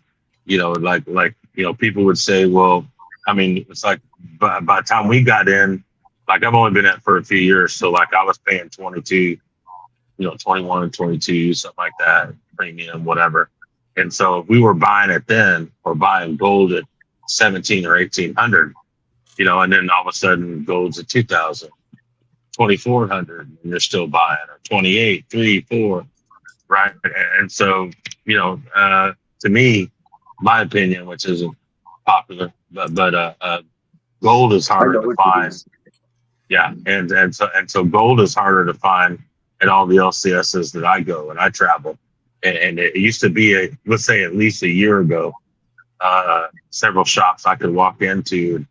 people would say, well, I mean, it's like by the time we got in, like I've only been at it for a few years, so like I was paying 22, 21 and 22, something like that, premium, whatever. And so if we were buying it then or buying gold at 17 or 1800, and then all of a sudden gold's at 2000, 2400, and you're still buying, or 28, 3, 4, right? And so, to me, my opinion, which isn't popular, but gold is I harder know to what it find. is. Yeah, and so gold is harder to find at all the LCSs that I go and I travel. And it used to be let's say at least a year ago, several shops I could walk into,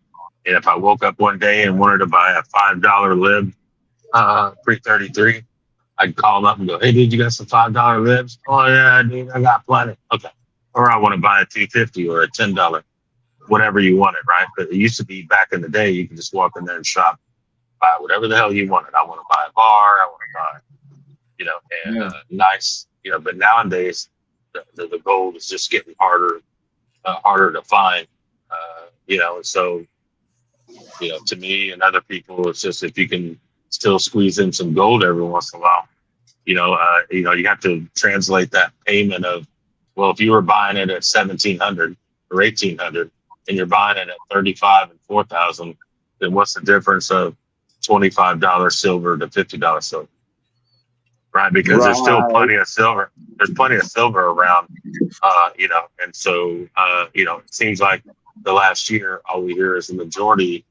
and if I woke up one day and wanted to buy a $5 lib pre-33, I'd call them up and go, "Hey, dude, you got some $5 libs?" "Oh yeah, dude, I got plenty." "Okay." Or I want to buy a 250 or a $10, whatever you wanted, right? But it used to be back in the day, you could just walk in there and shop, buy whatever the hell you wanted. I want to buy a bar. I want to buy, and Yeah. nice, but nowadays the gold is just getting harder to find, and so, to me and other people, it's just if you can still squeeze in some gold every once in a while, you have to translate that payment of, well, if you were buying it at 1700 or 1800 and you're buying it at 35 and 4000, then what's the difference of $25 silver to $50 silver? Right, because there's still Right. plenty of silver. There's plenty of silver around, and so it seems like the last year, all we hear is the majority.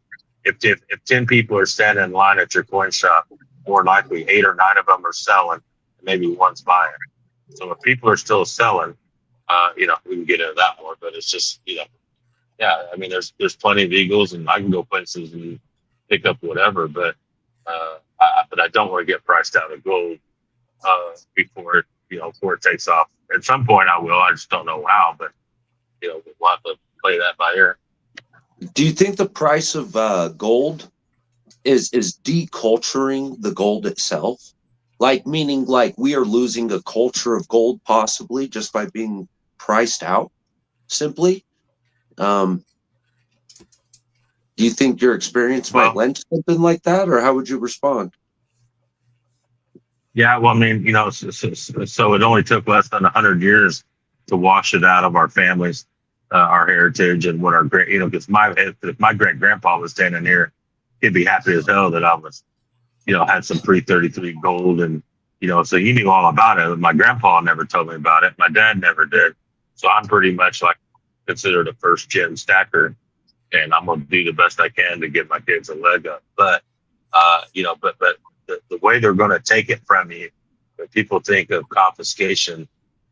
If 10 people are standing in line at your coin shop, more likely 8 or 9 of them are selling, and maybe one's buying. So if people are still selling, we can get into that more. But it's just, yeah. I mean, there's plenty of eagles, and I can go places and pick up whatever, but I don't want to get priced out of gold before it takes off. At some point I will. I just don't know how, but we'll have to play that by ear. Do you think the price of gold is deculturing the gold itself? Like, meaning like we are losing a culture of gold possibly just by being priced out simply? Do you think your experience might Well, lend to something like that, or how would you respond? yeah. Well, I mean, so it only took less than 100 years to wash it out of our families, our heritage, and what our great, because if my great grandpa was standing here, he'd be happy as hell that I was, had some pre-33 gold, and so he knew all about it. My grandpa never told me about it. My dad never did. So I'm pretty much like considered a first gen stacker, and I'm gonna do the best I can to give my kids a leg up. But but the way they're gonna take it from you, when people think of confiscation,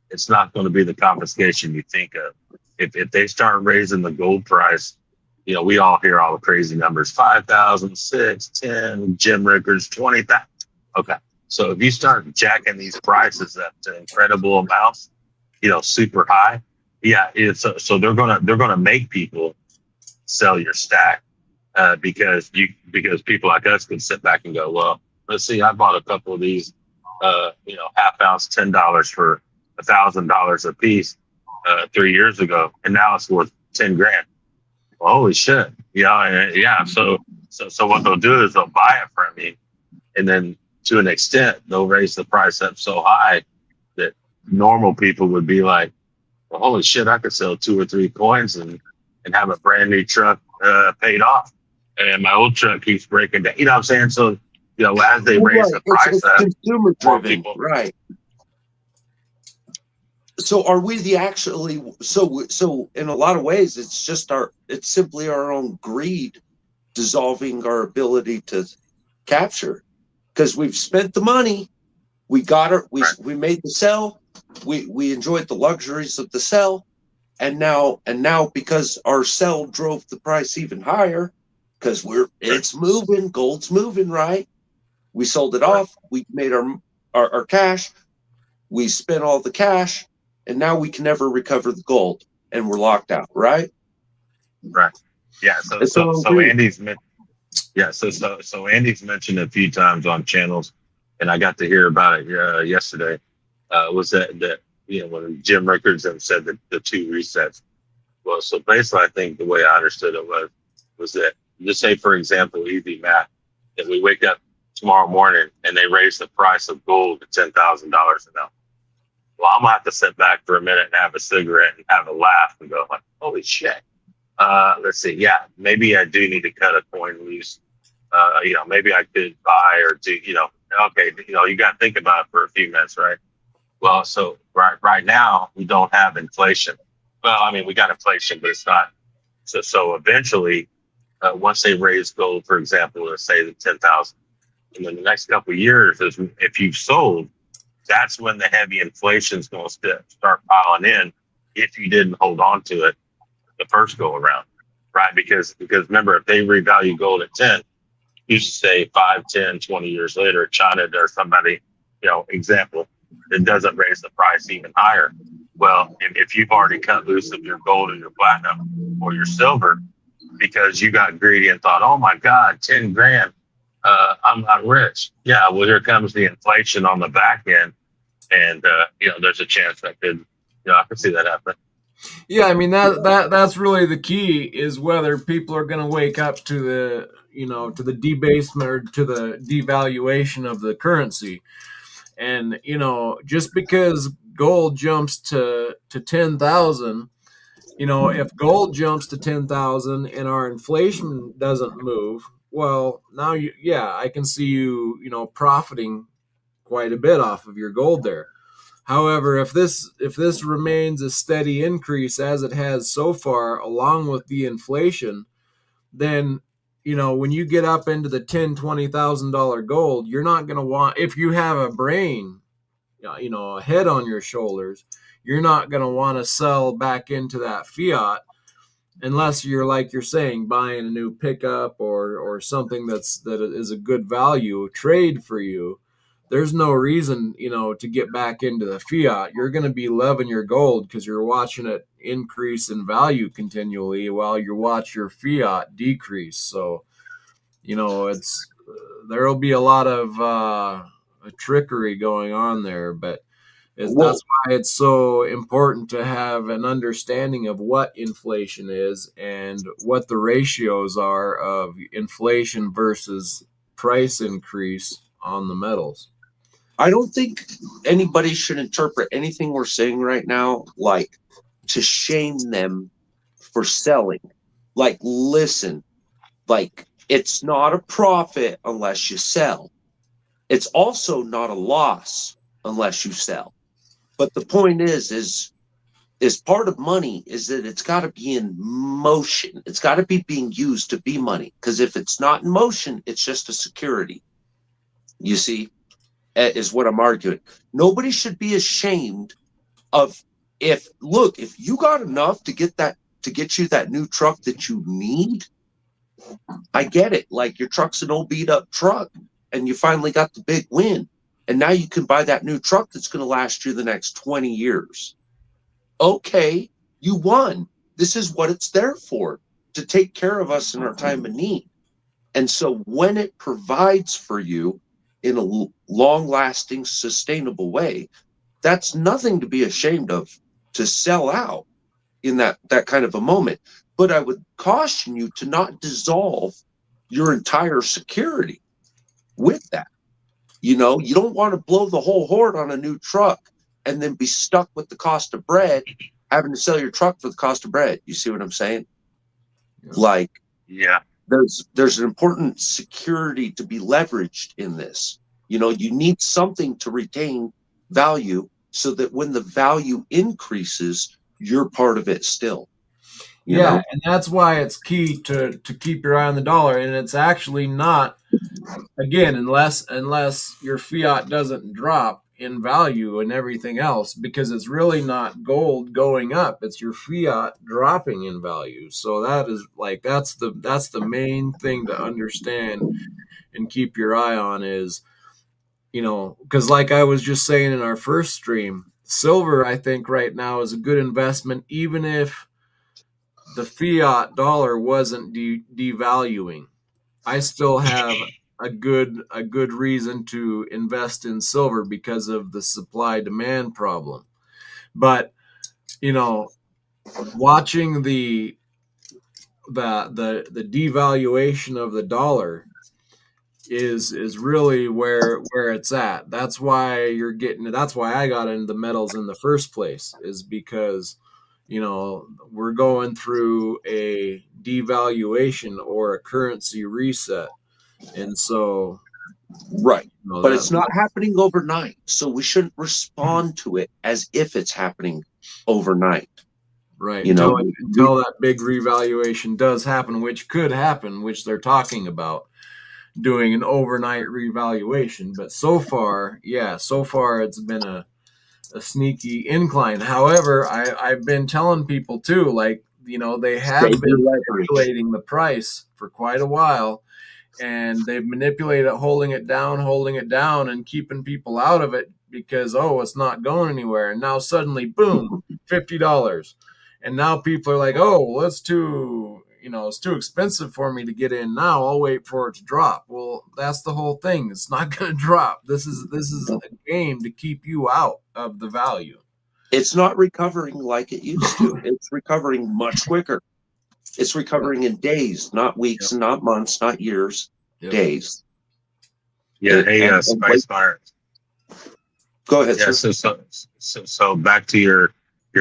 it's not going to be the confiscation you think of. If they start raising the gold price, we all hear all the crazy numbers: 5,000, 6, 10, Jim Rickers, 20,000. Okay, so if you start jacking these prices up to incredible amounts, super high, yeah, so they're gonna make people sell your stack, because people like us can sit back and go, well, let's see, I bought a couple of these, half ounce $10 for $1,000 a piece 3 years ago, and now it's worth 10 grand. Well, holy shit! Yeah. So what they'll do is they'll buy it from me, and then to an extent they'll raise the price up so high that normal people would be like, well, holy shit! I could sell 2 or 3 coins and have a brand new truck paid off, and my old truck keeps breaking down. You know what I'm saying? So as they raise the Right. price It's up, consumer more driven, people. right? So are we the actually so in a lot of ways it's simply our own greed dissolving our ability to capture, because we've spent the money, we got it, Right. we made the sell, we enjoyed the luxuries of the sell, and now because our sell drove the price even higher, because it's moving, gold's moving, right? We sold it Right. off, we made our cash, we spent all the cash, and now we can never recover the gold, and we're locked out, right? Right. Yeah. So Andy's so Andy's mentioned a few times on channels, and I got to hear about it yesterday. Was that when Jim Rickards have said that the two resets. Well, so basically, I think the way I understood it was that, just say for example, easy math, that we wake up tomorrow morning and they raise the price of gold to $10,000 an ounce. Well, I'm gonna have to sit back for a minute and have a cigarette and have a laugh and go like, holy shit. Let's see. Yeah, maybe I do need to cut a coin loose. Maybe I could buy or do, okay, you got to think about it for a few minutes, right? Well, so right now we don't have inflation. Well, I mean, we got inflation, but it's not. So eventually, once they raise gold, for example, let's say the 10,000, and in the next couple of years, if you've sold, that's when the heavy inflation is going to start piling in. If you didn't hold on to it the first go around, right? Because remember, if they revalue gold at 10, you should say 5, 10, 20 years later, China or somebody, example, it doesn't raise the price even higher. Well, if you've already cut loose of your gold or your platinum or your silver because you got greedy and thought, oh my God, 10 grand, I'm not rich. Yeah, well, here comes the inflation on the back end. And, there's a chance that I could see that happen. Yeah, I mean that's really the key, is whether people are going to wake up to the debasement or to the devaluation of the currency. And just because gold jumps to 10,000, if gold jumps to 10,000 and our inflation doesn't move, well, now I can see you profiting quite a bit off of your gold there. However, if this remains a steady increase as it has so far, along with the inflation, then when you get up into the $10,000-$20,000 gold, you're not going to want, if you have a brain, a head on your shoulders, you're not going to want to sell back into that fiat unless you're, like you're saying, buying a new pickup or something that is a good value trade for you. There's no reason, to get back into the fiat. You're going to be loving your gold because you're watching it increase in value continually while you watch your fiat decrease. So, it's there'll be a lot of trickery going on there, but that's why it's so important to have an understanding of what inflation is and what the ratios are of inflation versus price increase on the metals. I don't think anybody should interpret anything we're saying right now like to shame them for selling. Like, listen, like, it's not a profit unless you sell. It's also not a loss unless you sell. But the point is part of money is that it's got to be in motion. It's got to be being used to be money. Because if it's not in motion, it's just a security. You see, is what I'm arguing. Nobody should be ashamed of if you got enough to get you that new truck that you need. I get it. Like, your truck's an old beat up truck and you finally got the big win. And now you can buy that new truck that's going to last you the next 20 years. Okay, you won. This is what it's there for, to take care of us in our time of need. And so when it provides for you in a long-lasting, sustainable way, that's nothing to be ashamed of to sell out in that kind of a moment. But I would caution you to not dissolve your entire security with that. You don't want to blow the whole hoard on a new truck and then be stuck with the cost of bread, having to sell your truck for the cost of bread. You see what I'm saying? Yeah. Like, yeah, there's an important security to be leveraged in this. You need something to retain value so that when the value increases, you're part of it still. You know? And that's why it's key to keep your eye on the dollar. And it's actually not, again, unless your fiat doesn't drop in value and everything else, because it's really not gold going up, it's your fiat dropping in value. So that is like, that's the main thing to understand and keep your eye on is, because like I was just saying in our first stream, silver, I think right now is a good investment, even if the fiat dollar wasn't devaluing. I still have a good reason to invest in silver because of the supply demand problem. But watching the devaluation of the dollar is really where it's at. That's why that's why I got into the metals in the first place, is because we're going through a devaluation or a currency reset. And so right. But it's not happening overnight. So we shouldn't respond to it as if it's happening overnight. Right. Until that big revaluation does happen, which could happen, which they're talking about doing an overnight revaluation. But so far it's been a sneaky incline. However, I've been telling people too, like, they have been manipulating the price for quite a while, and they've manipulated it, holding it down and keeping people out of it because, it's not going anywhere. And now suddenly, boom, $50. And now people are like, well, it's too expensive for me to get in now. I'll wait for it to drop. Well, that's the whole thing. It's not going to drop. This is a game to keep you out of the value. It's not recovering like it used to. It's recovering much quicker. It's recovering in days, not weeks, not months, not years, days. Yeah. Hey, Spice Fire. Go ahead, sir. So back to your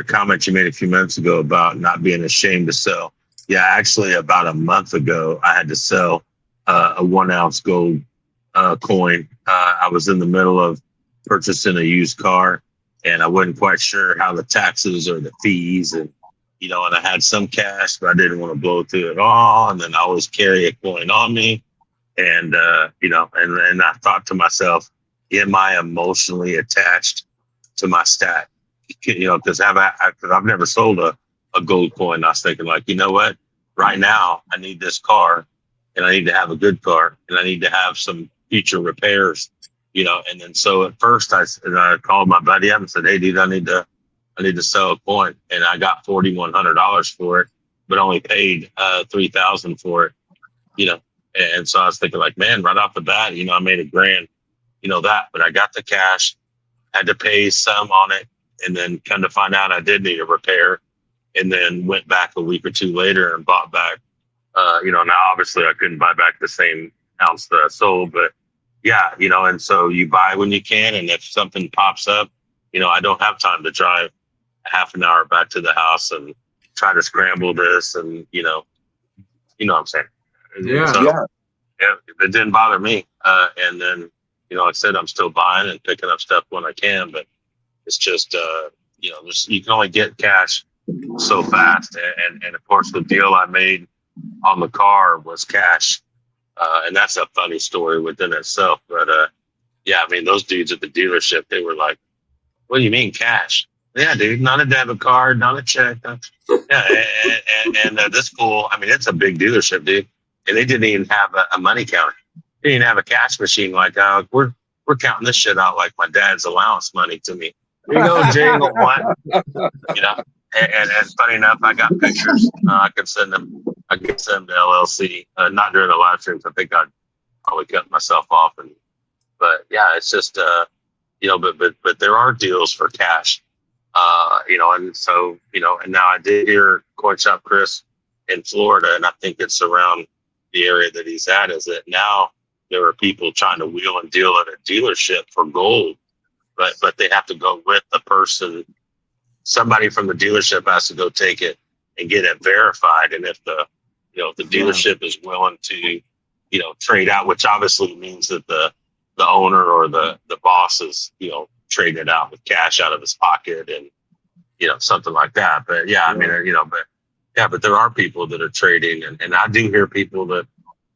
comment you made a few minutes ago about not being ashamed to sell. Yeah, actually, about a month ago, I had to sell a 1 ounce gold coin. I was in the middle of purchasing a used car, and I wasn't quite sure how the taxes or the fees, and and I had some cash, but I didn't want to blow through it all. And then I always carry a coin on me, and and I thought to myself, am I emotionally attached to my stack? Because I've never sold a gold coin. I was thinking, like, you know what? Right now, I need this car, and I need to have a good car, and I need to have some future repairs, And then so at first, I called my buddy up and said, "Hey, dude, I need to sell a coin," and I got $4,100 for it, but only paid $3,000 for it, And so I was thinking, like, man, right off the bat, I made $1,000, but I got the cash, had to pay some on it. And then come to find out I did need a repair, and then went back a week or two later and bought back. Now obviously I couldn't buy back the same ounce that I sold, but yeah, and so you buy when you can. And if something pops up, I don't have time to drive half an hour back to the house and try to scramble this. And, what I'm saying? Yeah. So, yeah, it didn't bother me. And then, like I said, I'm still buying and picking up stuff when I can, but it's just, you can only get cash so fast. And of course, the deal I made on the car was cash. And that's a funny story within itself. But yeah, I mean, those dudes at the dealership, they were like, "What do you mean cash?" Yeah, dude, not a debit card, not a check. Yeah, and this fool, I mean, it's a big dealership, dude. And they didn't even have a money counter. They didn't have a cash machine. Like, we're counting this shit out like my dad's allowance money to me. Here you go, Jingle one. And funny enough, I got pictures. I could send them. I could send them to LLC. Not during the live streams. I think I'd probably cut myself off. But yeah, it's just but there are deals for cash. And so and now I did hear Coin Shop Chris in Florida, and I think it's around the area that he's at. Is that now there are people trying to wheel and deal at a dealership for gold, but they have to go with the person. Somebody from the dealership has to go take it and get it verified. And if the dealership is willing to, trade out, which obviously means that the owner or the boss is, trading it out with cash out of his pocket and, something like that. But yeah, I mean, but there are people that are trading, and I do hear people that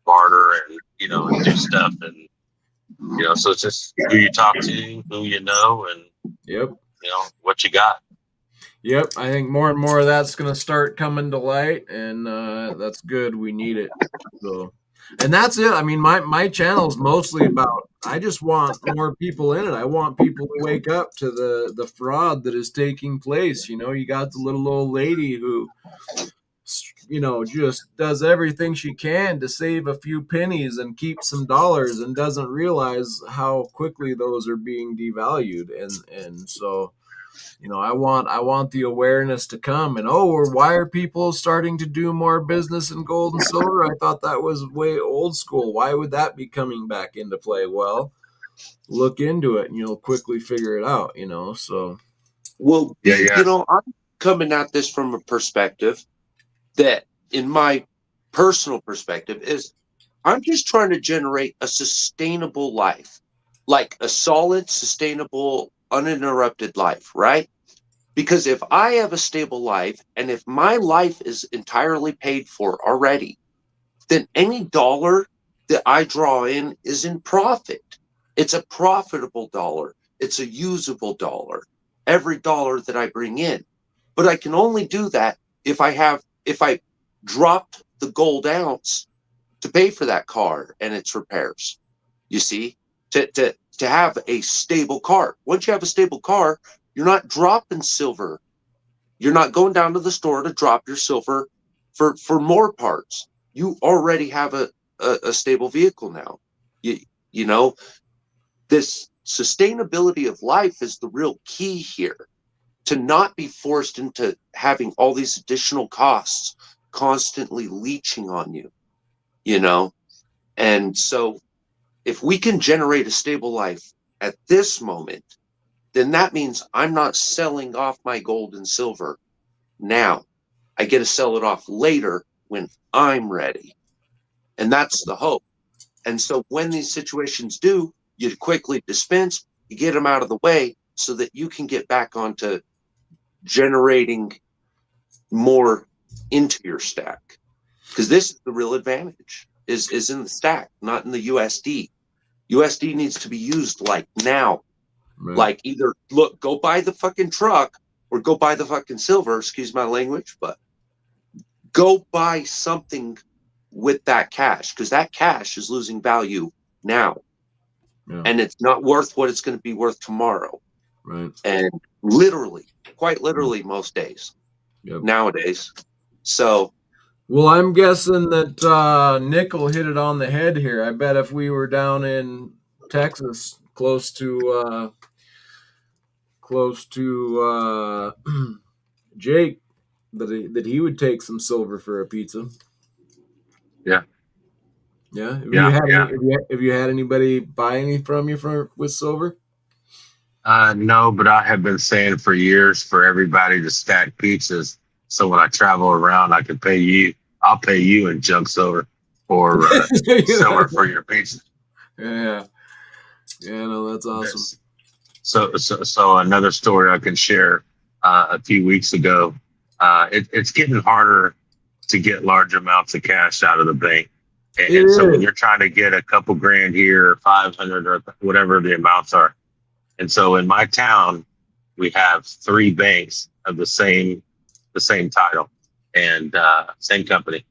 barter and, and do stuff. And, so it's just who you talk to, who you know, and, what you got. Yep, I think more and more of that's going to start coming to light, and that's good. We need it. So, and that's it. I mean, my channel is mostly about, I just want more people in it. I want people to wake up to the fraud that is taking place. You got the little old lady who just does everything she can to save a few pennies and keep some dollars, and doesn't realize how quickly those are being devalued. And so, I want the awareness to come, and why are people starting to do more business in gold and silver? I thought that was way old school. Why would that be coming back into play? Well, look into it and you'll quickly figure it out, so. Well, Yeah. I'm coming at this from a perspective that, in my personal perspective, is I'm just trying to generate a sustainable life, like a solid, sustainable, uninterrupted life, right? Because if I have a stable life and if my life is entirely paid for already, then any dollar that I draw in is in profit. It's a profitable dollar. It's a usable dollar. Every dollar that I bring in. But I can only do that if I dropped the gold ounce to pay for that car and its repairs. You see, to have a stable car. Once you have a stable car, you're not dropping silver. You're not going down to the store to drop your silver for more parts. You already have a stable vehicle now. You, you know, this sustainability of life is the real key here, to not be forced into having all these additional costs constantly leeching on you. And so if we can generate a stable life at this moment, then that means I'm not selling off my gold and silver now. I get to sell it off later when I'm ready. And that's the hope. And so when these situations do, you quickly dispense, you get them out of the way so that you can get back onto generating more into your stack. Because this is the real advantage, is in the stack, not in the USD. USD needs to be used like now. Right. Like either go buy the fucking truck or go buy the fucking silver, excuse my language, but go buy something with that cash, because that cash is losing value now. Yeah. And it's not worth what it's going to be worth tomorrow. Right. And quite literally most days. Yep. Nowadays. So, well, I'm guessing that Nickel hit it on the head here. I bet if we were down in Texas, close to Jake, that he would take some silver for a pizza. Yeah. Yeah. Have you had anybody buy any from you with silver? No, but I have been saying for years for everybody to stack pizzas. So when I travel around, I can pay you. I'll pay you in junk silver or silver for your pizza. Yeah. Yeah, no, that's awesome. So another story I can share. A few weeks ago, it's getting harder to get large amounts of cash out of the bank. And so when you're trying to get a couple grand here, 500 or whatever the amounts are. And so in my town, we have 3 banks of the same title and same company,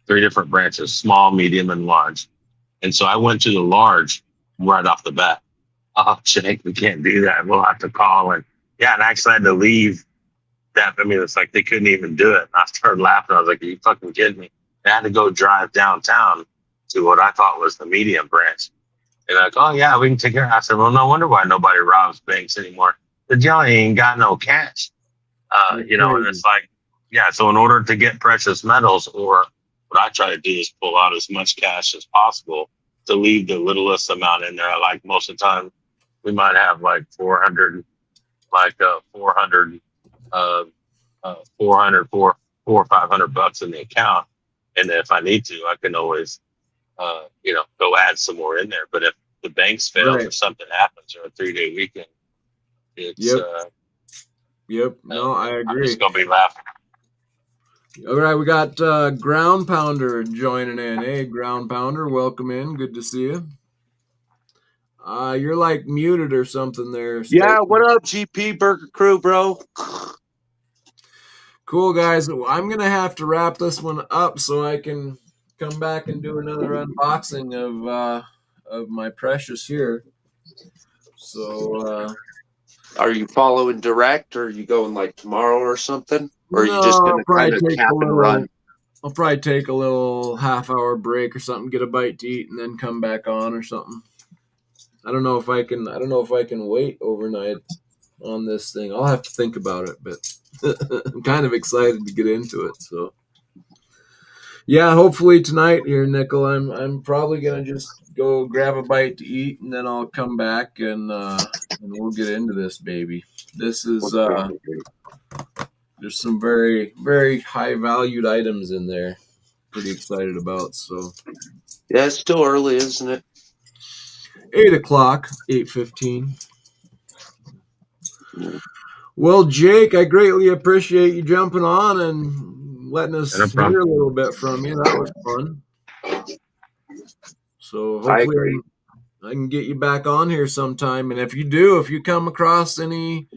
3 different branches, small, medium, and large. And so I went to the large right off the bat. Oh, Jake, we can't do that. We'll have to call. And I actually had to leave that. I mean, it's like they couldn't even do it. I started laughing. I was like, are you fucking kidding me? I had to go drive downtown to what I thought was the medium branch. And like, oh yeah, we can take care of it. I said, well, no wonder why nobody robs banks anymore. Because y'all ain't got no cash. And it's like, so in order to get precious metals, or what I try to do is pull out as much cash as possible to leave the littlest amount in there. Like most of the time, we might have like 400, $400 or $500 in the account. And if I need to, I can always, go add some more in there. But if the banks fail or something happens or a 3-day weekend, it's, Yep. No, I agree. I'm just going to be laughing. All right, we got Ground Pounder joining in. Hey, Ground Pounder, welcome in. Good to see you. You're like muted or something there. yeah, what up, GP Burger Crew, bro? Cool, guys. I'm going to have to wrap this one up so I can come back and do another unboxing of my precious here. So, are you following direct, or are you going like tomorrow or something? Or are you just going to kind of cap and run? I'll probably take a little half-hour break or something, get a bite to eat, and then come back on or something. I don't know if I can wait overnight on this thing. I'll have to think about it, but I'm kind of excited to get into it. So yeah, hopefully tonight here, Nickel. I'm probably gonna just go grab a bite to eat, and then I'll come back and we'll get into this baby. This is there's some very, very high valued items in there. Pretty excited about. So Yeah, it's still early, isn't it? 8:00, 8:15. Well, Jake, I greatly appreciate you jumping on and letting us No problem. hear a little bit from you. That was fun. So I hopefully agree. I can get you back on here sometime. And if you come across any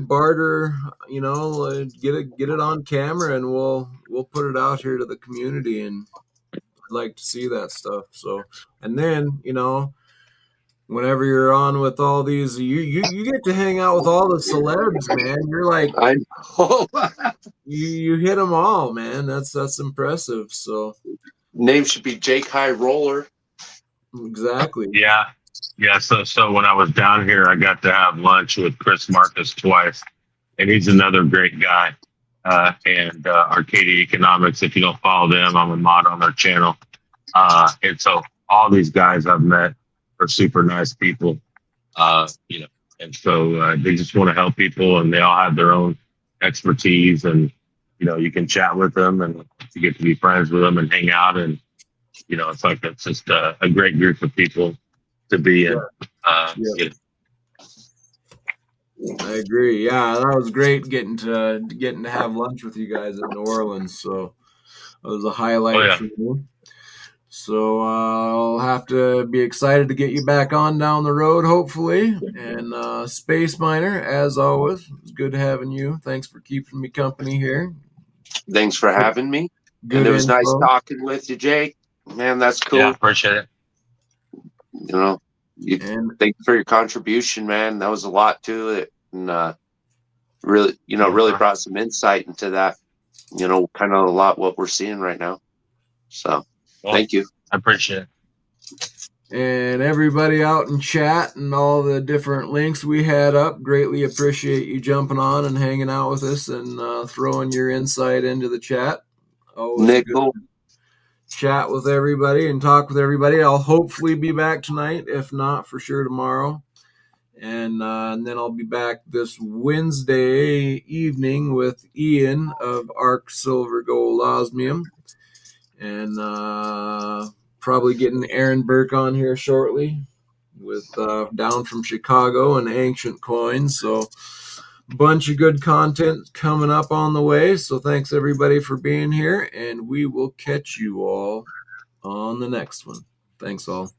barter, get it on camera, and we'll put it out here to the community. And I'd like to see that stuff. So, and then whenever you're on with all these, you get to hang out with all the celebs, man. You're like, I know. you hit them all, man. That's impressive. So Name should be Jake High Roller. exactly. Yeah. So when I was down here, I got to have lunch with Chris Marcus twice, and he's another great guy. And Arcadia Economics, if you don't follow them, I'm a mod on their channel. And so all these guys I've met are super nice people. And so they just want to help people, and they all have their own expertise, and you can chat with them, and you get to be friends with them and hang out, and it's like it's just a great group of people to be in. Yeah. I agree. Yeah, that was great getting to have lunch with you guys in New Orleans. So it was a highlight for me. So I'll have to be excited to get you back on down the road, hopefully. And Space Miner, as always, it was good having you. Thanks for keeping me company here. Thanks for having me. Good and it was info. nice talking with you, Jake. Man, that's cool. Yeah, appreciate it. Thank you for your contribution, man. That was a lot to it, and really brought some insight into that. Kind of a lot what we're seeing right now. So, thank you. I appreciate it. And everybody out in chat and all the different links we had up, greatly appreciate you jumping on and hanging out with us and throwing your insight into the chat. Always Nickel. good to chat with everybody and talk with everybody. I'll hopefully be back tonight, if not for sure tomorrow. And then I'll be back this Wednesday evening with Ian of Arc Silver Gold Osmium. And probably getting Aaron Burke on here shortly with down from Chicago and Ancient Coins. So bunch of good content coming up on the way. So thanks everybody for being here, and we will catch you all on the next one. Thanks all.